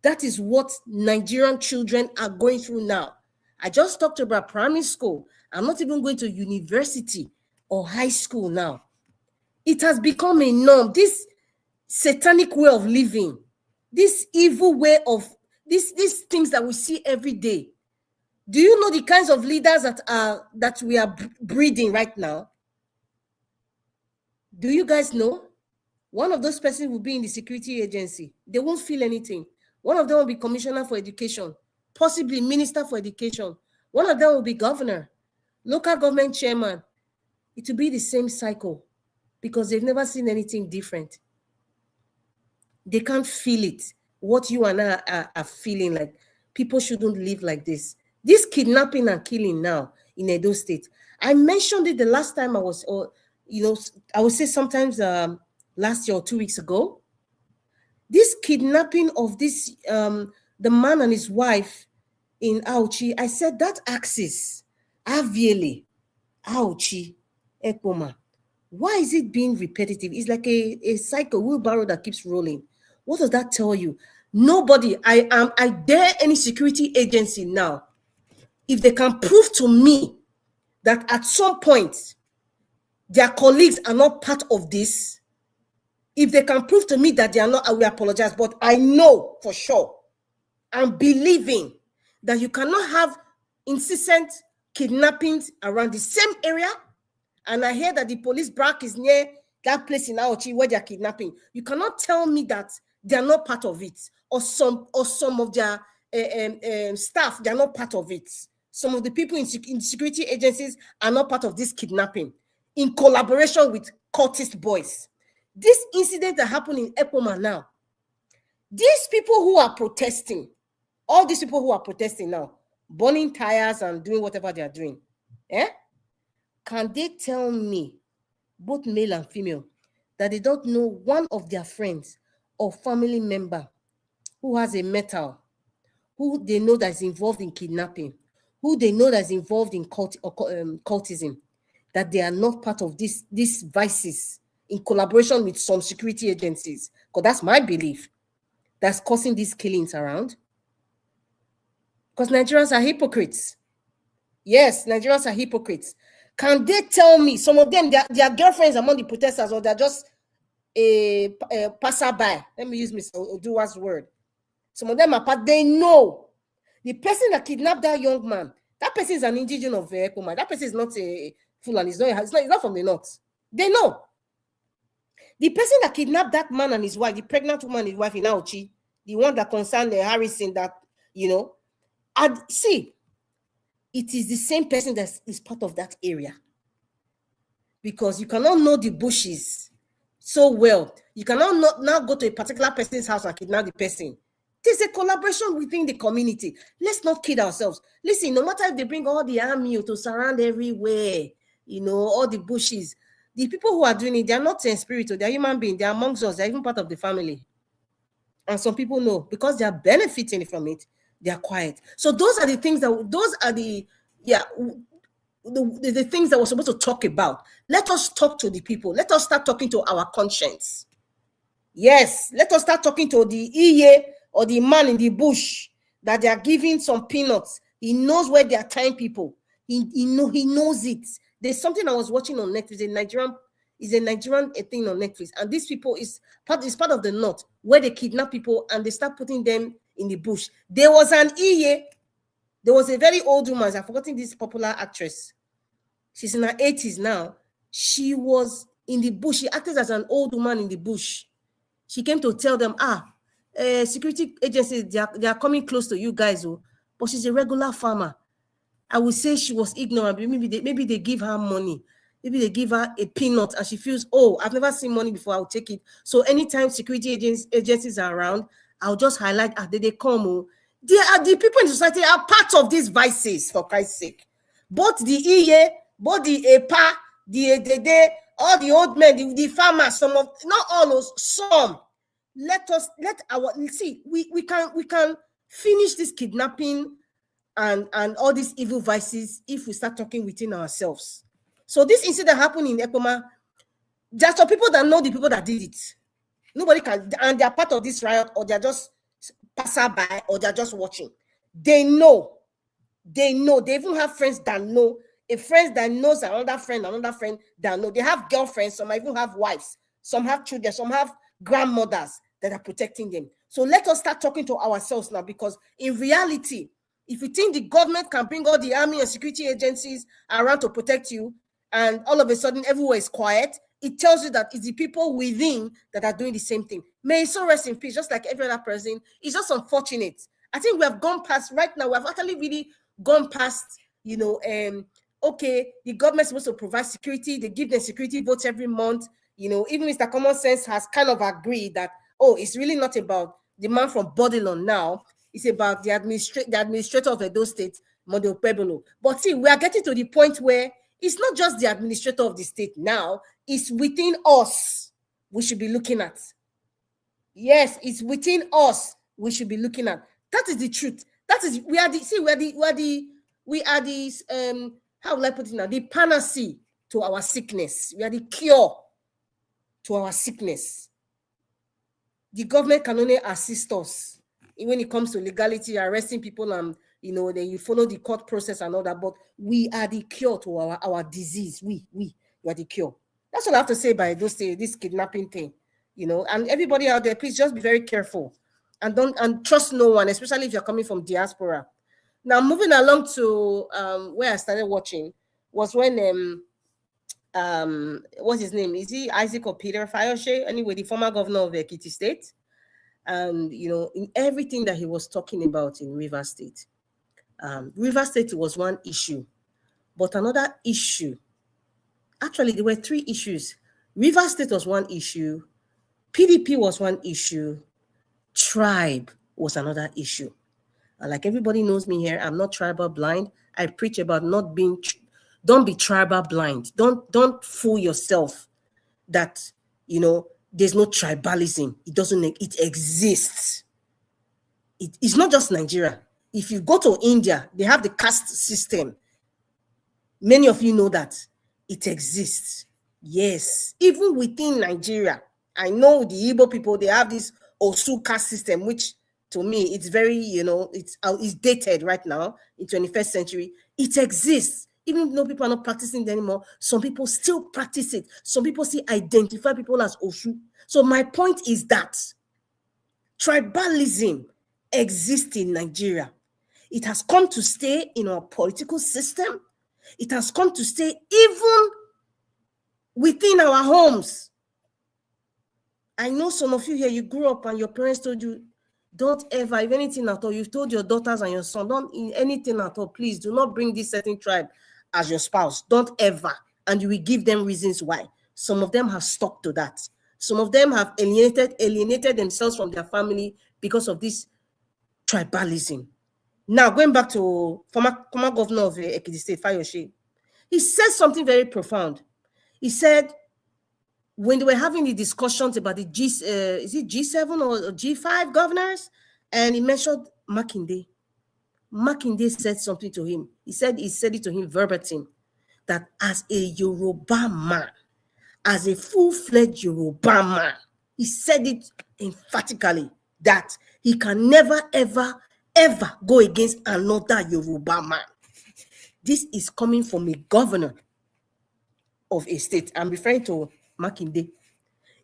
That is what Nigerian children are going through now. I just talked about primary school. I'm not even going to university or high school now. It has become a norm. This satanic way of living, this evil way of these things that we see every day. Do you know the kinds of leaders that we are breeding right now? Do you guys know? One of those persons will be in the security agency. They won't feel anything. One of them will be commissioner for education, possibly minister for education. One of them will be governor, local government chairman. it will be the same cycle because they've never seen anything different. They can't feel it. What you and I are feeling like people shouldn't live like this. This kidnapping and killing now in Edo State. I mentioned it the last time I was, or I would say sometimes last year or 2 weeks ago. This kidnapping of this the man and his wife in Auchi. I said that axis, Aviele, Auchi, Ekpoma. Why is it being repetitive? It's like a cycle, wheelbarrow that keeps rolling. What does that tell you? Nobody, I dare any security agency now, if they can prove to me that at some point their colleagues are not part of this, if they can prove to me that they are not, I will apologize. But I know for sure, I'm believing that you cannot have incessant kidnappings around the same area. And I hear that the police barrack is near that place in Auchi where they're kidnapping. You cannot tell me that they're not part of it, or some of their staff, they're not part of it. Some of the people in security agencies are not part of this kidnapping in collaboration with cultist boys. This incident that happened in Ekpoma now, these people who are protesting, all these people who are protesting now, burning tires and doing whatever they are doing, can they tell me, both male and female, that they don't know one of their friends or family member who has a metal, who they know that is involved in kidnapping, who they know that is involved in cultism, that they are not part of these vices in collaboration with some security agencies? Because that's my belief, that's causing these killings around. Because Nigerians are hypocrites. Yes, Nigerians are hypocrites. Can they tell me, some of them, their girlfriends among the protesters, or they're just a passerby? Let me use Mr. Oduwa's word. Some of them are part, they know. The person that kidnapped that young man, that person is an indigenous of Ekpoma. That person is not a Fulani. It's not from the north. They know. The person that kidnapped that man and his wife, the pregnant woman and his wife in Auchi, the one that concerned Harrison, that, and see, it is the same person that is part of that area. Because you cannot know the bushes so well. You cannot now go to a particular person's house and kidnap the person. There's a collaboration within the community. Let's not kid ourselves. Listen, no matter if they bring all the army to surround everywhere, all the bushes, the people who are doing it, they are not spiritual, they're human beings, they're amongst us, they're even part of the family. And some people know, because they are benefiting from it, they are quiet. So those are the things the things that we're supposed to talk about. Let us talk to the people. Let us start talking to our conscience. Yes, let us start talking to the Iye or the man in the bush that they are giving some peanuts. He knows where they are tying people. He knows it. There's something I was watching on Netflix. A Nigerian thing on Netflix, and these people is part of the north where they kidnap people and they start putting them in the bush. There was an Iye. There was a very old woman. I've forgotten this popular actress. She's in her 80s now. She was in the bush. She acted as an old woman in the bush. She came to tell them, security agencies, they are coming close to you guys. But she's a regular farmer. I would say she was ignorant. Maybe they give her money. Maybe they give her a peanut and she feels, I've never seen money before, I'll take it. So anytime security agencies are around, I'll just highlight, they come. The people in society are part of these vices, for Christ's sake. Both the Iye, both the Epa, the all the old men, the farmers, not all those, some. We can finish this kidnapping and all these evil vices if we start talking within ourselves. So this incident happened in Ekpoma. There are some people that know the people that did it. Nobody can, and they are part of this riot, or they're just passerby, or they're just watching. They know. They even have friends that know. A friend that knows another friend that know. They have girlfriends, some even have wives, some have children, some have grandmothers that are protecting them. So let us start talking to ourselves now, because in reality, if you think the government can bring all the army and security agencies around to protect you, and all of a sudden everywhere is quiet, it tells you that it's the people within that are doing the same thing. May so rest in peace, just like every other person. It's just unfortunate. I think we have gone past, right now, we have actually really gone past, okay, the government's supposed to provide security. They give them security votes every month. You know, even Mr. Common Sense has kind of agreed that, oh, it's really not about the man from Bodilon now. It's about the administrator of Edo State, Monday Okpebholo. But see, we are getting to the point where it's not just the administrator of the state now, it's within us we should be looking at. Yes, it's within us we should be looking at. That is the truth. That is, we are the how will I put it now? The panacea to our sickness. We are the cure to our sickness. The government can only assist us when it comes to legality, arresting people, and you know, then you follow the court process and all that. But we are the cure to our disease. We are the cure. That's what I have to say by this kidnapping thing. You know, and everybody out there, please just be very careful and don't trust no one, especially if you're coming from diaspora. Now, moving along to where I started watching was when what's his name? Is he Isaac or Peter Fayose? Anyway, the former governor of Ekiti State. And you know, in everything that he was talking about in Rivers State, Rivers State was one issue, but another issue. Actually, there were three issues. Rivers State was one issue, PDP was one issue, tribe was another issue. And like everybody knows me here, I'm not tribal blind. I preach about not being. Don't be tribal blind. Don't fool yourself that, you know, there's no tribalism. It doesn't. It exists. It's not just Nigeria. If you go to India, they have the caste system. Many of you know that it exists. Yes, even within Nigeria, I know the Igbo people, they have this Osu caste system, which to me it's very, you know, it's dated right now in 21st century. It exists. Even though people are not practicing it anymore, some people still practice it. Some people still identify people as Osu. So my point is that tribalism exists in Nigeria. It has come to stay in our political system. It has come to stay even within our homes. I know some of you here, you grew up and your parents told you, don't ever, if anything at all, you've told your daughters and your son, don't in anything at all, please do not bring this certain tribe as your spouse. Don't ever. And you will give them reasons why. Some of them have stuck to that. Some of them have alienated themselves from their family because of this tribalism. Now, going back to former governor of Ekiti State, Fayose, he said something very profound. He said, when they were having the discussions about the is it G7 or G5 governors, and he mentioned Makinde. Makinde said something to him. He said it to him verbatim, that as a Yoruba man, as a full-fledged Yoruba man, he said it emphatically that he can never, ever, ever go against another Yoruba man. This is coming from a governor of a state. I'm referring to Makinde.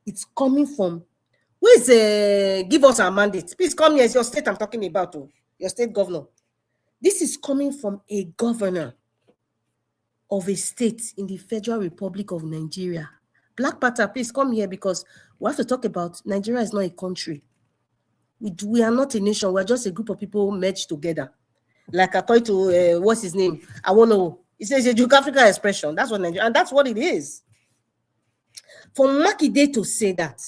It's coming from, give us our mandate. Please come here. It's your state I'm talking about, your state governor. This is coming from a governor of a state in the Federal Republic of Nigeria. Black Panther, please come here, because we have to talk about Nigeria is not a country. We are not a nation. We're just a group of people merged together. Like according to, what's his name? I want to, he says a geographical expression. That's what Nigeria, and that's what it is. For Makinde to say that,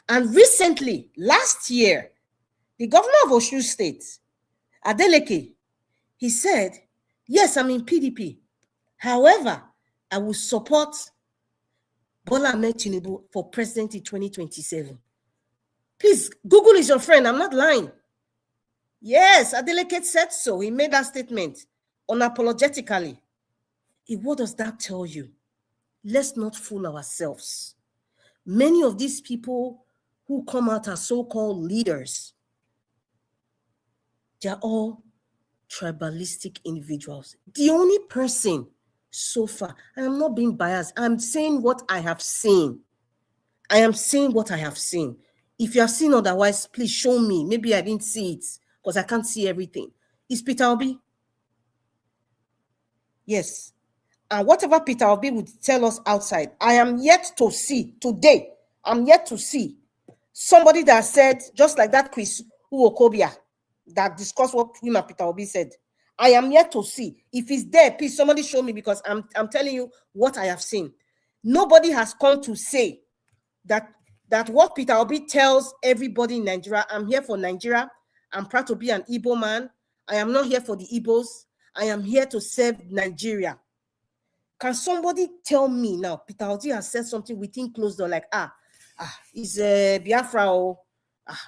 and recently, last year, the governor of Osun State, Adeleke, he said, yes, I'm in PDP. However, I will support Bola Ahmed Tinubu for president in 2027. Please, Google is your friend. I'm not lying. Yes, Adeleke said so. He made that statement unapologetically. What does that tell you? Let's not fool ourselves. Many of these people who come out as so-called leaders, they are all tribalistic individuals. The only person so far, and I'm not being biased, I'm saying what I have seen. I am saying what I have seen. If you have seen otherwise, please show me. Maybe I didn't see it because I can't see everything. Is Peter Obi? Yes. And whatever Peter Obi would tell us outside, I am yet to see today. I'm yet to see somebody that said, just like that Chris Uokobia that discussed what him and Peter Obi said. I am yet to see. If it's there, please somebody show me, because I'm telling you what I have seen. Nobody has come to say that what Peter Obi tells everybody in Nigeria, I'm here for Nigeria. I'm proud to be an Igbo man. I am not here for the Igbos. I am here to serve Nigeria. Can somebody tell me now, Peter Obi has said something within closed door, like, he's Biafra,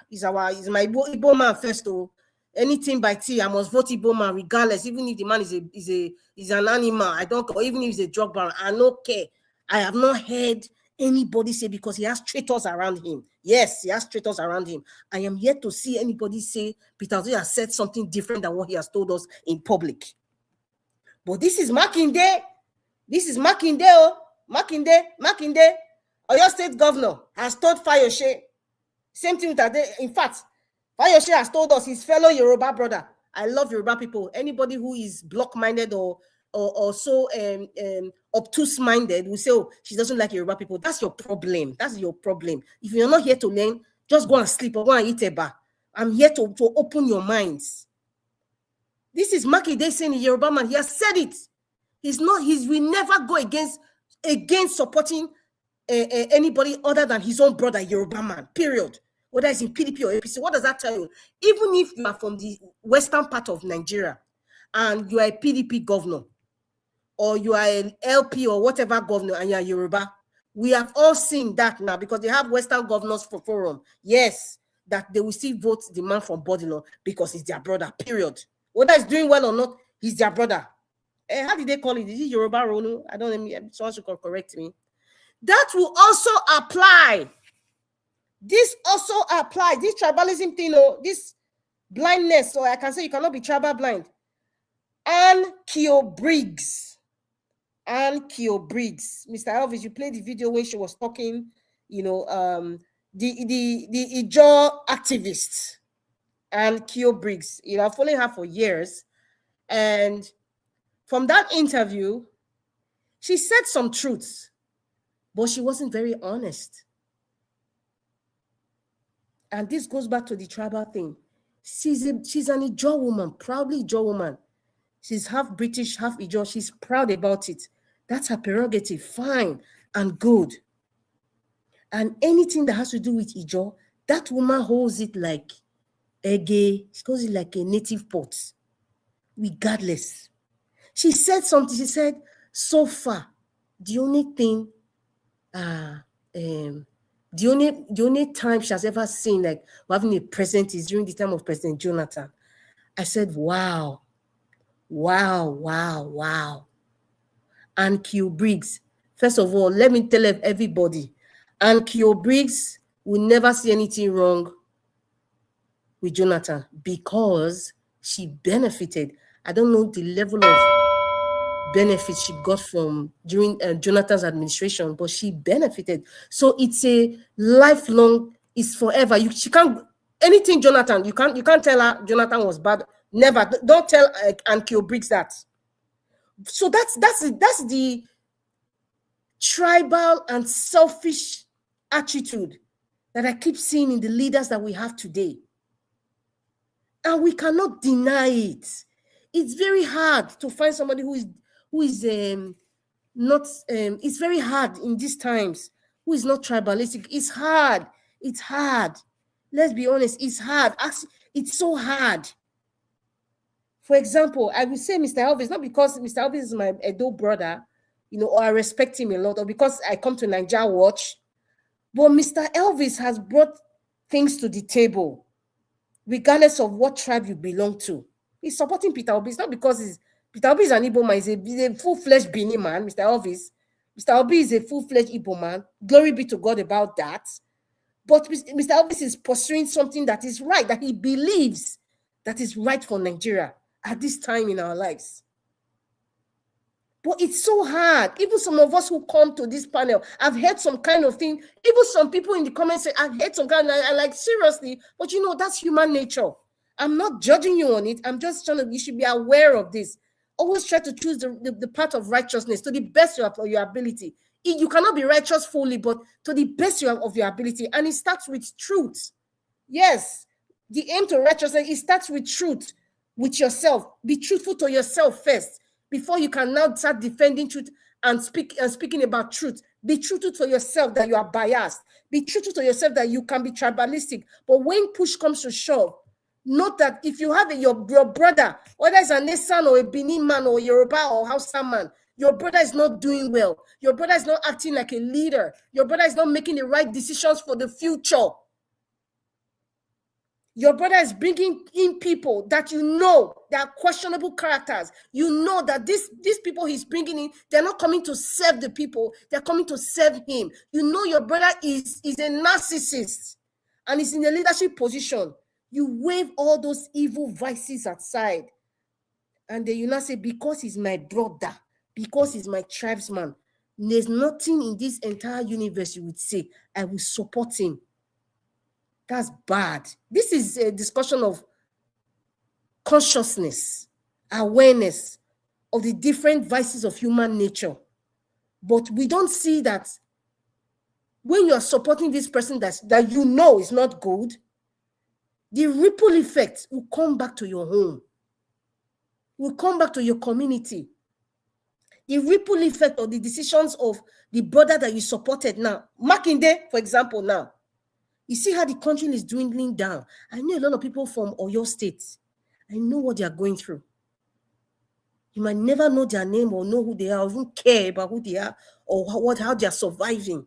he's my Igbo man first, anything by tea, I must vote Igbo man regardless, even if the man is an animal, I don't care, or even if he's a drug baron, I don't care. I have not heard anybody say, because he has traitors around him. Yes, he has traitors around him. I am yet to see anybody say Peter Obi has said something different than what he has told us in public. But this is Makinde. This is Makinde. Makinde. Oyo State Governor has told Fayose. Same thing with that. In fact, Fayose has told us, his fellow Yoruba brother. I love Yoruba people. Anybody who is block-minded or so obtuse-minded will say, oh, she doesn't like Yoruba people. That's your problem. That's your problem. If you're not here to learn, just go and sleep or go and eat a bar. I'm here to open your minds. This is Makinde saying, Yoruba man. He has said it. He will never go against supporting anybody other than his own brother, Yoruba man, period. Whether it's in PDP or APC, what does that tell you? Even if you are from the western part of Nigeria and you are a PDP governor, or you are an LP or whatever governor and you are Yoruba, we have all seen that now, because they have Western Governors for Forum. Yes, that they will still vote the man from Bodilo because he's their brother, period. Whether he's doing well or not, he's their brother. How did they call it? Is it Yoruba Ronu? I don't know. Someone should correct me. That will also apply. This also applies. This tribalism thing, this blindness, so I can say you cannot be tribal blind. Ann Kio Briggs. Mr. Elvis, you played the video when she was talking, the Ijaw activist, Ann Kio Briggs. I've followed her for years. And from that interview, she said some truths, but she wasn't very honest. And this goes back to the tribal thing. She's an Ijaw woman, proudly Ijaw woman. She's half British, half Ijaw. She's proud about it. That's her prerogative, fine and good. And anything that has to do with Ijaw, that woman holds it like she holds it like a native pot, regardless. She said something. She said, so far, the only thing, the only time she has ever seen like we're having a president is during the time of President Jonathan. I said, wow. And Kio Briggs, first of all, let me tell everybody, and Kio Briggs will never see anything wrong with Jonathan because she benefited. I don't know the level of benefits she got from during Jonathan's administration, but she benefited. So it's a lifelong, it's forever. She can't anything Jonathan. You can't tell her Jonathan was bad. Never. Don't tell Ann Kio Briggs that. So that's the tribal and selfish attitude that I keep seeing in the leaders that we have today. And we cannot deny it. It's very hard to find somebody who is not it's very hard in these times, who is not tribalistic. It's hard. Let's be honest, it's hard. It's so hard. For example, I would say Mr. Elvis, not because Mr. Elvis is my Edo brother, or I respect him a lot, or because I come to Nigeria Watch, but Mr. Elvis has brought things to the table, regardless of what tribe you belong to. He's supporting Peter Obi. It's not because Peter Obi is an Igbo man. He's a full-fledged Bini man, Mr. Elvis. Mr. Obi is a full-fledged Igbo man. Glory be to God about that. But Mr. Elvis is pursuing something that is right, that he believes that is right for Nigeria at this time in our lives. But it's so hard. Even some of us who come to this panel, I've heard some kind of thing. Even some people in the comments say, I've heard some kind of, I like, seriously, but that's human nature. I'm not judging you on it. I'm just you should be aware of this. Always try to choose the path of righteousness to the best of your ability. You cannot be righteous fully, but to the best of your ability. And it starts with truth. Yes, the aim to righteousness, it starts with truth. with yourself. Be truthful to yourself first before you can now start defending truth and speaking about truth. Be truthful to yourself that you are biased. Be truthful to yourself that you can be tribalistic. But when push comes to shove, note that if you have your brother, whether it's a Nesan or a Benin man or a Yoruba or Hausa man, your brother is not doing well. Your brother is not acting like a leader. Your brother is not making the right decisions for the future. Your brother is bringing in people that you know they are questionable characters. You know that these people he's bringing in, they're not coming to serve the people. They're coming to serve him. You know your brother is a narcissist and is in a leadership position. You wave all those evil vices aside. And then you now say, because he's my brother, because he's my tribesman, there's nothing in this entire universe you would say, I will support him. That's bad. This is a discussion of consciousness, awareness of the different vices of human nature. But we don't see that when you are supporting this person that you know is not good, the ripple effect will come back to your home, will come back to your community. The ripple effect of the decisions of the brother that you supported now. Makinde, for example, now. You see how the country is dwindling down. I know a lot of people from Oyo State. I know what they are going through. You might never know their name or know who they are or even care about who they are or how they are surviving.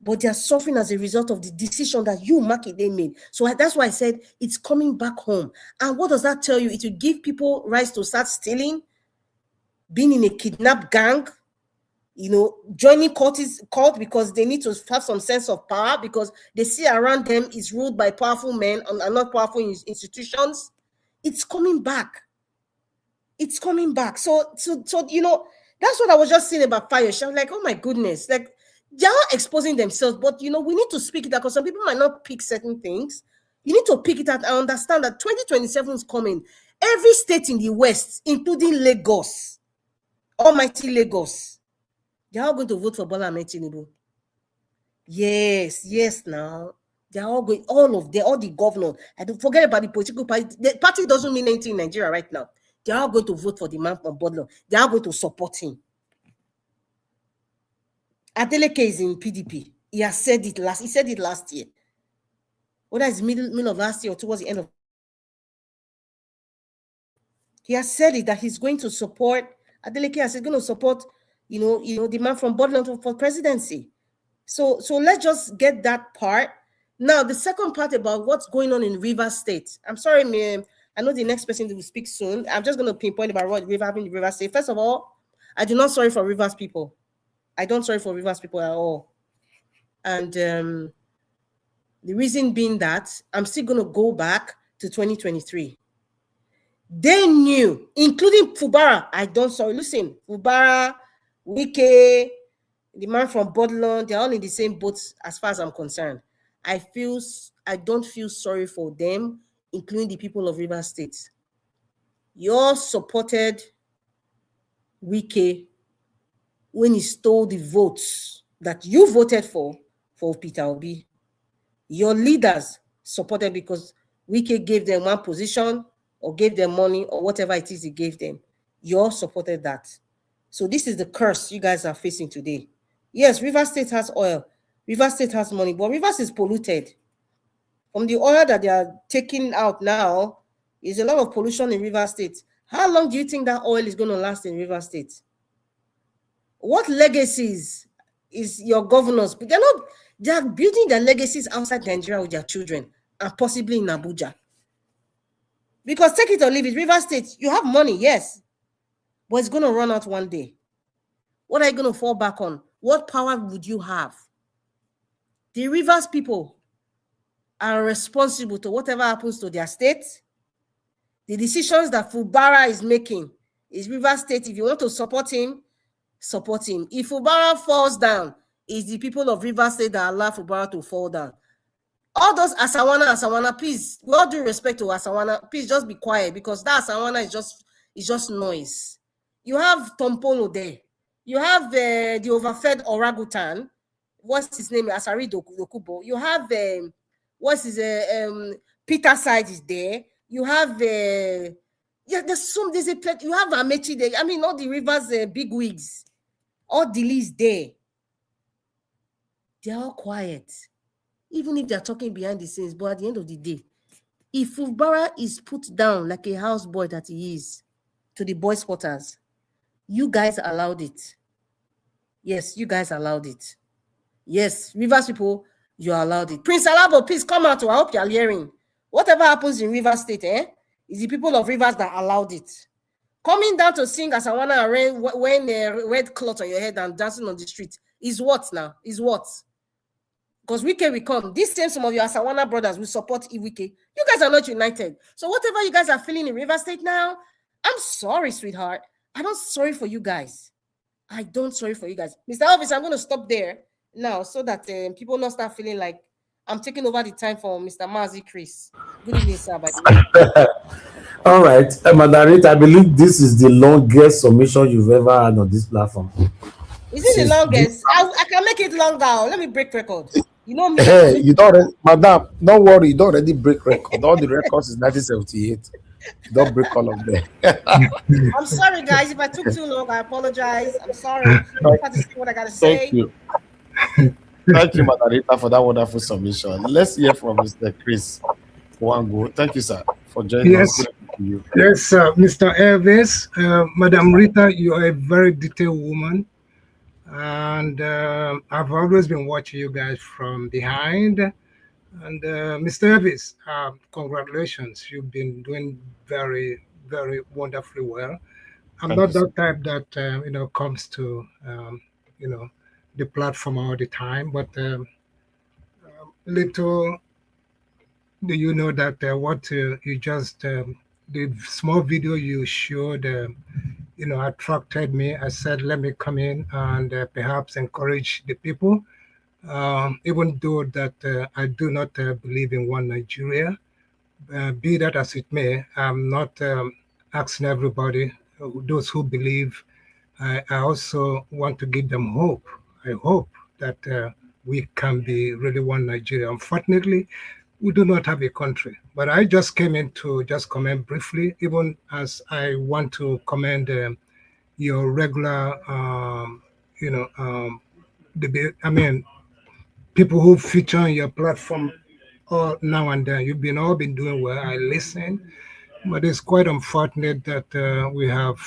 But they are suffering as a result of the decision that you, Makinde, made. So that's why I said it's coming back home. And what does that tell you? It will give people rights to start stealing, being in a kidnap gang, joining cult because they need to have some sense of power because they see around them is ruled by powerful men and not powerful institutions. It's coming back. It's coming back. So that's what I was just saying about Fire. I was like, oh my goodness, like they're exposing themselves, but we need to speak it out because some people might not pick certain things. You need to pick it out and understand that 2027 is coming. Every state in the West, including Lagos, almighty Lagos, they're all going to vote for Bola Ahmed Tinubu. Yes, now. They're all going, all the governors. I don't forget about the political party. The party doesn't mean anything in Nigeria right now. They're all going to vote for the man from Bodlo. They are going to support him. Adeleke is in PDP. He has said it last year. Whether it's middle of last year or towards the end of, he has said it that he's going to support. Adeleke has said he's going to support the man from Bodland for presidency. So let's just get that part. Now, the second part about what's going on in Rivers State. I'm sorry, ma'am. I know the next person will speak soon. I'm just going to pinpoint about what happened in Rivers State. First of all, I do not sorry for Rivers people. I don't sorry for Rivers people at all. And the reason being that I'm still going to go back to 2023. They knew, including Fubara. Listen, Fubara, Wike, the man from Bodland, they're all in the same boat as far as I'm concerned. I don't feel sorry for them, including the people of Rivers State. You all supported Wike when he stole the votes that you voted for Peter Obi. Your leaders supported because Wike gave them one position or gave them money or whatever it is he gave them. You all supported that. So this is the curse you guys are facing today. Yes, Rivers State has oil. Rivers State has money, but Rivers is polluted. From the oil that they are taking out now, is a lot of pollution in Rivers State. How long do you think that oil is going to last in Rivers State? What legacies is your governors? They are building their legacies outside Nigeria with their children and possibly in Abuja. Because take it or leave it, Rivers State, you have money, yes, but it's going to run out one day. What are you going to fall back on? What power would you have? The Rivers people are responsible to whatever happens to their state. The decisions that Fubara is making is Rivers State. If you want to support him, support him. If Fubara falls down, it's the people of Rivers State that allow Fubara to fall down. All those Asawana, please, with all due respect to Asawana, please just be quiet because that Asawana is just noise. You have Tompolo there. You have the overfed orangutan. What's his name? Asari Dokubo. You have Peter Side is there. You have there's a plenty. You have Amechi there. I mean, all the Rivers big wigs, all the leads there. They're all quiet, even if they're talking behind the scenes. But at the end of the day, if Fubara is put down like a houseboy that he is to the boys' quarters, you guys allowed it. Yes, you guys allowed it. Yes, Rivers people, you allowed it. Prince Alabo, please come out. I hope you're hearing. Whatever happens in Rivers State, is the people of Rivers that allowed it. Coming down to sing Asawana and wearing a red cloth on your head and dancing on the street is what now? Is what? Because Wike will come. This same some of your Asawana brothers will support Iwike. You guys are not united. So whatever you guys are feeling in Rivers State now, I'm sorry, sweetheart. I'm not sorry for you guys. I don't sorry for you guys. Mr. Elvis, I'm going to stop there now so that people not start feeling like I'm taking over the time for Mr. Mazi Chris. Good evening, sir. By the way. All right, Madam Rita, I believe this is the longest submission you've ever had on this platform. Is it the longest? I can make it longer. Let me break record. You know me. Hey, you don't, Madam, don't worry, you don't already break record. All the records is 1978. You don't break all of them. I'm sorry, guys. If I took too long, I apologize. I'm sorry. I have to say what I got to say. Thank you. Thank you, Madam Rita, for that wonderful submission. Let's hear from Mr. Chris Wango. Thank you, sir, for joining us. Yes, Mr. Elvis, Madam Rita, you are a very detailed woman. And I've always been watching you guys from behind. And Mr. Elvis, congratulations. You've been doing very, very wonderfully well. I'm not that type that, comes to, the platform all the time. But little do you know that what you just, the small video you showed, attracted me. I said, let me come in and perhaps encourage the people. Even though that I do not believe in one Nigeria, be that as it may, I'm not asking everybody, those who believe, I also want to give them hope. I hope that we can be really one Nigeria. Unfortunately, we do not have a country. But I just came in to just comment briefly, even as I want to commend your regular, people who feature on your platform all now and then. You've all been doing well. I listen, but it's quite unfortunate that we have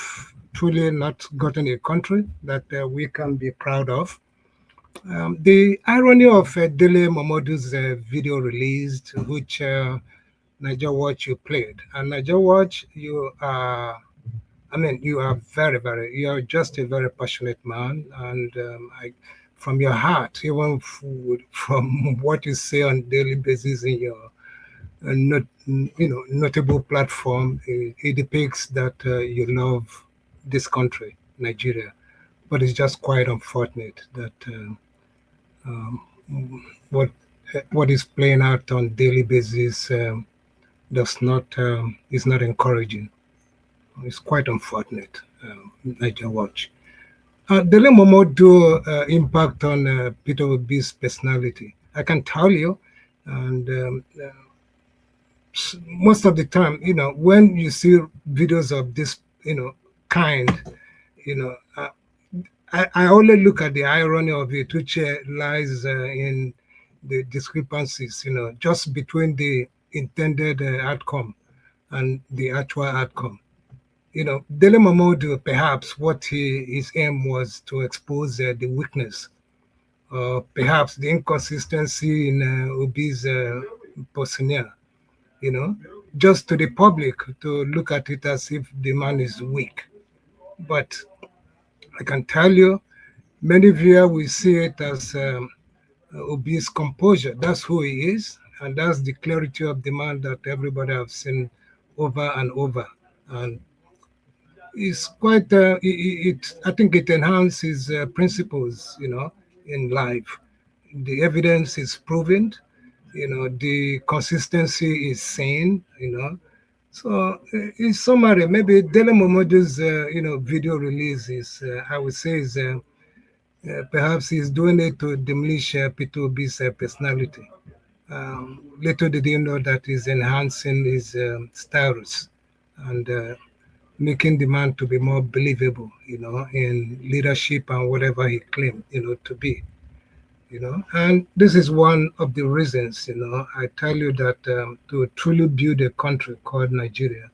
truly not gotten a country that we can be proud of. The irony of Dele Momodu's video released, which Niger Watch you played, and Niger Watch, you are you are just a very passionate man, and from your heart, even from what you say on a daily basis in your notable platform, it depicts that you love this country, Nigeria. But it's just quite unfortunate that what is playing out on a daily basis is not encouraging. It's quite unfortunate. Niger Watch. Dele Momodu impact on Peter Obi's personality. I can tell you, and most of the time, when you see videos of this, kind, I only look at the irony of it, which lies in the discrepancies, just between the intended outcome and the actual outcome. Dele Momodu, perhaps what his aim was to expose the weakness, perhaps the inconsistency in Obi's personnel, just to the public to look at it as if the man is weak. But I can tell you, many viewers will see it as Obi's composure. That's who he is, and that's the clarity of the man that everybody have seen over and over. And it's quite, I think it enhances principles, in life. The evidence is proven, the consistency is seen, So in summary, maybe Dele Momodu's, video release is, I would say, is perhaps he's doing it to diminish Peter Obi's personality. Little did he know that he's enhancing his status and making the man to be more believable, in leadership and whatever he claimed, to be. And this is one of the reasons, I tell you that to truly build a country called Nigeria,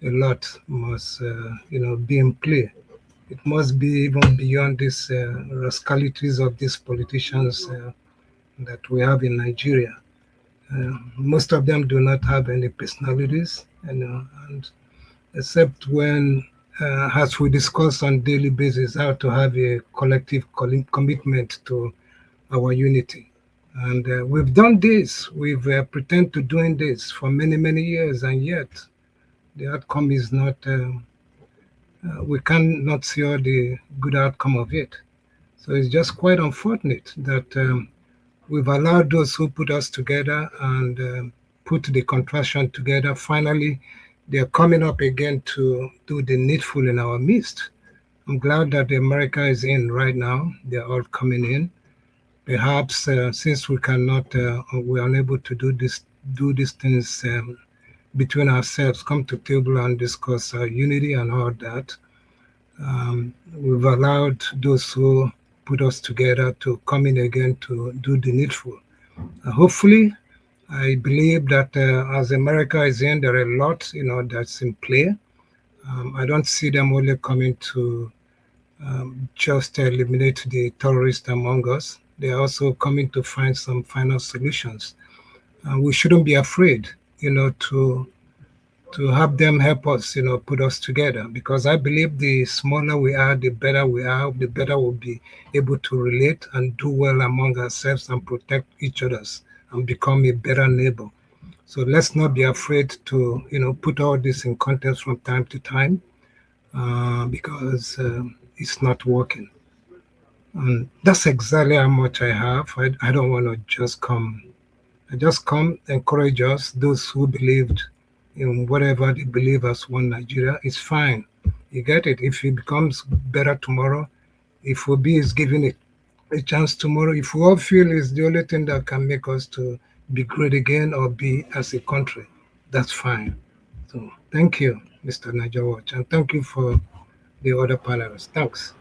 a lot must, be in play. It must be even beyond these rascalities of these politicians that we have in Nigeria. Most of them do not have any personalities, and except when, as we discuss on daily basis, how to have a collective commitment to our unity. And we've done this, we've pretended to doing this for many, many years, and yet the outcome is not, we cannot see all the good outcome of it. So it's just quite unfortunate that we've allowed those who put us together and put the contraction together. Finally, they're coming up again to do the needful in our midst. I'm glad that America is in right now. They're all coming in. Perhaps since we cannot, we're unable to do these things between ourselves, come to table and discuss unity and all that. We've allowed those who put us together to come in again to do the needful. Hopefully, I believe that as America is in, there are a lot, that's in play. I don't see them only coming to just eliminate the terrorists among us. They are also coming to find some final solutions. We shouldn't be afraid, to have them help us, put us together, because I believe the smaller we are, the better we are, the better we'll be able to relate and do well among ourselves and protect each other's and become a better neighbor. So let's not be afraid to, put all this in context from time to time, because it's not working. And that's exactly how much I have. I don't want to just come. I just come, encourage us, those who believed in whatever they believe as one Nigeria. It's fine. You get it. If it becomes better tomorrow, if Obi is given it a chance tomorrow, if we all feel it's the only thing that can make us to be great again or be as a country, that's fine. So thank you, Mr. Niger Watch, and thank you for the other panelists. Thanks.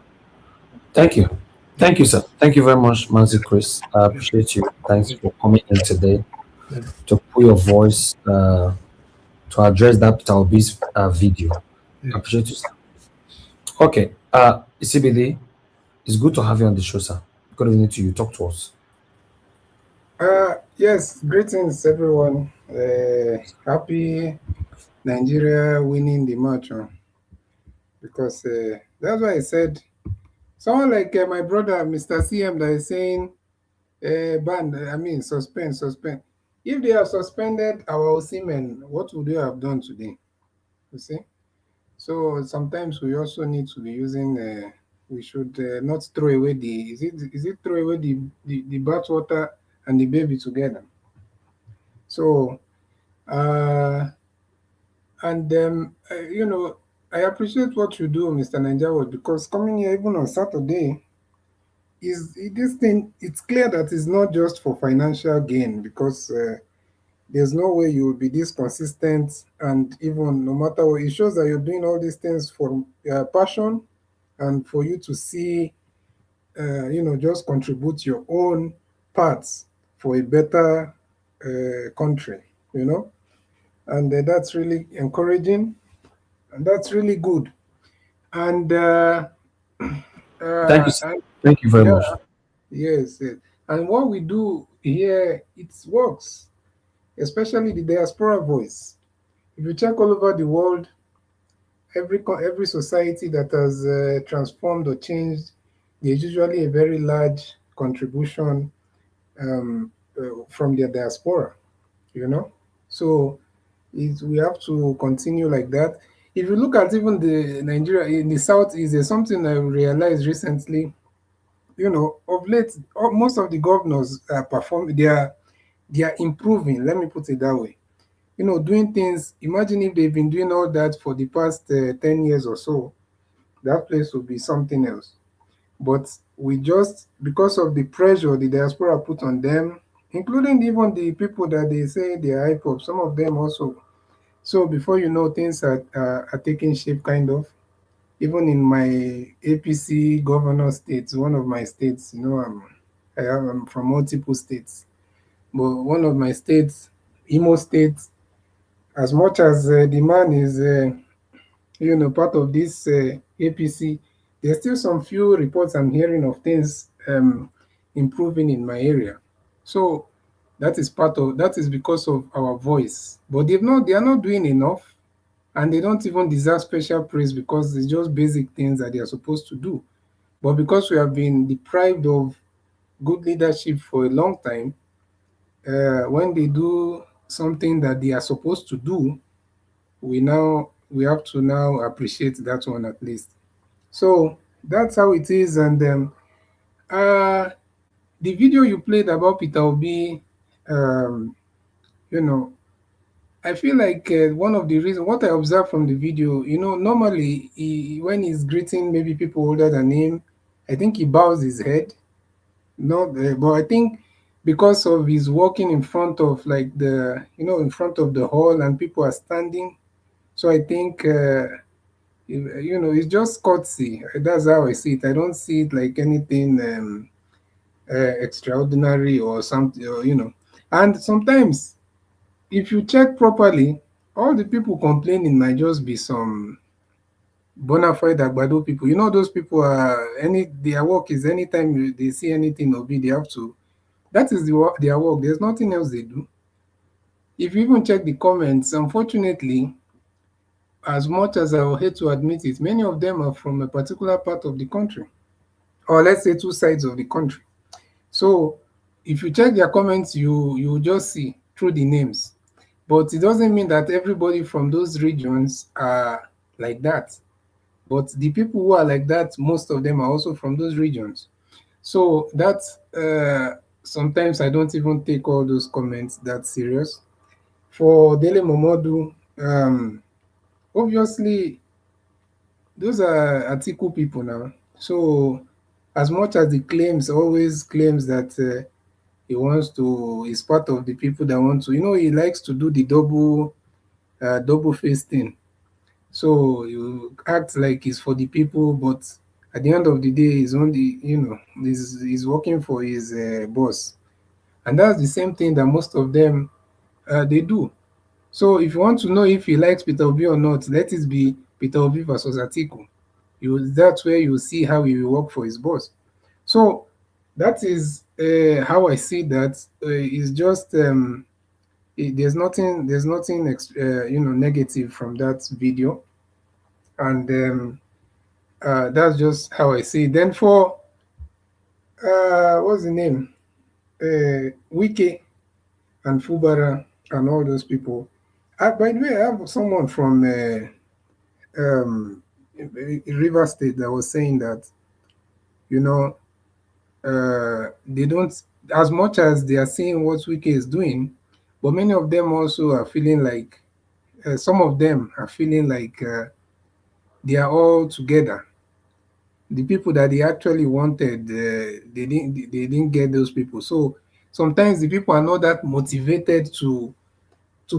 Thank you. Thank you, sir. Thank you very much, Mazi Chris. I appreciate you. Thanks for coming in today to put your voice to address that Peter Obi's video. I appreciate you, sir. Okay, CBD, it's good to have you on the show, sir. Good evening to you. Talk to us. Yes, greetings, everyone. Happy Nigeria winning the match, because that's why I said, someone like my brother, Mr. CM, that is saying, suspend. If they have suspended our Osimhen, what would they have done today? You see? So sometimes we also need to be using, we should not throw away is it throw away the bathwater and the baby together? So, I appreciate what you do, Mr. Nanjawo, because coming here even on Saturday, it's clear that it's not just for financial gain, because there's no way you will be this consistent, and even no matter what, it shows that you're doing all these things for passion and for you to see, just contribute your own parts for a better country, and that's really encouraging. And that's really good. And thank you, sir. Thank you very much. Yes. And what we do here, it works, especially the diaspora voice. If you check all over the world, every society that has transformed or changed, there's usually a very large contribution from their diaspora, So we have to continue like that. If you look at even the Nigeria in the Southeast, there's something I realized recently. Of late, most of the governors they are improving. Let me put it that way. Doing things. Imagine if they've been doing all that for the past 10 years or so, that place would be something else. But we just, because of the pressure the diaspora put on them, including even the people that they say they are IPOP, some of them also. So before you know, things are taking shape, kind of. Even in my APC governor states, one of my states, you know, I'm from multiple states, but one of my states, Imo State, as much as the man is, you know, part of this APC, there's still some few reports I'm hearing of things improving in my area. So that is because of our voice. But they are not doing enough, and they don't even deserve special praise because it's just basic things that they are supposed to do. But because we have been deprived of good leadership for a long time, when they do something that they are supposed to do, we have to now appreciate that one at least. So that's how it is. And the video you played about Peter Obi, you know, I feel like one of the reasons, what I observed from the video, you know, normally when he's greeting maybe people older than him, I think he bows his head. But I think because of his walking in front of like in front of the hall and people are standing, so I think you know, it's just courtesy. That's how I see it. I don't see it like anything extraordinary or something, or, you know. And sometimes, if you check properly, all the people complaining might just be some bona fide Agbado people. You know, those people their work is anytime they see anything Obi, they have to. That is their work. There's nothing else they do. If you even check the comments, unfortunately, as much as I would hate to admit it, many of them are from a particular part of the country, or let's say two sides of the country. So if you check their comments, you just see through the names. But it doesn't mean that everybody from those regions are like that. But the people who are like that, most of them are also from those regions. So that's sometimes I don't even take all those comments that serious. For Dele Momodu, obviously, those are Atiku people now. So as much as the always claims that he wants to, he's part of the people that want to, you know, he likes to do the double face thing. So you act like he's for the people, but at the end of the day, he's only, you know, he's working for his boss. And that's the same thing that most of them, they do. So if you want to know if he likes Peter Obi or not, let it be Peter Obi versus Atiku. That's where you see how he will work for his boss. So that is how I see that. It's just there's nothing you know, negative from that video, and that's just how I see it. Then for what's the name, Wike and Fubara and all those people. By the way, I have someone from River State that was saying that, you know, they don't, as much as they are seeing what Wike is doing, but many of them also are feeling like, some of them are feeling like they are all together. The people that they actually wanted, they didn't get those people. So sometimes the people are not that motivated to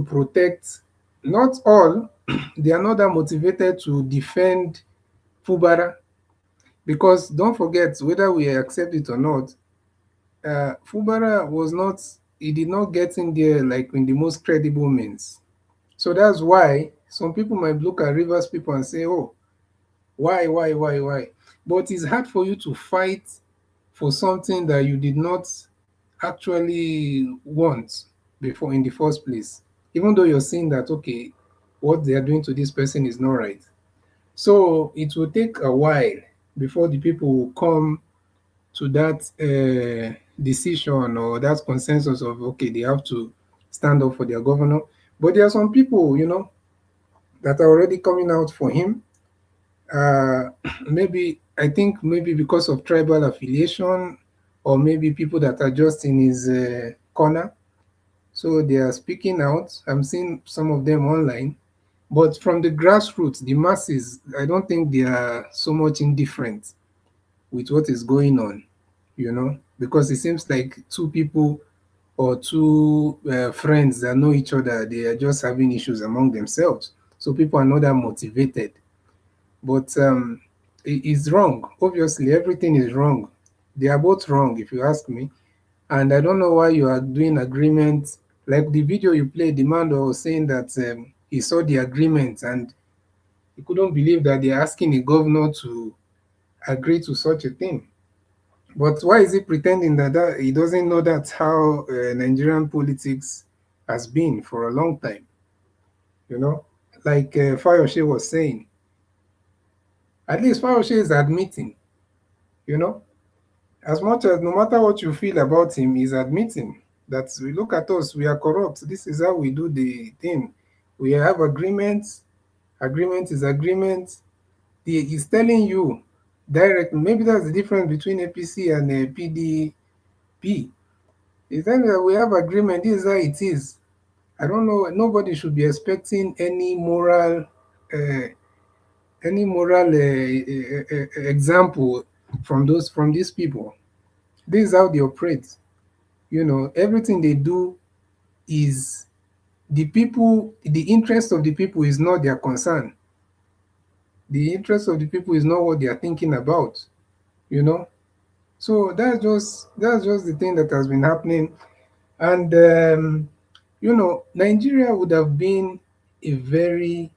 protect. Not all, they are not that motivated to defend Fubara, because don't forget, whether we accept it or not, Fubara he did not get in there like in the most credible means. So that's why some people might look at Rivers people and say, oh, why? But it's hard for you to fight for something that you did not actually want before in the first place, even though you're saying that, okay, what they are doing to this person is not right. So it will take a while before the people will come to that decision or that consensus of, okay, they have to stand up for their governor. But there are some people, you know, that are already coming out for him. I think maybe because of tribal affiliation, or maybe people that are just in his corner. So they are speaking out. I'm seeing some of them online. But from the grassroots, the masses, I don't think they are so much indifferent with what is going on, you know, because it seems like two people or two friends that know each other, they are just having issues among themselves. So people are not that motivated. But it's wrong. Obviously, everything is wrong. They are both wrong, if you ask me. And I don't know why you are doing agreements. Like the video you played, the man was saying that he saw the agreement and he couldn't believe that they're asking a governor to agree to such a thing. But why is he pretending that he doesn't know that's how Nigerian politics has been for a long time? You know, like Fayoshe was saying. At least Fayoshe is admitting, you know, as much as no matter what you feel about him, he's admitting that we look at us, we are corrupt. This is how we do the thing. We have agreements. Agreement is agreement. He's telling you directly. Maybe that's the difference between APC and PDP. He's telling you that we have agreement. This is how it is. I don't know. Nobody should be expecting any moral example from these people. This is how they operate. You know, everything they do is the people. The interest of the people is not their concern. The interest of the people is not what they are thinking about. You know, so that's just the thing that has been happening, and you know, Nigeria would have been a very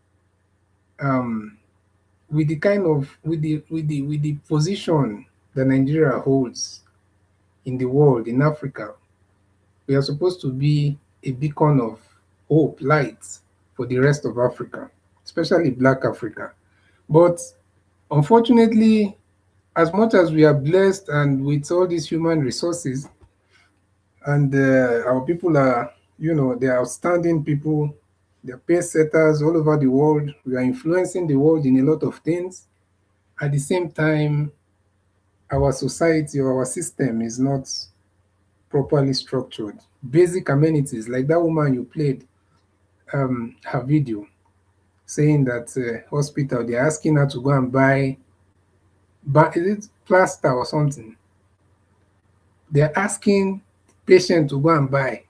with the position that Nigeria holds in the world, in Africa, we are supposed to be a beacon of hope, light for the rest of Africa, especially Black Africa. But unfortunately, as much as we are blessed and with all these human resources, and our people are, you know, they are outstanding people, they're pace setters all over the world. We are influencing the world in a lot of things. At the same time, our society or our system is not properly structured. Basic amenities, like that woman you played her video saying that hospital, they're asking her to go and buy is it plaster or something? They're asking patient to go and buy.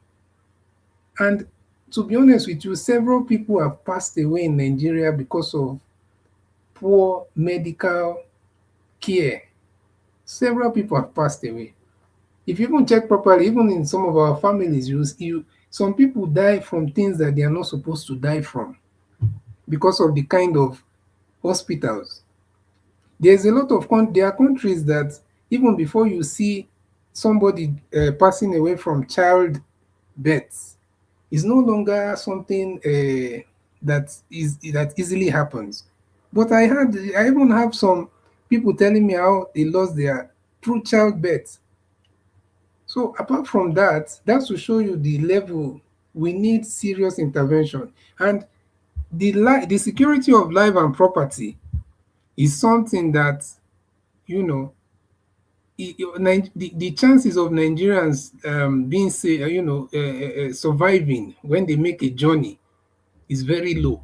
And to be honest with you, several people have passed away in Nigeria because of poor medical care. Several people have passed away. If you even check properly, even in some of our families, some people die from things that they are not supposed to die from because of the kind of hospitals. There's a lot of there are countries that even before you see somebody passing away from childbirth, is no longer something that easily happens. But I even have some people telling me how they lost their true childbirth. So apart from that, that's to show you the level we need serious intervention. And the security of life and property is something that, you know, the chances of Nigerians being surviving when they make a journey is very low.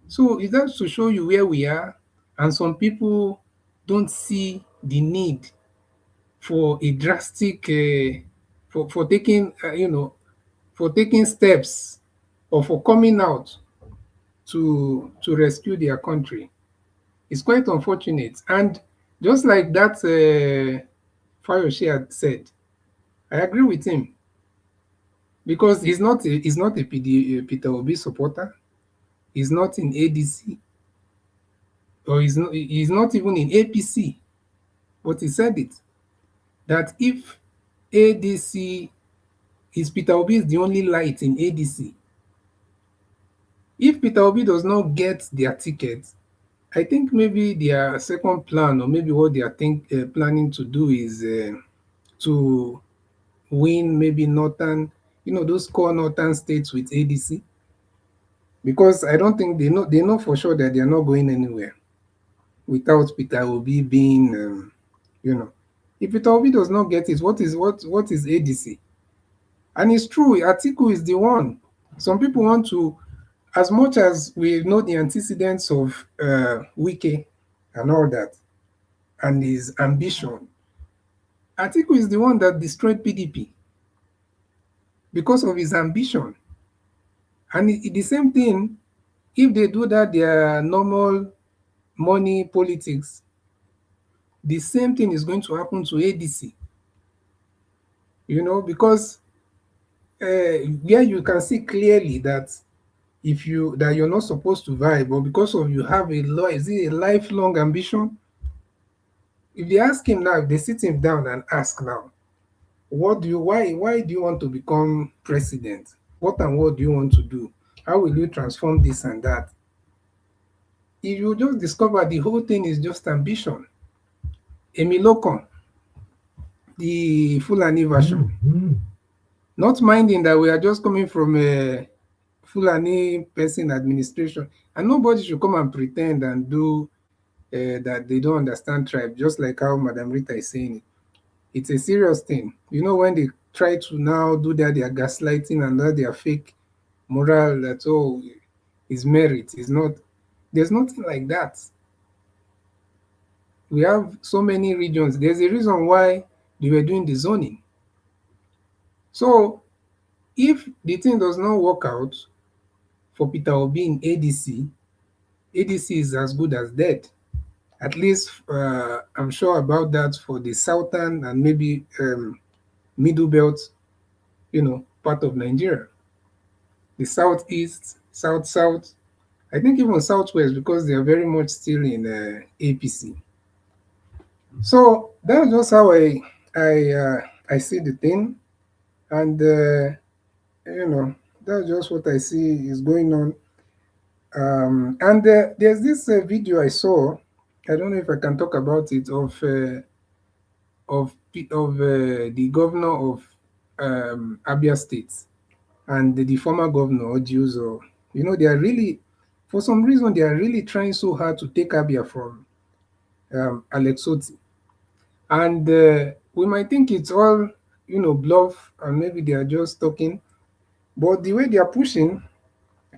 So it has to show you where we are, and some people don't see the need for a drastic for taking for taking steps or for coming out to rescue their country. It's quite unfortunate. And just like that Fayoshe had said, I agree with him, because he's not a Peter Obi supporter. He's not in ADC, or he's not even in APC. But he said it, that if ADC is Peter Obi is the only light in ADC. If Peter Obi does not get their ticket, I think maybe their second plan, or maybe what they are planning to do, is to win maybe northern, those core northern states with ADC. Because I don't think they know for sure that they are not going anywhere without Peter Obi being, if Peter Obi does not get it, what is ADC? And it's true, Atiku is the one. Some people want to, as much as we know the antecedents of Wike and all that, and his ambition, Atiku is the one that destroyed PDP. because of his ambition. And the same thing, if they do that, their normal money politics, the same thing is going to happen to ADC. Because where you can see clearly that you're not supposed to vibe, but because of you have a lifelong ambition. If they ask him now, if they sit him down and ask now, why do you want to become president? What and what do you want to do? How will you transform this and that? If you just discover the whole thing is just ambition. Emilokon, the Fulani version, not minding that we are just coming from a Fulani person administration, and nobody should come and pretend and do that they don't understand tribe, just like how Madam Rita is saying it. It's a serious thing. When they try to now do that, they are gaslighting and that they are fake moral, that is merit. Is not. There's nothing like that. We have so many regions. There's a reason why they were doing the zoning. So if the thing does not work out for Peter Obi in ADC is as good as dead. At least I'm sure about that for the southern and maybe middle belt, part of Nigeria. The southeast, south, I think even southwest, because they are very much still in APC. So that's just how I see the thing, and that's just what I see is going on. And there's this video I saw. I don't know if I can talk about it, of the governor of Abia State and the former governor Ojiuzo. They are really, for some reason, they are really trying so hard to take Abia from Alex Otti. And we might think it's all, bluff, and maybe they are just talking. But the way they are pushing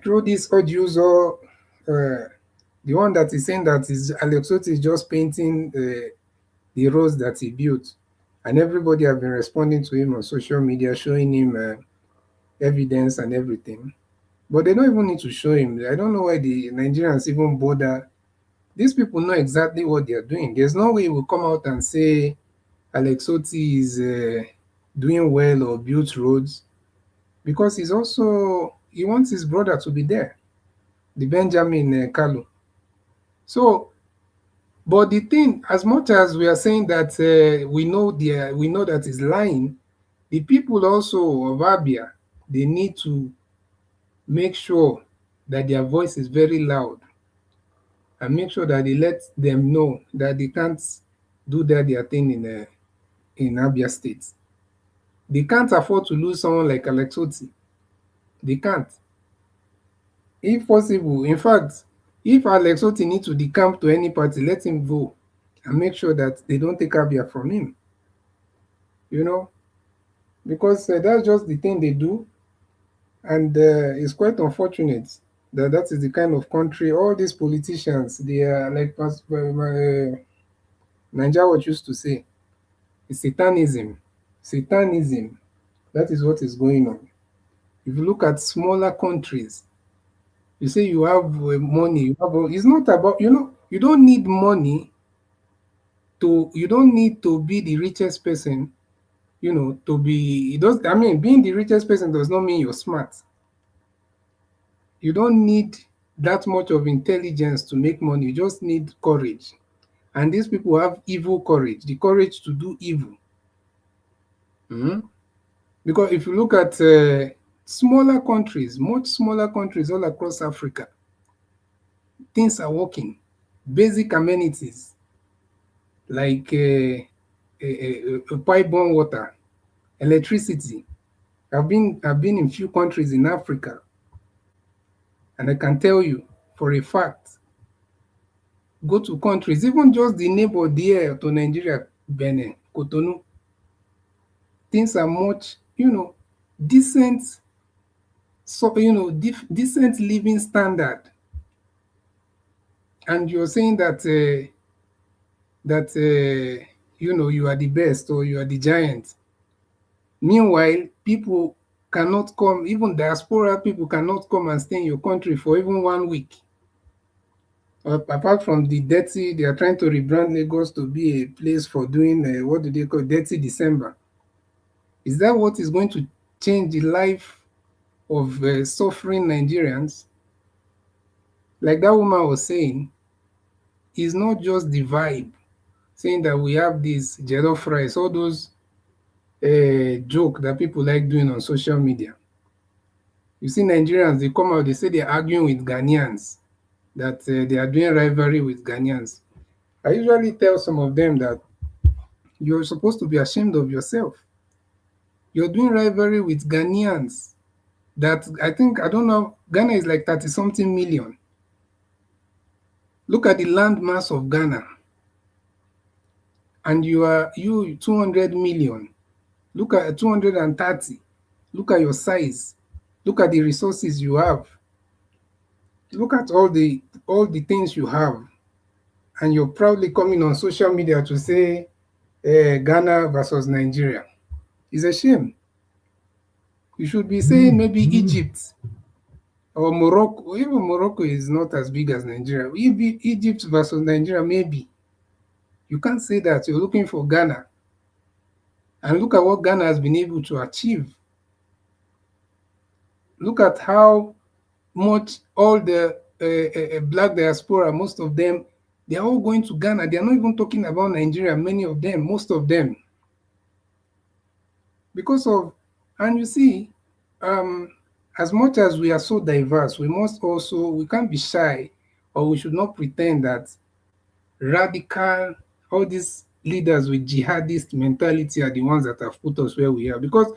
through this Ojiuzo, the one that is saying that is Alex Otti is just painting the roads that he built, and everybody have been responding to him on social media, showing him evidence and everything. But they don't even need to show him. I don't know why the Nigerians even bother. These people know exactly what they are doing. There's no way we'll come out and say Alex Otti is doing well or built roads, because he wants his brother to be there, the Benjamin Kalu. So, but the thing, as much as we are saying that we know that is lying, the people also of Abia, they need to make sure that their voice is very loud, and make sure that they let them know that they can't do their thing in Abia State. They can't afford to lose someone like Alex Otti. They can't. If possible, in fact, if Alex Otti needs to decamp to any party, let him go and make sure that they don't take Abia from him. Because that's just the thing they do. And it's quite unfortunate that that is the kind of country all these politicians, they are like Nigeria what used to say, it's Satanism. Satanism. That is what is going on. If you look at smaller countries, you say you have money. It's not about, you don't need money you don't need to be the richest person, to be, being the richest person does not mean you're smart. You don't need that much of intelligence to make money. You just need courage. And these people have evil courage, the courage to do evil. Because if you look at smaller countries, much smaller countries all across Africa, things are working. Basic amenities like pipe-borne water, electricity. I've been in few countries in Africa, and I can tell you for a fact, go to countries, even just the neighbor there to Nigeria, Benin, Cotonou, things are much, decent, decent living standard. And you're saying that you are the best or you are the giant. Meanwhile, people cannot come, even diaspora people cannot come and stay in your country for even 1 week. Apart from the dirty, they are trying to rebrand Lagos to be a place for doing, what do they call Dirty December. Is that what is going to change the life of suffering Nigerians? Like that woman was saying, it's not just the vibe, saying that we have this jollof rice, all those joke that people like doing on social media. You see Nigerians, they come out, they say they're arguing with Ghanaians, that they are doing rivalry with Ghanaians. I usually tell some of them that you're supposed to be ashamed of yourself. You're doing rivalry with Ghanaians. That I don't know, Ghana is like 30-something million. Look at the land mass of Ghana. And you 200 million. Look at 230. Look at your size. Look at the resources you have. Look at all the things you have. And you're proudly coming on social media to say Ghana versus Nigeria. It's a shame. You should be saying maybe Egypt or Morocco. Even Morocco is not as big as Nigeria. Egypt versus Nigeria, maybe. You can't say that. You're looking for Ghana. And look at what Ghana has been able to achieve. Look at how much all the black diaspora, most of them, they're all going to Ghana. They're not even talking about Nigeria, many of them, most of them. Because of, and you see, as much as we are so diverse, we can't be shy, or we should not pretend that radical, all these leaders with jihadist mentality are the ones that have put us where we are. Because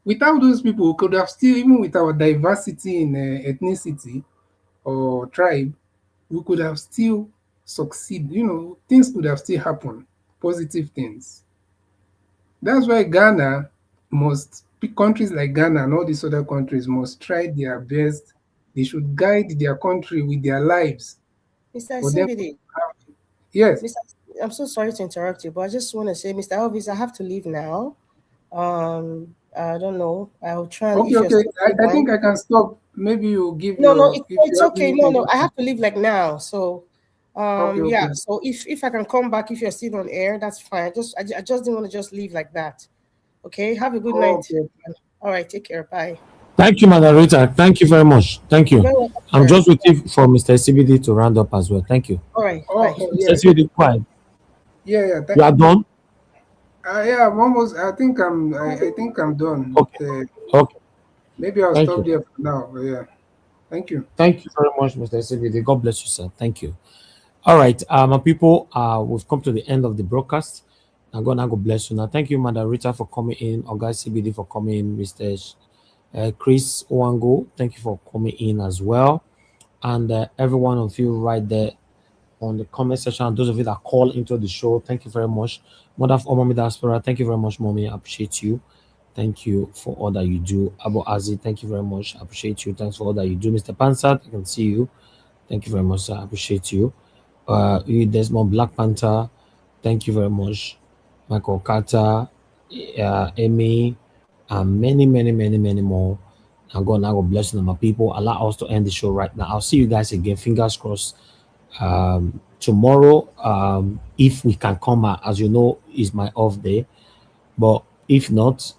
without those people, we could have still, even with our diversity in ethnicity or tribe, we could have still succeeded. You know, things could have still happened, positive things. That's why Ghana must, countries like Ghana and all these other countries must try their best. They should guide their country with their lives. Mr. CBD. Yes. I'm so sorry to interrupt you, but I just want to say, Mr. Elvis, I have to leave now. I don't know. I'll try and... Okay. I think I can stop. Maybe you'll give... No, it's okay. No, I have to leave like now. So, okay. Yeah. So if I can come back, if you're still on air, that's fine. I just didn't want to just leave like that. Okay. Have a good night. Okay. All right. Take care. Bye. Thank you, Madam Rita. Thank you very much. Thank you. I'm just waiting for Mr. CBD to round up as well. Thank you. All right. Yeah. Mr. CBD, quiet. Yeah. You are done? Yeah, I'm almost. I think I'm done. Okay. Okay. Maybe I'll stop there for now. Yeah. Thank you. Thank you very much, Mr. CBD. God bless you, sir. Thank you. All right, my people. We've come to the end of the broadcast. I'm gonna go bless you now. Thank you, Madam Rita, for coming in. Oga CBD for coming in. Mr. Chris Owango, thank you for coming in as well, and every one of you right there on the comment section. Those of you that call into the show, thank you very much. Mother of Mommy Diaspora, thank you very much, Mommy. I appreciate you. Thank you for all that you do. Abu Azi, thank you very much. I appreciate you. Thanks for all that you do. Mr. Pansat, I can see you. Thank you very much, sir. I appreciate you. Desmond Black Panther, thank you very much. Michael Carter, Amy, and many more. I'm going to go bless you, my people. Allow us to end the show right now. I'll see you guys again. Fingers crossed. Tomorrow, if we can come out, as you know, is my off day. But if not,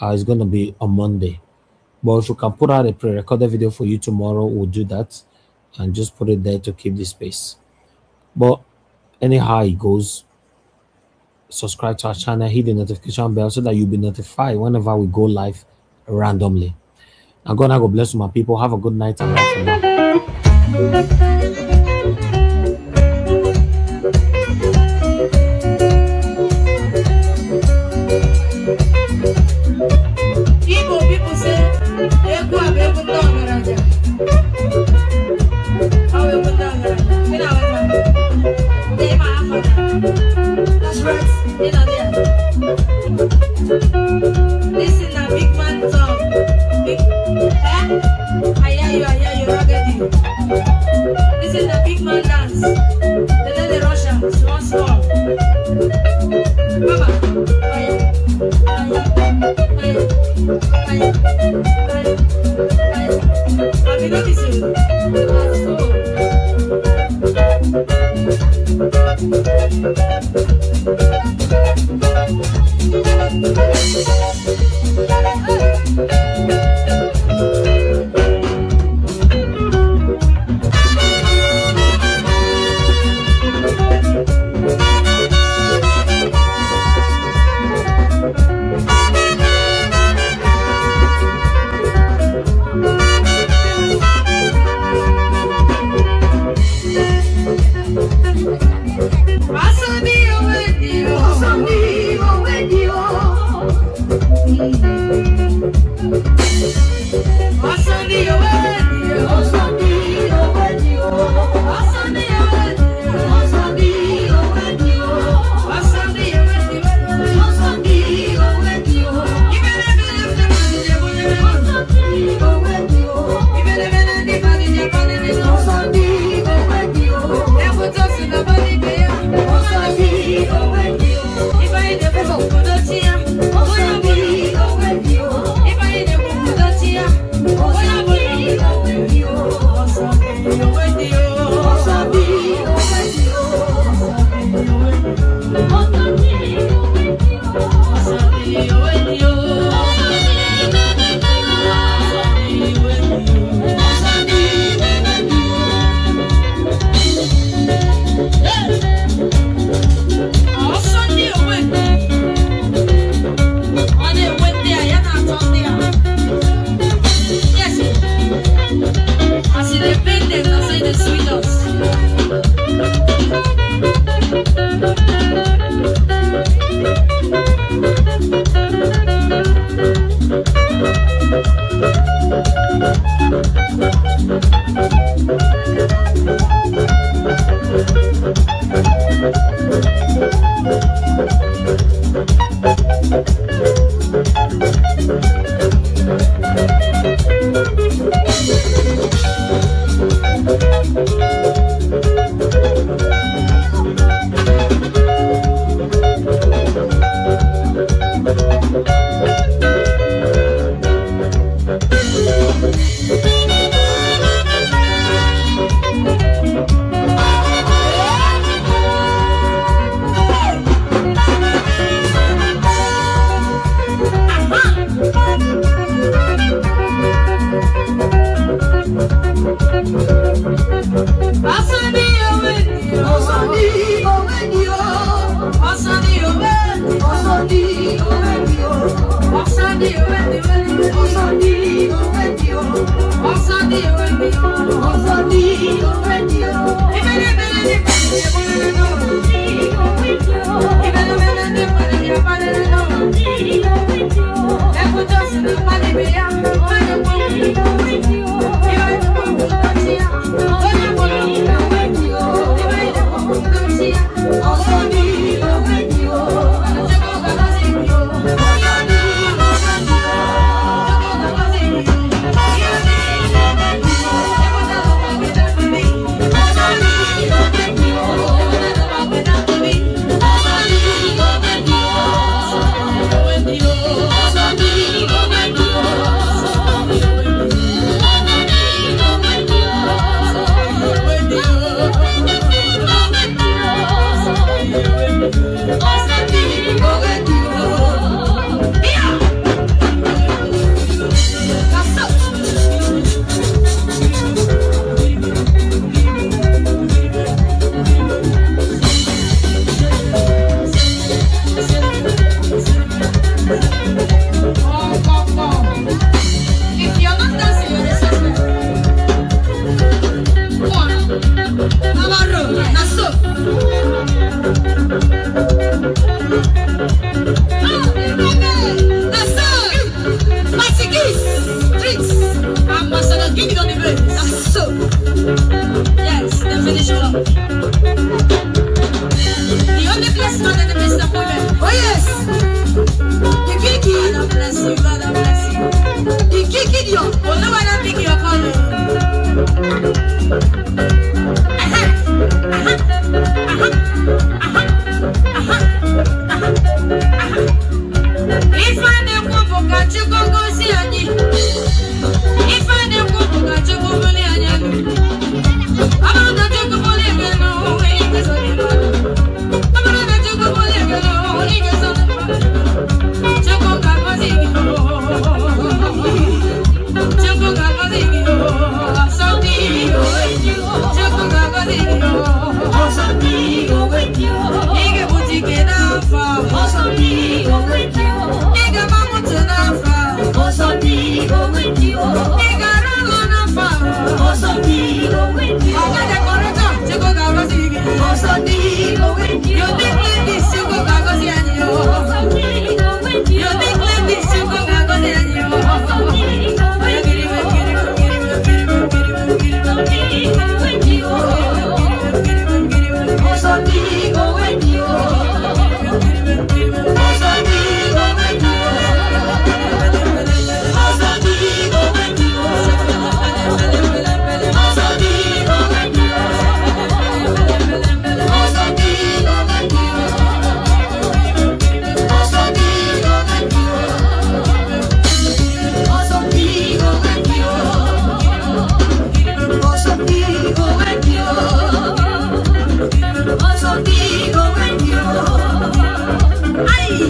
it's going to be on Monday. But if we can put out a pre-recorded video for you tomorrow, we'll do that and just put it there to keep the space. But anyhow it goes, subscribe to our channel, hit the notification bell so that you'll be notified whenever we go live randomly. I'm gonna go bless you, my people. Have a good night and bye for now. That's right, you know there. This is a big man song. I hear you, ruggedy. This is a big man dance. They let the Russian small. Mama,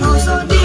Also